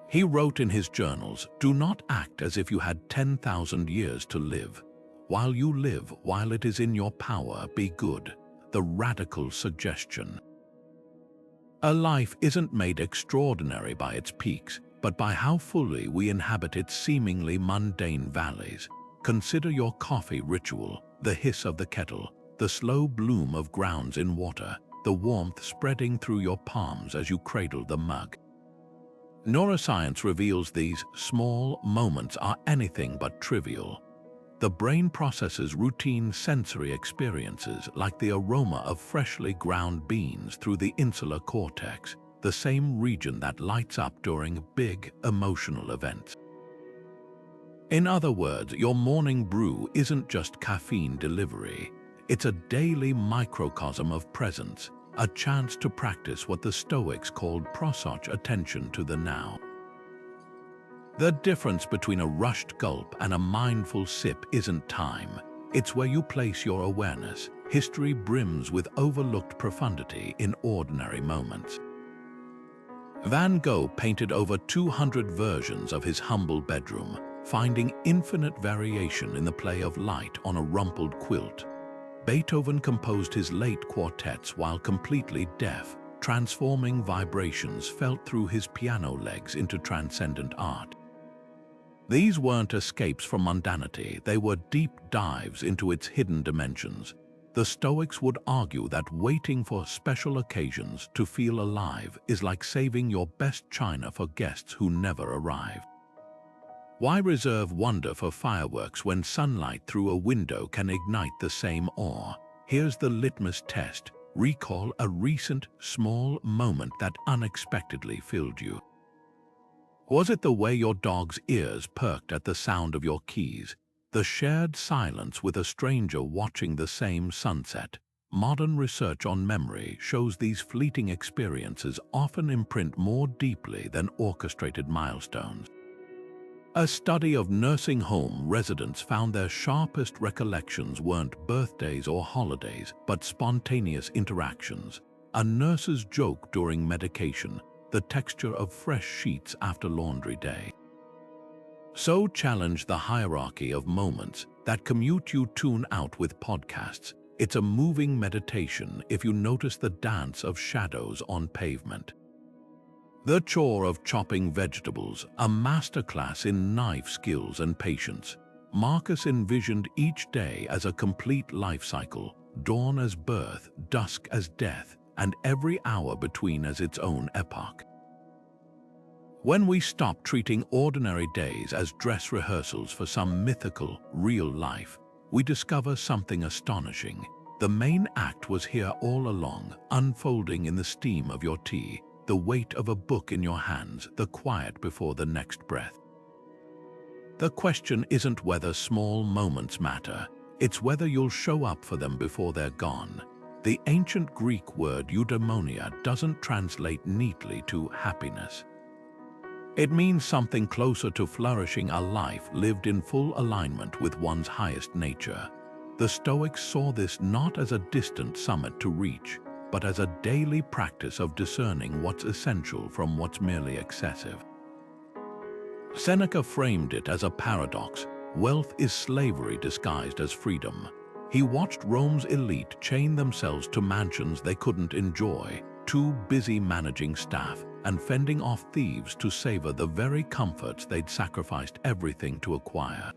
He wrote in his journals, "Do not act as if you had 10,000 years to live. While you live, while it is in your power, be good." The radical suggestion. A life isn't made extraordinary by its peaks, but by how fully we inhabit its seemingly mundane valleys. Consider your coffee ritual, the hiss of the kettle, the slow bloom of grounds in water, the warmth spreading through your palms as you cradle the mug. Neuroscience reveals these small moments are anything but trivial. The brain processes routine sensory experiences like the aroma of freshly ground beans through the insular cortex, the same region that lights up during big emotional events. In other words, your morning brew isn't just caffeine delivery. It's a daily microcosm of presence, a chance to practice what the Stoics called prosoch, attention to the now. The difference between a rushed gulp and a mindful sip isn't time. It's where you place your awareness. History brims with overlooked profundity in ordinary moments. Van Gogh painted over 200 versions of his humble bedroom, finding infinite variation in the play of light on a rumpled quilt. Beethoven composed his late quartets while completely deaf, transforming vibrations felt through his piano legs into transcendent art. These weren't escapes from mundanity, they were deep dives into its hidden dimensions. The Stoics would argue that waiting for special occasions to feel alive is like saving your best china for guests who never arrive. Why reserve wonder for fireworks when sunlight through a window can ignite the same awe? Here's the litmus test. Recall a recent, small moment that unexpectedly filled you. Was it the way your dog's ears perked at the sound of your keys? The shared silence with a stranger watching the same sunset? Modern research on memory shows these fleeting experiences often imprint more deeply than orchestrated milestones. A study of nursing home residents found their sharpest recollections weren't birthdays or holidays, but spontaneous interactions. A nurse's joke during medication, the texture of fresh sheets after laundry day. So challenge the hierarchy of moments. That commute you tune out with podcasts. It's a moving meditation if you notice the dance of shadows on pavement. The chore of chopping vegetables, a masterclass in knife skills and patience. Marcus envisioned each day as a complete life cycle, dawn as birth, dusk as death, and every hour between as its own epoch. When we stop treating ordinary days as dress rehearsals for some mythical, real life, we discover something astonishing. The main act was here all along, unfolding in the steam of your tea, the weight of a book in your hands, the quiet before the next breath. The question isn't whether small moments matter, it's whether you'll show up for them before they're gone. The ancient Greek word eudaimonia doesn't translate neatly to happiness. It means something closer to flourishing a life lived in full alignment with one's highest nature. The Stoics saw this not as a distant summit to reach, but as a daily practice of discerning what's essential from what's merely excessive. Seneca framed it as a paradox. Wealth is slavery disguised as freedom. He watched Rome's elite chain themselves to mansions they couldn't enjoy, too busy managing staff and fending off thieves to savor the very comforts they'd sacrificed everything to acquire.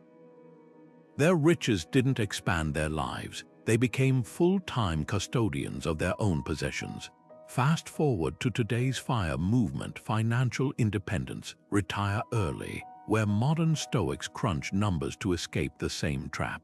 Their riches didn't expand their lives. They became full-time custodians of their own possessions. Fast forward to today's FIRE movement, financial independence, retire early, where modern Stoics crunch numbers to escape the same trap.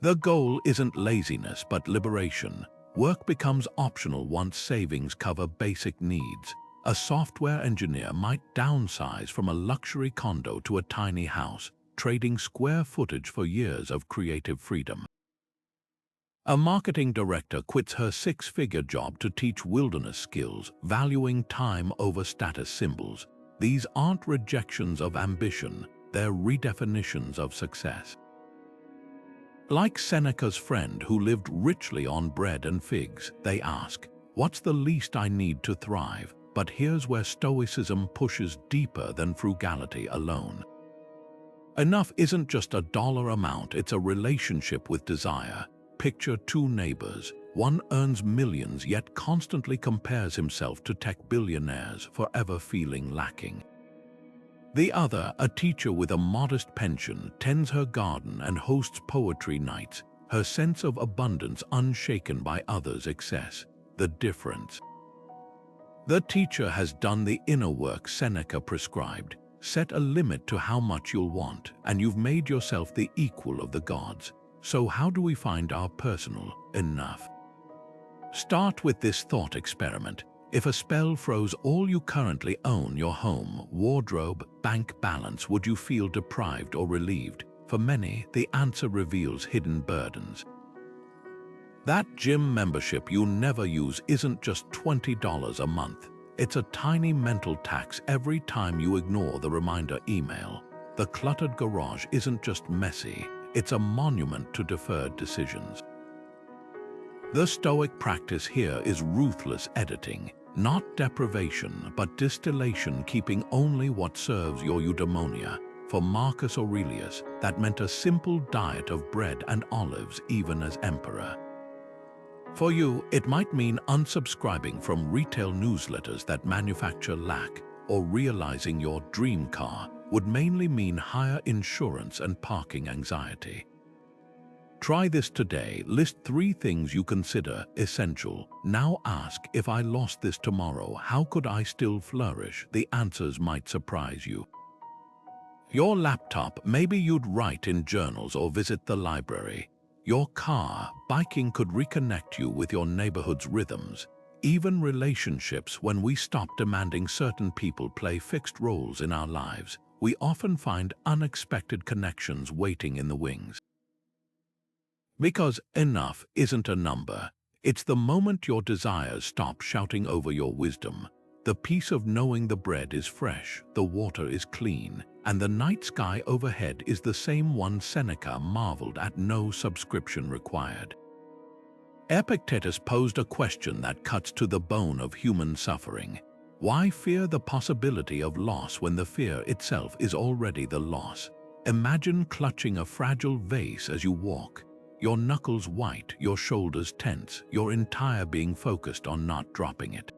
The goal isn't laziness but liberation. Work becomes optional once savings cover basic needs. A software engineer might downsize from a luxury condo to a tiny house, trading square footage for years of creative freedom. A marketing director quits her six-figure job to teach wilderness skills, valuing time over status symbols. These aren't rejections of ambition, they're redefinitions of success. Like Seneca's friend who lived richly on bread and figs, they ask, "What's the least I need to thrive?" But here's where Stoicism pushes deeper than frugality alone. Enough isn't just a dollar amount, it's a relationship with desire. Picture two neighbors. One earns millions yet constantly compares himself to tech billionaires, forever feeling lacking. The other, a teacher with a modest pension, tends her garden and hosts poetry nights, her sense of abundance unshaken by others' excess. The difference. The teacher has done the inner work Seneca prescribed. Set a limit to how much you'll want, and you've made yourself the equal of the gods. So how do we find our personal enough? Start with this thought experiment. If a spell froze all you currently own, your home, wardrobe, bank balance, would you feel deprived or relieved? For many, the answer reveals hidden burdens. That gym membership you never use isn't just $20 a month. It's a tiny mental tax every time you ignore the reminder email. The cluttered garage isn't just messy, it's a monument to deferred decisions. The Stoic practice here is ruthless editing, not deprivation but distillation, keeping only what serves your eudaimonia. For Marcus Aurelius, that meant a simple diet of bread and olives even as emperor. For you, it might mean unsubscribing from retail newsletters that manufacture lack, or realizing your dream car would mainly mean higher insurance and parking anxiety. Try this today. List 3 things you consider essential. Now ask, if I lost this tomorrow, how could I still flourish? The answers might surprise you. Your laptop, maybe you'd write in journals or visit the library. Your car, biking could reconnect you with your neighborhood's rhythms. Even relationships, when we stop demanding certain people play fixed roles in our lives, we often find unexpected connections waiting in the wings. Because enough isn't a number. It's the moment your desires stop shouting over your wisdom. The peace of knowing the bread is fresh, the water is clean, and the night sky overhead is the same one Seneca marveled at. No subscription required. Epictetus posed a question that cuts to the bone of human suffering. Why fear the possibility of loss when the fear itself is already the loss? Imagine clutching a fragile vase as you walk. Your knuckles white, your shoulders tense, your entire being focused on not dropping it.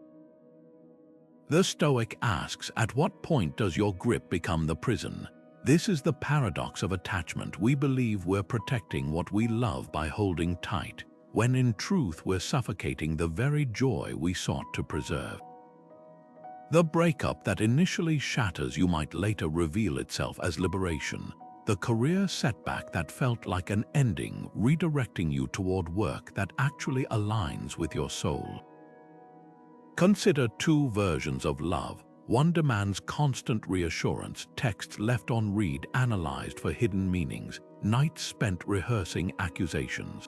The Stoic asks, at what point does your grip become the prison? This is the paradox of attachment. We believe we're protecting what we love by holding tight, when in truth we're suffocating the very joy we sought to preserve. The breakup that initially shatters you might later reveal itself as liberation. The career setback that felt like an ending, redirecting you toward work that actually aligns with your soul. Consider 2 versions of love. One demands constant reassurance, texts left on read analyzed for hidden meanings, nights spent rehearsing accusations.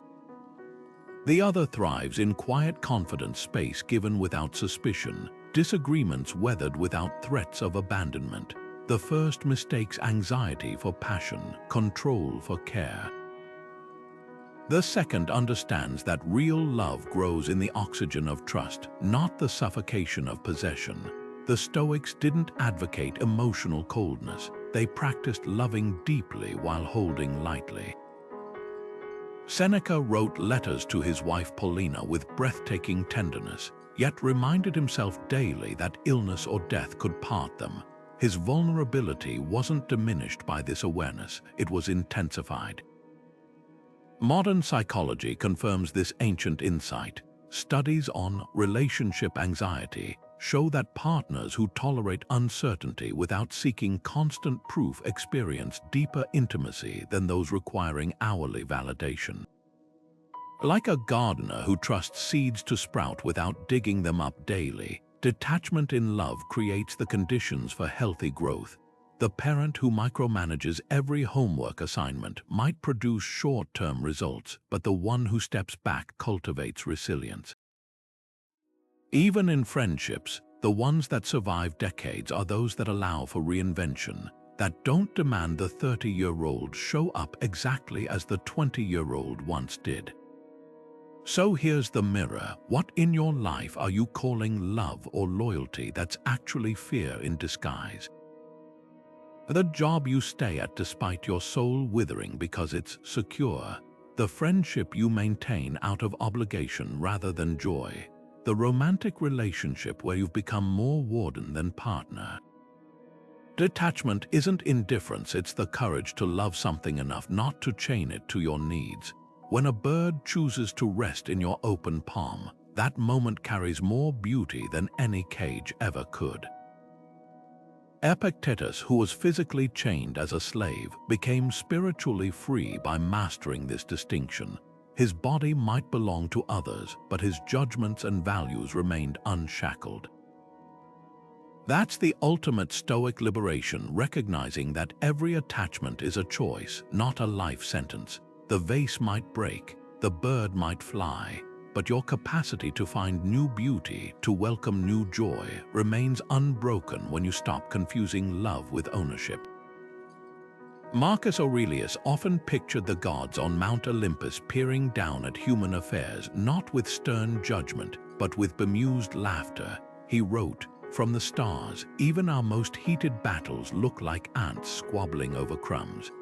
The other thrives in quiet confidence, space given without suspicion, disagreements weathered without threats of abandonment. The first mistakes anxiety for passion, control for care. The second understands that real love grows in the oxygen of trust, not the suffocation of possession. The Stoics didn't advocate emotional coldness. They practiced loving deeply while holding lightly. Seneca wrote letters to his wife Paulina with breathtaking tenderness, yet reminded himself daily that illness or death could part them. His vulnerability wasn't diminished by this awareness, it was intensified. Modern psychology confirms this ancient insight. Studies on relationship anxiety show that partners who tolerate uncertainty without seeking constant proof experience deeper intimacy than those requiring hourly validation. Like a gardener who trusts seeds to sprout without digging them up daily, detachment in love creates the conditions for healthy growth. The parent who micromanages every homework assignment might produce short-term results, but the one who steps back cultivates resilience. Even in friendships, the ones that survive decades are those that allow for reinvention, that don't demand the 30-year-old show up exactly as the 20-year-old once did. So here's the mirror. What in your life are you calling love or loyalty that's actually fear in disguise? The job you stay at despite your soul withering because it's secure. The friendship you maintain out of obligation rather than joy. The romantic relationship where you've become more warden than partner. Detachment isn't indifference, it's the courage to love something enough not to chain it to your needs. When a bird chooses to rest in your open palm, that moment carries more beauty than any cage ever could. Epictetus, who was physically chained as a slave, became spiritually free by mastering this distinction. His body might belong to others, but his judgments and values remained unshackled. That's the ultimate Stoic liberation, recognizing that every attachment is a choice, not a life sentence. The vase might break, the bird might fly, but your capacity to find new beauty, to welcome new joy, remains unbroken when you stop confusing love with ownership. Marcus Aurelius often pictured the gods on Mount Olympus peering down at human affairs, not with stern judgment, but with bemused laughter. He wrote, "From the stars, even our most heated battles look like ants squabbling over crumbs."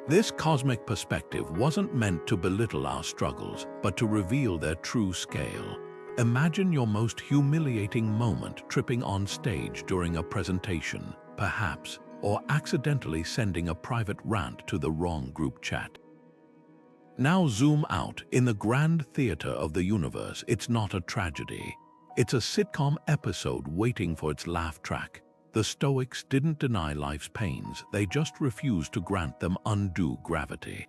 This cosmic perspective wasn't meant to belittle our struggles, but to reveal their true scale. Imagine your most humiliating moment tripping on stage during a presentation, perhaps, or accidentally sending a private rant to the wrong group chat. Now zoom out. In the grand theater of the universe, it's not a tragedy. It's a sitcom episode waiting for its laugh track. The Stoics didn't deny life's pains, they just refused to grant them undue gravity.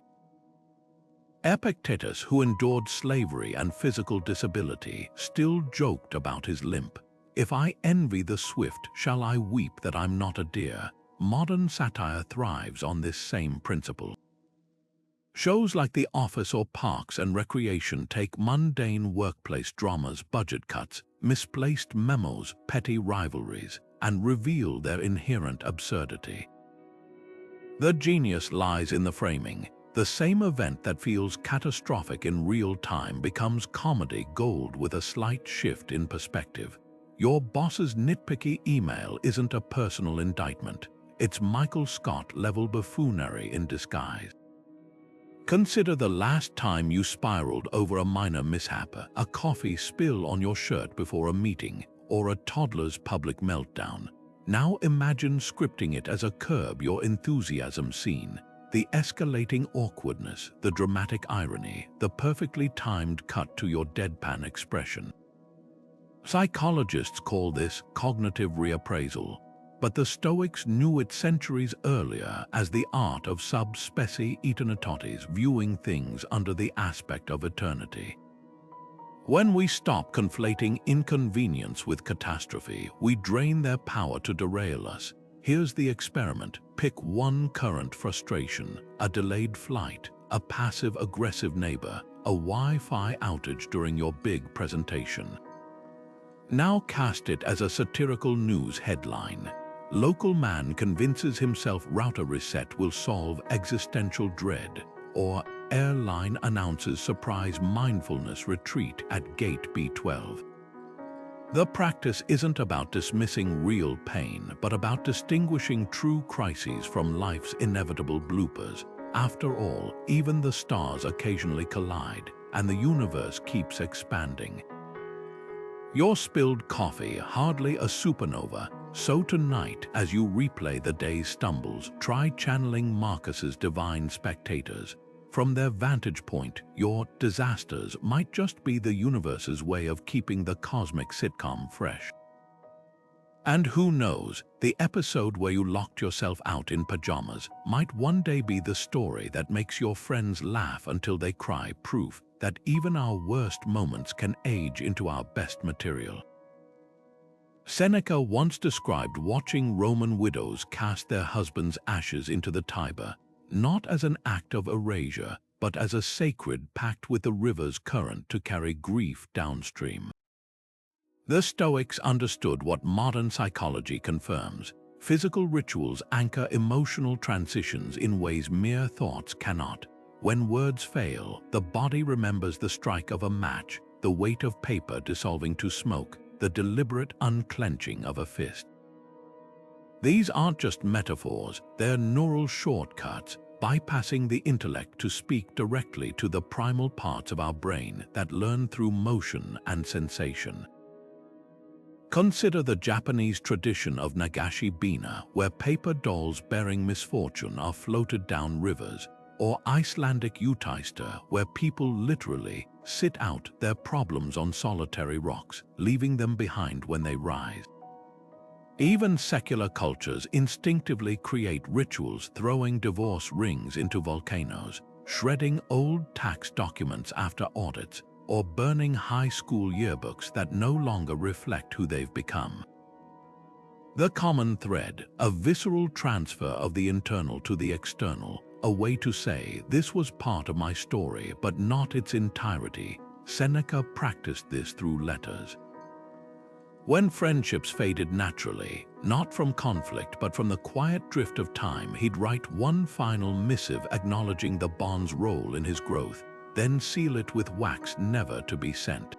Epictetus, who endured slavery and physical disability, still joked about his limp. "If I envy the swift, shall I weep that I'm not a deer?" Modern satire thrives on this same principle. Shows like The Office or Parks and Recreation take mundane workplace dramas, budget cuts, misplaced memos, petty rivalries, and reveal their inherent absurdity. The genius lies in the framing. The same event that feels catastrophic in real time becomes comedy gold with a slight shift in perspective. Your boss's nitpicky email isn't a personal indictment. It's Michael Scott-level buffoonery in disguise. Consider the last time you spiraled over a minor mishap, a coffee spill on your shirt before a meeting, or a toddler's public meltdown. Now imagine scripting it as a curb your enthusiasm scene. The escalating awkwardness, the dramatic irony, the perfectly timed cut to your deadpan expression. Psychologists call this cognitive reappraisal, but the Stoics knew it centuries earlier as the art of sub specie eternitatis, viewing things under the aspect of eternity. When we stop conflating inconvenience with catastrophe, we drain their power to derail us. Here's the experiment. Pick one current frustration, a delayed flight, a passive-aggressive neighbor, a Wi-Fi outage during your big presentation. Now cast it as a satirical news headline. Local man convinces himself router reset will solve existential dread, or airline announces surprise mindfulness retreat at Gate B12. The practice isn't about dismissing real pain, but about distinguishing true crises from life's inevitable bloopers. After all, even the stars occasionally collide, and the universe keeps expanding. Your spilled coffee, hardly a supernova, so tonight, as you replay the day's stumbles, try channeling Marcus's divine spectators. From their vantage point, your disasters might just be the universe's way of keeping the cosmic sitcom fresh. And who knows, the episode where you locked yourself out in pajamas might one day be the story that makes your friends laugh until they cry, proof that even our worst moments can age into our best material. Seneca once described watching Roman widows cast their husbands' ashes into the Tiber, not as an act of erasure, but as a sacred pact with the river's current to carry grief downstream. The Stoics understood what modern psychology confirms. Physical rituals anchor emotional transitions in ways mere thoughts cannot. When words fail, the body remembers the strike of a match, the weight of paper dissolving to smoke, the deliberate unclenching of a fist. These aren't just metaphors, they're neural shortcuts, bypassing the intellect to speak directly to the primal parts of our brain that learn through motion and sensation. Consider the Japanese tradition of nagashi-bina, where paper dolls bearing misfortune are floated down rivers, or Icelandic Utæster, where people literally sit out their problems on solitary rocks, leaving them behind when they rise. Even secular cultures instinctively create rituals, throwing divorce rings into volcanoes, shredding old tax documents after audits, or burning high school yearbooks that no longer reflect who they've become. The common thread, a visceral transfer of the internal to the external, a way to say, this was part of my story but not its entirety. Seneca practiced this through letters. When friendships faded naturally, not from conflict but from the quiet drift of time, he'd write one final missive acknowledging the bond's role in his growth, then seal it with wax never to be sent.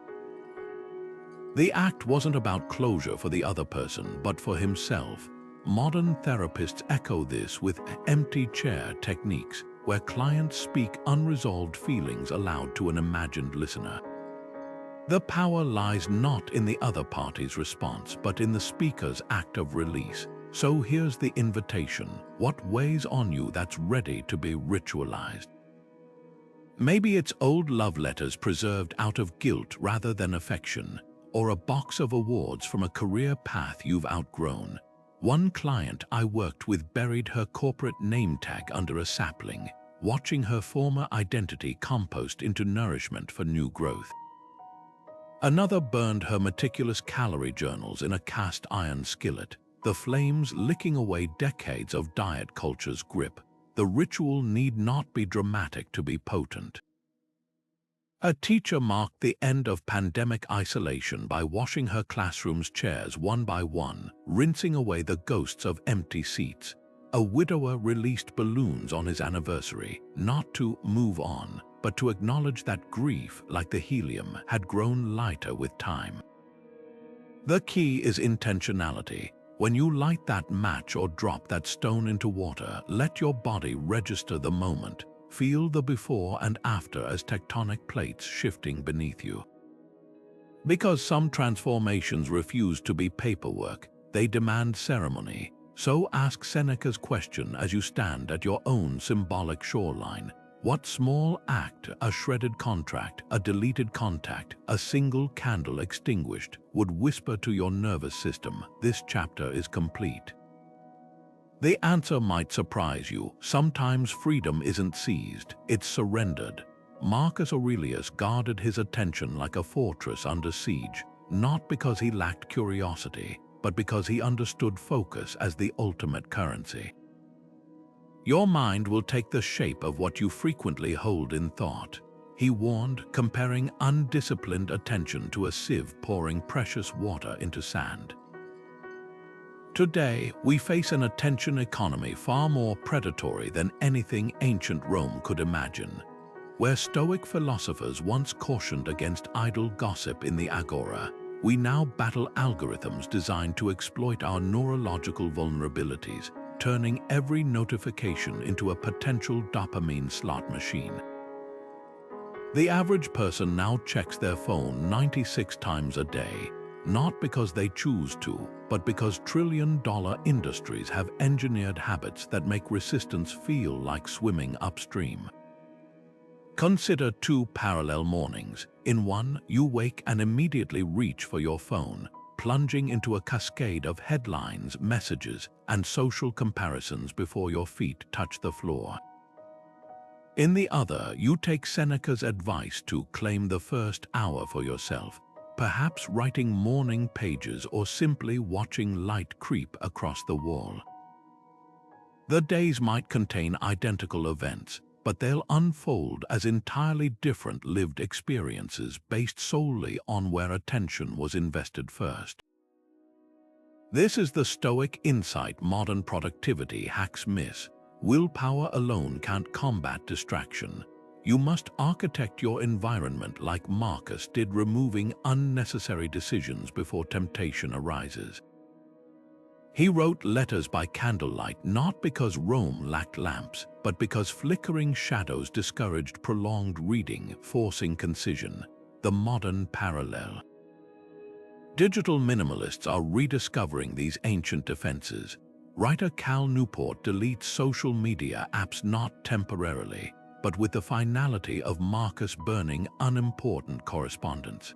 The act wasn't about closure for the other person, but for himself. Modern therapists echo this with empty chair techniques, where clients speak unresolved feelings aloud to an imagined listener. The power lies not in the other party's response, but in the speaker's act of release. So here's the invitation. What weighs on you that's ready to be ritualized? Maybe it's old love letters preserved out of guilt rather than affection, or a box of awards from a career path you've outgrown. One client I worked with buried her corporate name tag under a sapling, watching her former identity compost into nourishment for new growth. Another burned her meticulous calorie journals in a cast iron skillet, the flames licking away decades of diet culture's grip. The ritual need not be dramatic to be potent. A teacher marked the end of pandemic isolation by washing her classroom's chairs one by one, rinsing away the ghosts of empty seats. A widower released balloons on his anniversary, not to move on, but to acknowledge that grief, like the helium, had grown lighter with time. The key is intentionality. When you light that match or drop that stone into water, let your body register the moment. Feel the before and after as tectonic plates shifting beneath you. Because some transformations refuse to be paperwork, they demand ceremony. So ask Seneca's question as you stand at your own symbolic shoreline. What small act, a shredded contract, a deleted contact, a single candle extinguished, would whisper to your nervous system, this chapter is complete? The answer might surprise you. Sometimes freedom isn't seized, it's surrendered. Marcus Aurelius guarded his attention like a fortress under siege, not because he lacked curiosity, but because he understood focus as the ultimate currency. Your mind will take the shape of what you frequently hold in thought, he warned, comparing undisciplined attention to a sieve pouring precious water into sand. Today, we face an attention economy far more predatory than anything ancient Rome could imagine. Where Stoic philosophers once cautioned against idle gossip in the agora, we now battle algorithms designed to exploit our neurological vulnerabilities, turning every notification into a potential dopamine slot machine. The average person now checks their phone 96 times a day, not because they choose to, but because trillion-dollar industries have engineered habits that make resistance feel like swimming upstream. Consider two parallel mornings. In one, you wake and immediately reach for your phone, plunging into a cascade of headlines, messages, and social comparisons before your feet touch the floor. In the other, you take Seneca's advice to claim the first hour for yourself, perhaps writing morning pages or simply watching light creep across the wall. The days might contain identical events, but they'll unfold as entirely different lived experiences based solely on where attention was invested first. This is the Stoic insight modern productivity hacks miss. Willpower alone can't combat distraction. You must architect your environment like Marcus did, removing unnecessary decisions before temptation arises. He wrote letters by candlelight not because Rome lacked lamps, but because flickering shadows discouraged prolonged reading, forcing concision, the modern parallel. Digital minimalists are rediscovering these ancient defenses. Writer Cal Newport deletes social media apps not temporarily, but with the finality of Marcus burning unimportant correspondence.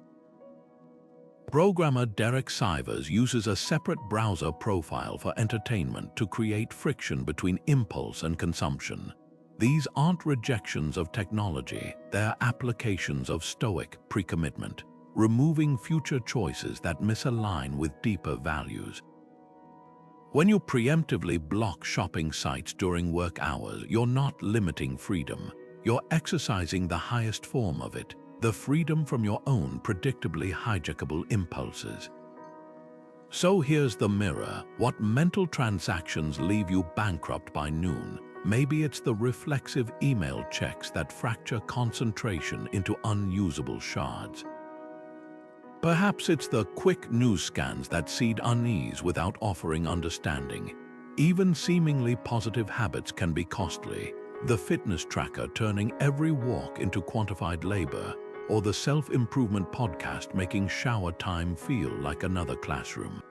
Programmer Derek Sivers uses a separate browser profile for entertainment to create friction between impulse and consumption. These aren't rejections of technology, they're applications of Stoic pre-commitment, removing future choices that misalign with deeper values. When you preemptively block shopping sites during work hours, you're not limiting freedom, you're exercising the highest form of it, the freedom from your own predictably hijackable impulses. So here's the mirror. What mental transactions leave you bankrupt by noon? Maybe it's the reflexive email checks that fracture concentration into unusable shards. Perhaps it's the quick news scans that seed unease without offering understanding. Even seemingly positive habits can be costly. The fitness tracker turning every walk into quantified labor, or the self-improvement podcast making shower time feel like another classroom.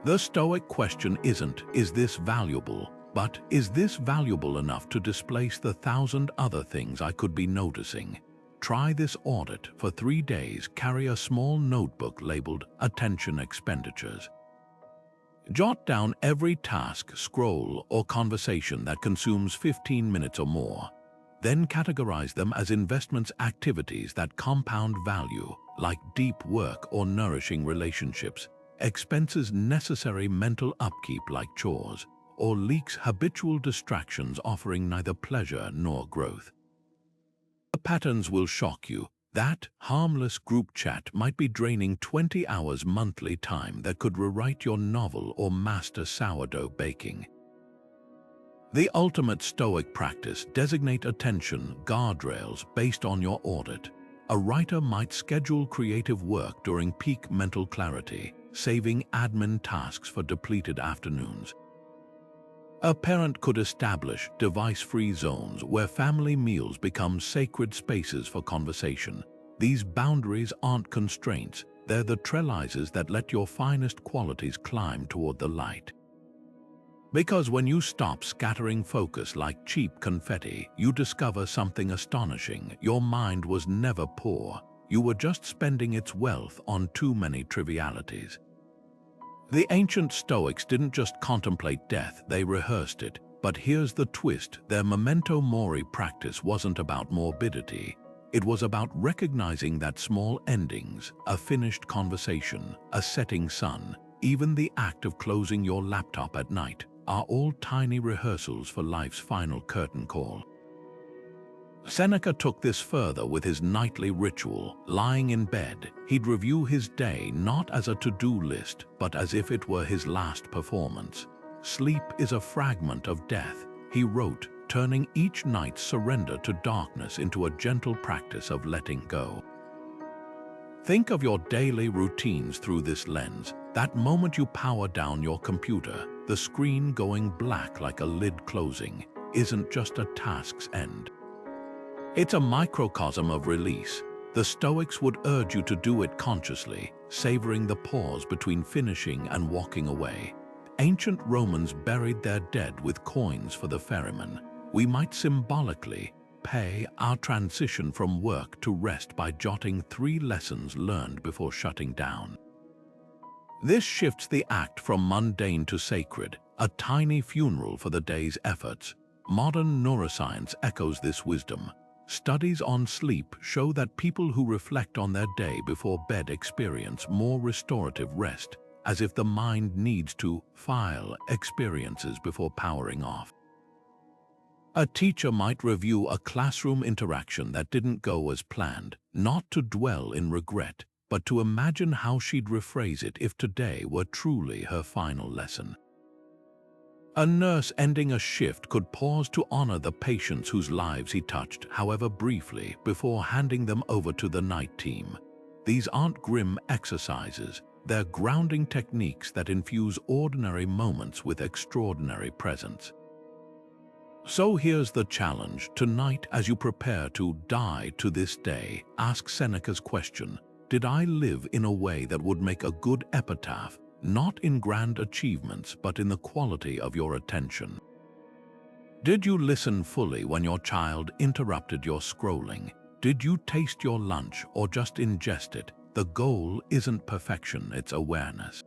The Stoic question isn't, is this valuable, but is this valuable enough to displace the 1,000 other things I could be noticing? Try this audit. For 3 days, carry a small notebook labeled Attention Expenditures. Jot down every task, scroll, or conversation that consumes 15 minutes or more. Then categorize them as investments, activities that compound value, like deep work or nourishing relationships, expenses necessary mental upkeep like chores, or leaks, habitual distractions offering neither pleasure nor growth. The patterns will shock you. That harmless group chat might be draining 20 hours monthly time that could rewrite your novel or master sourdough baking. The ultimate Stoic practice: designate attention guardrails based on your audit. A writer might schedule creative work during peak mental clarity, saving admin tasks for depleted afternoons. A parent could establish device-free zones where family meals become sacred spaces for conversation. These boundaries aren't constraints, they're the trellises that let your finest qualities climb toward the light. Because when you stop scattering focus like cheap confetti, you discover something astonishing. Your mind was never poor. You were just spending its wealth on too many trivialities. The ancient Stoics didn't just contemplate death, they rehearsed it. But here's the twist: their Memento Mori practice wasn't about morbidity. It was about recognizing that small endings, a finished conversation, a setting sun, even the act of closing your laptop at night, are all tiny rehearsals for life's final curtain call. Seneca took this further with his nightly ritual. Lying in bed, he'd review his day not as a to-do list, but as if it were his last performance. Sleep is a fragment of death, he wrote, turning each night's surrender to darkness into a gentle practice of letting go. Think of your daily routines through this lens. That moment you power down your computer, the screen going black like a lid closing, isn't just a task's end. It's a microcosm of release. The Stoics would urge you to do it consciously, savoring the pause between finishing and walking away. Ancient Romans buried their dead with coins for the ferryman. We might symbolically pay our transition from work to rest by jotting 3 lessons learned before shutting down. This shifts the act from mundane to sacred, a tiny funeral for the day's efforts. Modern neuroscience echoes this wisdom. Studies on sleep show that people who reflect on their day before bed experience more restorative rest, as if the mind needs to file experiences before powering off. A teacher might review a classroom interaction that didn't go as planned, not to dwell in regret, but to imagine how she'd rephrase it if today were truly her final lesson. A nurse ending a shift could pause to honor the patients whose lives he touched, however briefly, before handing them over to the night team. These aren't grim exercises, they're grounding techniques that infuse ordinary moments with extraordinary presence. So here's the challenge. Tonight, as you prepare to die to this day, ask Seneca's question: did I live in a way that would make a good epitaph, not in grand achievements but in the quality of your attention? Did you listen fully when your child interrupted your scrolling? Did you taste your lunch or just ingest it? The goal isn't perfection, it's awareness.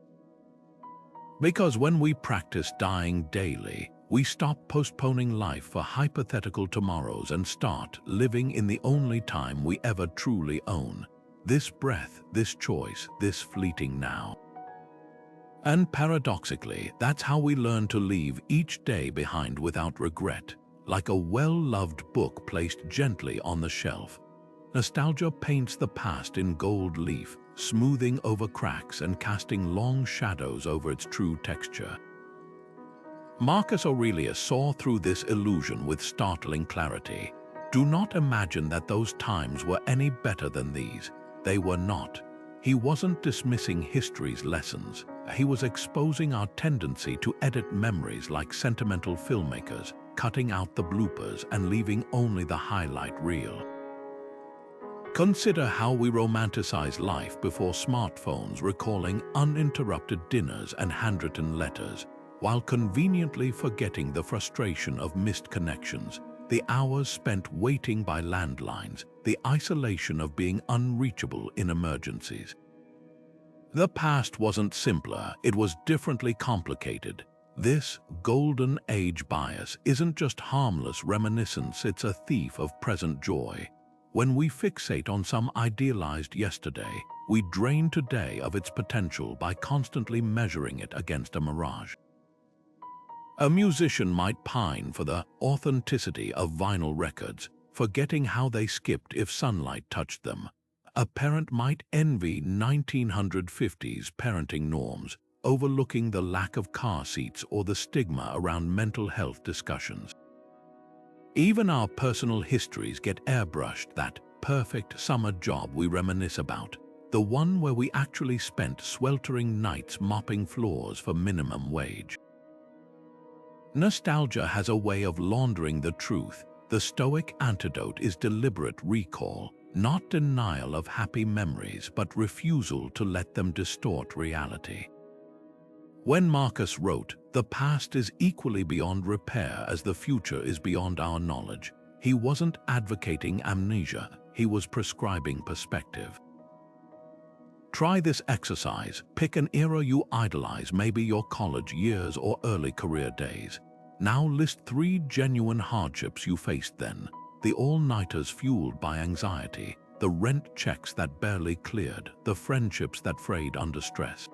Because when we practice dying daily, we stop postponing life for hypothetical tomorrows and start living in the only time we ever truly own. This breath, this choice, this fleeting now. And paradoxically, that's how we learn to leave each day behind without regret, like a well-loved book placed gently on the shelf. Nostalgia paints the past in gold leaf, smoothing over cracks and casting long shadows over its true texture. Marcus Aurelius saw through this illusion with startling clarity. Do not imagine that those times were any better than these. They were not. He wasn't dismissing history's lessons. He was exposing our tendency to edit memories like sentimental filmmakers, cutting out the bloopers and leaving only the highlight reel. Consider how we romanticize life before smartphones, recalling uninterrupted dinners and handwritten letters, while conveniently forgetting the frustration of missed connections, the hours spent waiting by landlines, the isolation of being unreachable in emergencies. The past wasn't simpler, it was differently complicated. This golden age bias isn't just harmless reminiscence, it's a thief of present joy. When we fixate on some idealized yesterday, we drain today of its potential by constantly measuring it against a mirage. A musician might pine for the authenticity of vinyl records, forgetting how they skipped if sunlight touched them. A parent might envy 1950s parenting norms, overlooking the lack of car seats or the stigma around mental health discussions. Even our personal histories get airbrushed, that perfect summer job we reminisce about, the one where we actually spent sweltering nights mopping floors for minimum wage. Nostalgia has a way of laundering the truth. The Stoic antidote is deliberate recall, not denial of happy memories, but refusal to let them distort reality. When Marcus wrote, "The past is equally beyond repair as the future is beyond our knowledge," he wasn't advocating amnesia, he was prescribing perspective. Try this exercise. Pick an era you idolize, maybe your college years or early career days. Now list 3 genuine hardships you faced then. The all-nighters fueled by anxiety, the rent checks that barely cleared, the friendships that frayed under stress.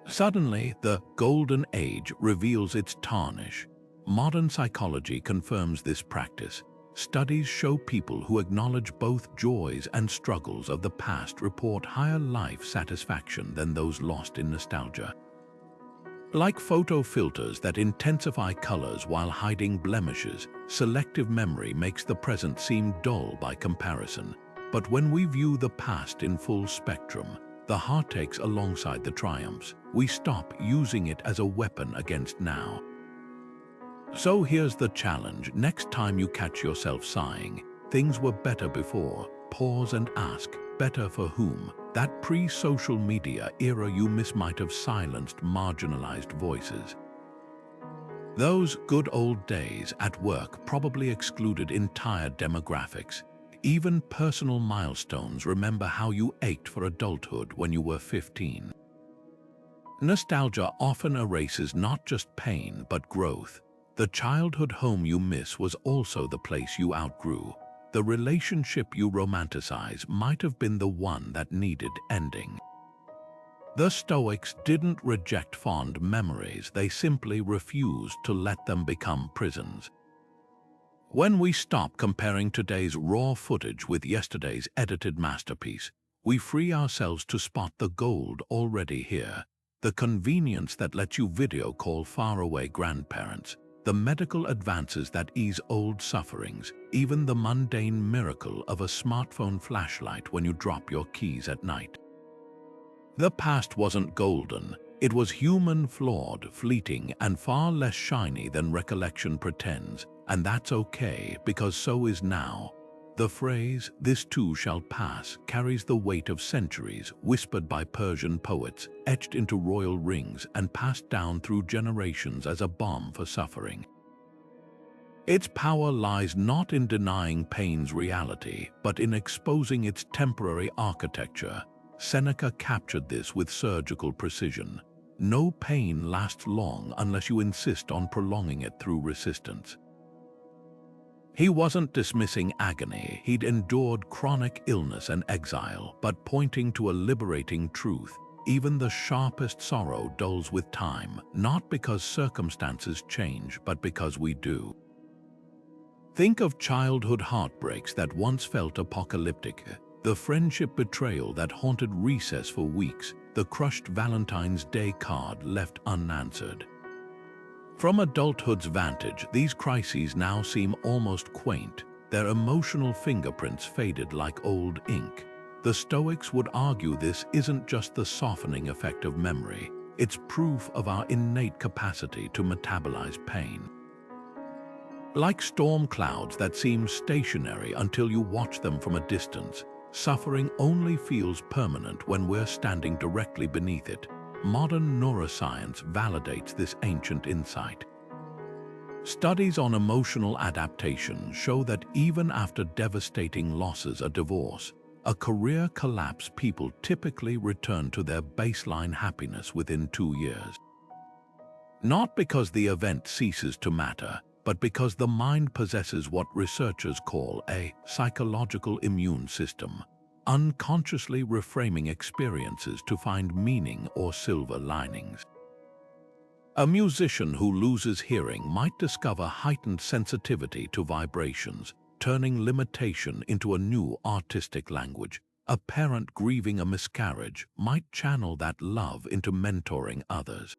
Suddenly, the golden age reveals its tarnish. Modern psychology confirms this practice. Studies show people who acknowledge both joys and struggles of the past report higher life satisfaction than those lost in nostalgia. Like photo filters that intensify colors while hiding blemishes, selective memory makes the present seem dull by comparison. But when we view the past in full spectrum, the heartaches alongside the triumphs, we stop using it as a weapon against now. So here's the challenge. Next time you catch yourself sighing, "Things were better before," pause and ask, better for whom? That pre-social media era you miss might have silenced marginalized voices. Those good old days at work probably excluded entire demographics. Even personal milestones. Remember how you ached for adulthood when you were 15. Nostalgia often erases not just pain but growth. The childhood home you miss was also the place you outgrew. The relationship you romanticize might have been the one that needed ending. The Stoics didn't reject fond memories, they simply refused to let them become prisons. When we stop comparing today's raw footage with yesterday's edited masterpiece, we free ourselves to spot the gold already here. The convenience that lets you video call faraway grandparents, the medical advances that ease old sufferings, even the mundane miracle of a smartphone flashlight when you drop your keys at night. The past wasn't golden, it was human, flawed, fleeting, and far less shiny than recollection pretends, and that's okay because so is now. The phrase, "this too shall pass," carries the weight of centuries, whispered by Persian poets, etched into royal rings and passed down through generations as a balm for suffering. Its power lies not in denying pain's reality, but in exposing its temporary architecture. Seneca captured this with surgical precision. No pain lasts long unless you insist on prolonging it through resistance. He wasn't dismissing agony, he'd endured chronic illness and exile, but pointing to a liberating truth. Even the sharpest sorrow dulls with time, not because circumstances change, but because we do. Think of childhood heartbreaks that once felt apocalyptic, the friendship betrayal that haunted recess for weeks, the crushed Valentine's Day card left unanswered. From adulthood's vantage, these crises now seem almost quaint, their emotional fingerprints faded like old ink. The Stoics would argue this isn't just the softening effect of memory, it's proof of our innate capacity to metabolize pain. Like storm clouds that seem stationary until you watch them from a distance, suffering only feels permanent when we're standing directly beneath it. Modern neuroscience validates this ancient insight. Studies on emotional adaptation show that even after devastating losses, a divorce, a career collapse, people typically return to their baseline happiness within 2 years. Not because the event ceases to matter, but because the mind possesses what researchers call a psychological immune system, unconsciously reframing experiences to find meaning or silver linings. A musician who loses hearing might discover heightened sensitivity to vibrations, turning limitation into a new artistic language. A parent grieving a miscarriage might channel that love into mentoring others.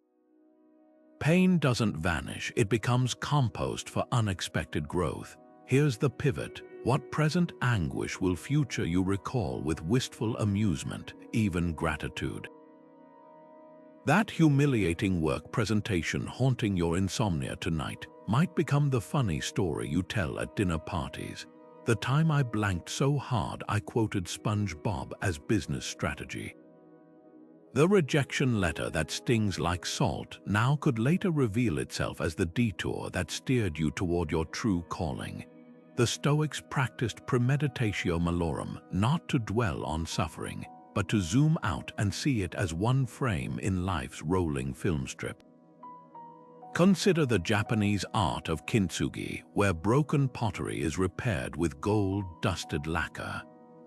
Pain doesn't vanish, it becomes compost for unexpected growth. Here's the pivot. What present anguish will future you recall with wistful amusement, even gratitude? That humiliating work presentation haunting your insomnia tonight might become the funny story you tell at dinner parties. The time I blanked so hard I quoted SpongeBob as business strategy. The rejection letter that stings like salt now could later reveal itself as the detour that steered you toward your true calling. The Stoics practiced premeditatio malorum, not to dwell on suffering, but to zoom out and see it as one frame in life's rolling film strip. Consider the Japanese art of kintsugi, where broken pottery is repaired with gold-dusted lacquer.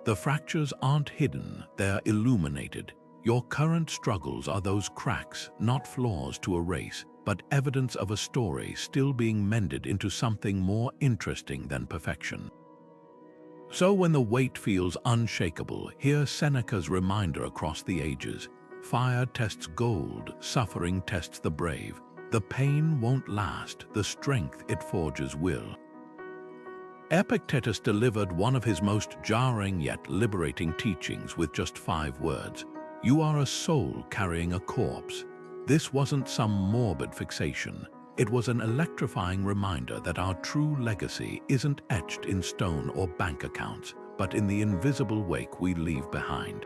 The fractures aren't hidden, they're illuminated. Your current struggles are those cracks, not flaws to erase, but evidence of a story still being mended into something more interesting than perfection. So when the weight feels unshakable, hear Seneca's reminder across the ages. Fire tests gold, suffering tests the brave. The pain won't last, the strength it forges will. Epictetus delivered one of his most jarring yet liberating teachings with just 5 words. You are a soul carrying a corpse. This wasn't some morbid fixation. It was an electrifying reminder that our true legacy isn't etched in stone or bank accounts, but in the invisible wake we leave behind.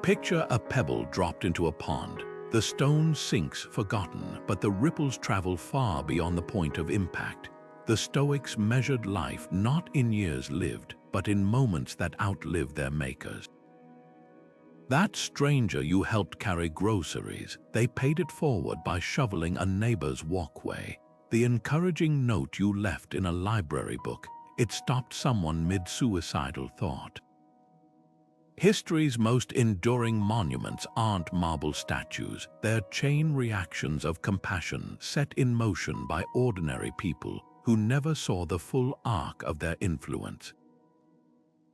Picture a pebble dropped into a pond. The stone sinks forgotten, but the ripples travel far beyond the point of impact. The Stoics measured life not in years lived, but in moments that outlived their makers. That stranger you helped carry groceries, they paid it forward by shoveling a neighbor's walkway. The encouraging note you left in a library book, it stopped someone mid-suicidal thought. History's most enduring monuments aren't marble statues, they're chain reactions of compassion set in motion by ordinary people who never saw the full arc of their influence.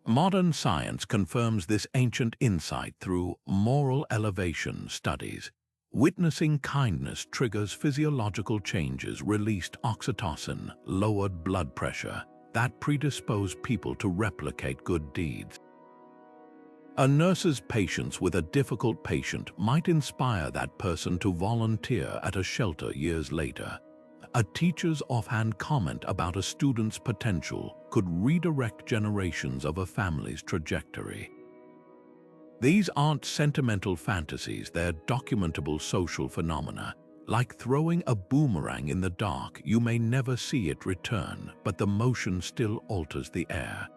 Modern science confirms this ancient insight through moral elevation studies. Witnessing kindness triggers physiological changes, released oxytocin, lowered blood pressure, that predispose people to replicate good deeds. A nurse's patience with a difficult patient might inspire that person to volunteer at a shelter years later. A teacher's offhand comment about a student's potential could redirect generations of a family's trajectory. These aren't sentimental fantasies, they're documentable social phenomena. Like throwing a boomerang in the dark, you may never see it return, but the motion still alters the air.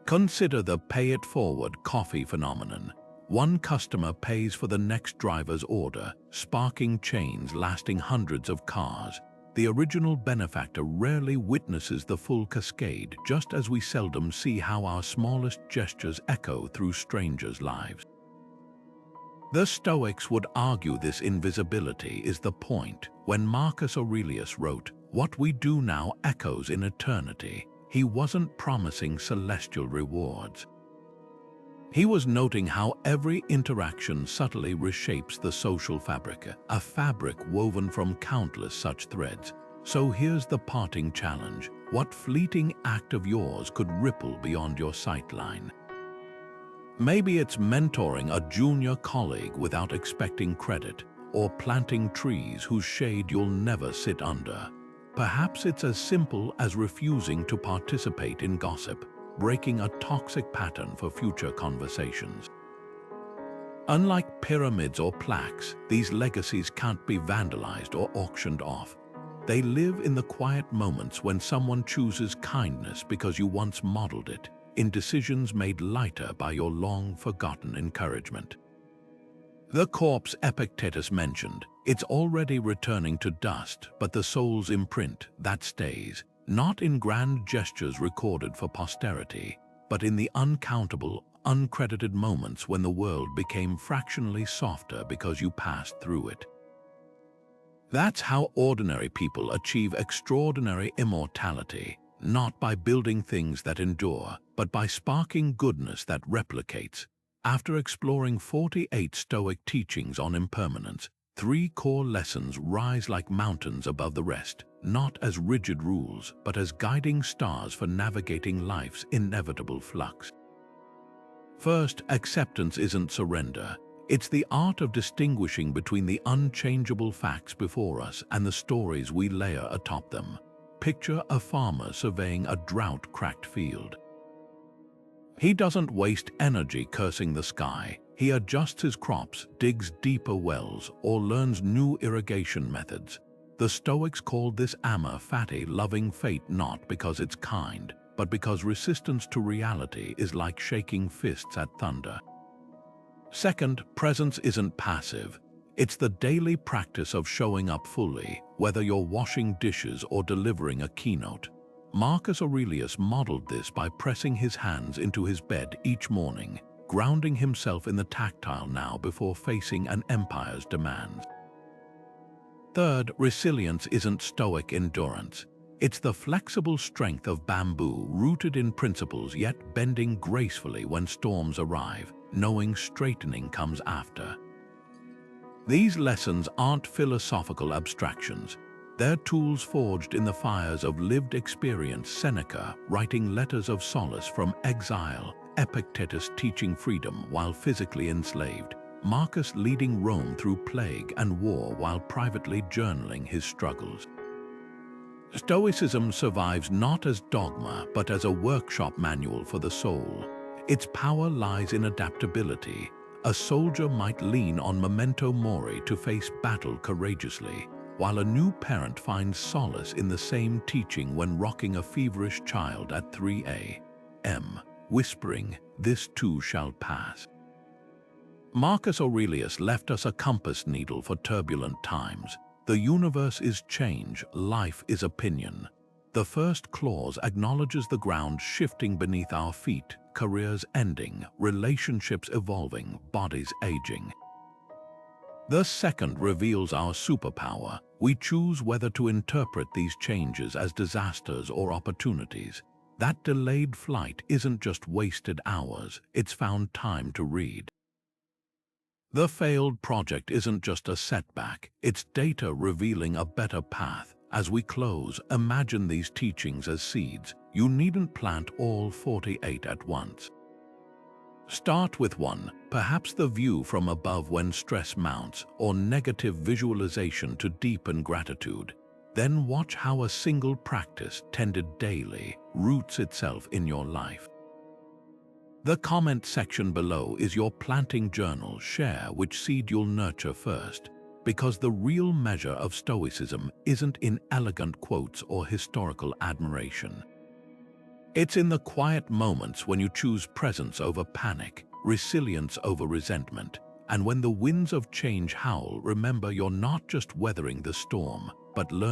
Consider the pay-it-forward coffee phenomenon. One customer pays for the next driver's order, sparking chains lasting hundreds of cars. The original benefactor rarely witnesses the full cascade, just as we seldom see how our smallest gestures echo through strangers' lives. The Stoics would argue this invisibility is the point. When Marcus Aurelius wrote, "What we do now echoes in eternity," he wasn't promising celestial rewards. He was noting how every interaction subtly reshapes the social fabric, a fabric woven from countless such threads. So here's the parting challenge. What fleeting act of yours could ripple beyond your sightline? Maybe it's mentoring a junior colleague without expecting credit, or planting trees whose shade you'll never sit under. Perhaps it's as simple as refusing to participate in gossip, breaking a toxic pattern for future conversations. Unlike pyramids or plaques, these legacies can't be vandalized or auctioned off. They live in the quiet moments when someone chooses kindness because you once modeled it, in decisions made lighter by your long-forgotten encouragement. The corpse Epictetus mentioned, it's already returning to dust, but the soul's imprint, that stays. Not in grand gestures recorded for posterity, but in the uncountable, uncredited moments when the world became fractionally softer because you passed through it. That's how ordinary people achieve extraordinary immortality, not by building things that endure, but by sparking goodness that replicates. After exploring 48 Stoic teachings on impermanence, 3 core lessons rise like mountains above the rest. Not as rigid rules, but as guiding stars for navigating life's inevitable flux. First, acceptance isn't surrender. It's the art of distinguishing between the unchangeable facts before us and the stories we layer atop them. Picture a farmer surveying a drought-cracked field. He doesn't waste energy cursing the sky. He adjusts his crops, digs deeper wells, or learns new irrigation methods. The Stoics called this Amor, Fati, loving fate not because it's kind, but because resistance to reality is like shaking fists at thunder. Second, presence isn't passive. It's the daily practice of showing up fully, whether you're washing dishes or delivering a keynote. Marcus Aurelius modeled this by pressing his hands into his bed each morning, grounding himself in the tactile now before facing an empire's demands. Third, resilience isn't Stoic endurance. It's the flexible strength of bamboo rooted in principles yet bending gracefully when storms arrive. knowing straightening comes after. These lessons aren't philosophical abstractions. They're tools forged in the fires of lived experience. Seneca writing letters of solace from exile, Epictetus teaching freedom while physically enslaved, Marcus leading Rome through plague and war while privately journaling his struggles. Stoicism survives not as dogma but as a workshop manual for the soul. Its power lies in adaptability. A soldier might lean on Memento Mori to face battle courageously, while a new parent finds solace in the same teaching when rocking a feverish child at 3 a.m., whispering, "This too shall pass." Marcus Aurelius left us a compass needle for turbulent times. The universe is change, life is opinion. The first clause acknowledges the ground shifting beneath our feet, careers ending, relationships evolving, bodies aging. The second reveals our superpower. We choose whether to interpret these changes as disasters or opportunities. That delayed flight isn't just wasted hours, it's found time to read. The failed project isn't just a setback, it's data revealing a better path. As we close, imagine these teachings as seeds. You needn't plant all 48 at once. Start with one, perhaps the view from above when stress mounts, or negative visualization to deepen gratitude. Then watch how a single practice, tended daily, roots itself in your life. The comment section below is your planting journal. Share which seed you'll nurture first, because the real measure of Stoicism isn't in elegant quotes or historical admiration. It's in the quiet moments when you choose presence over panic, resilience over resentment, and when the winds of change howl. Remember, you're not just weathering the storm, but learning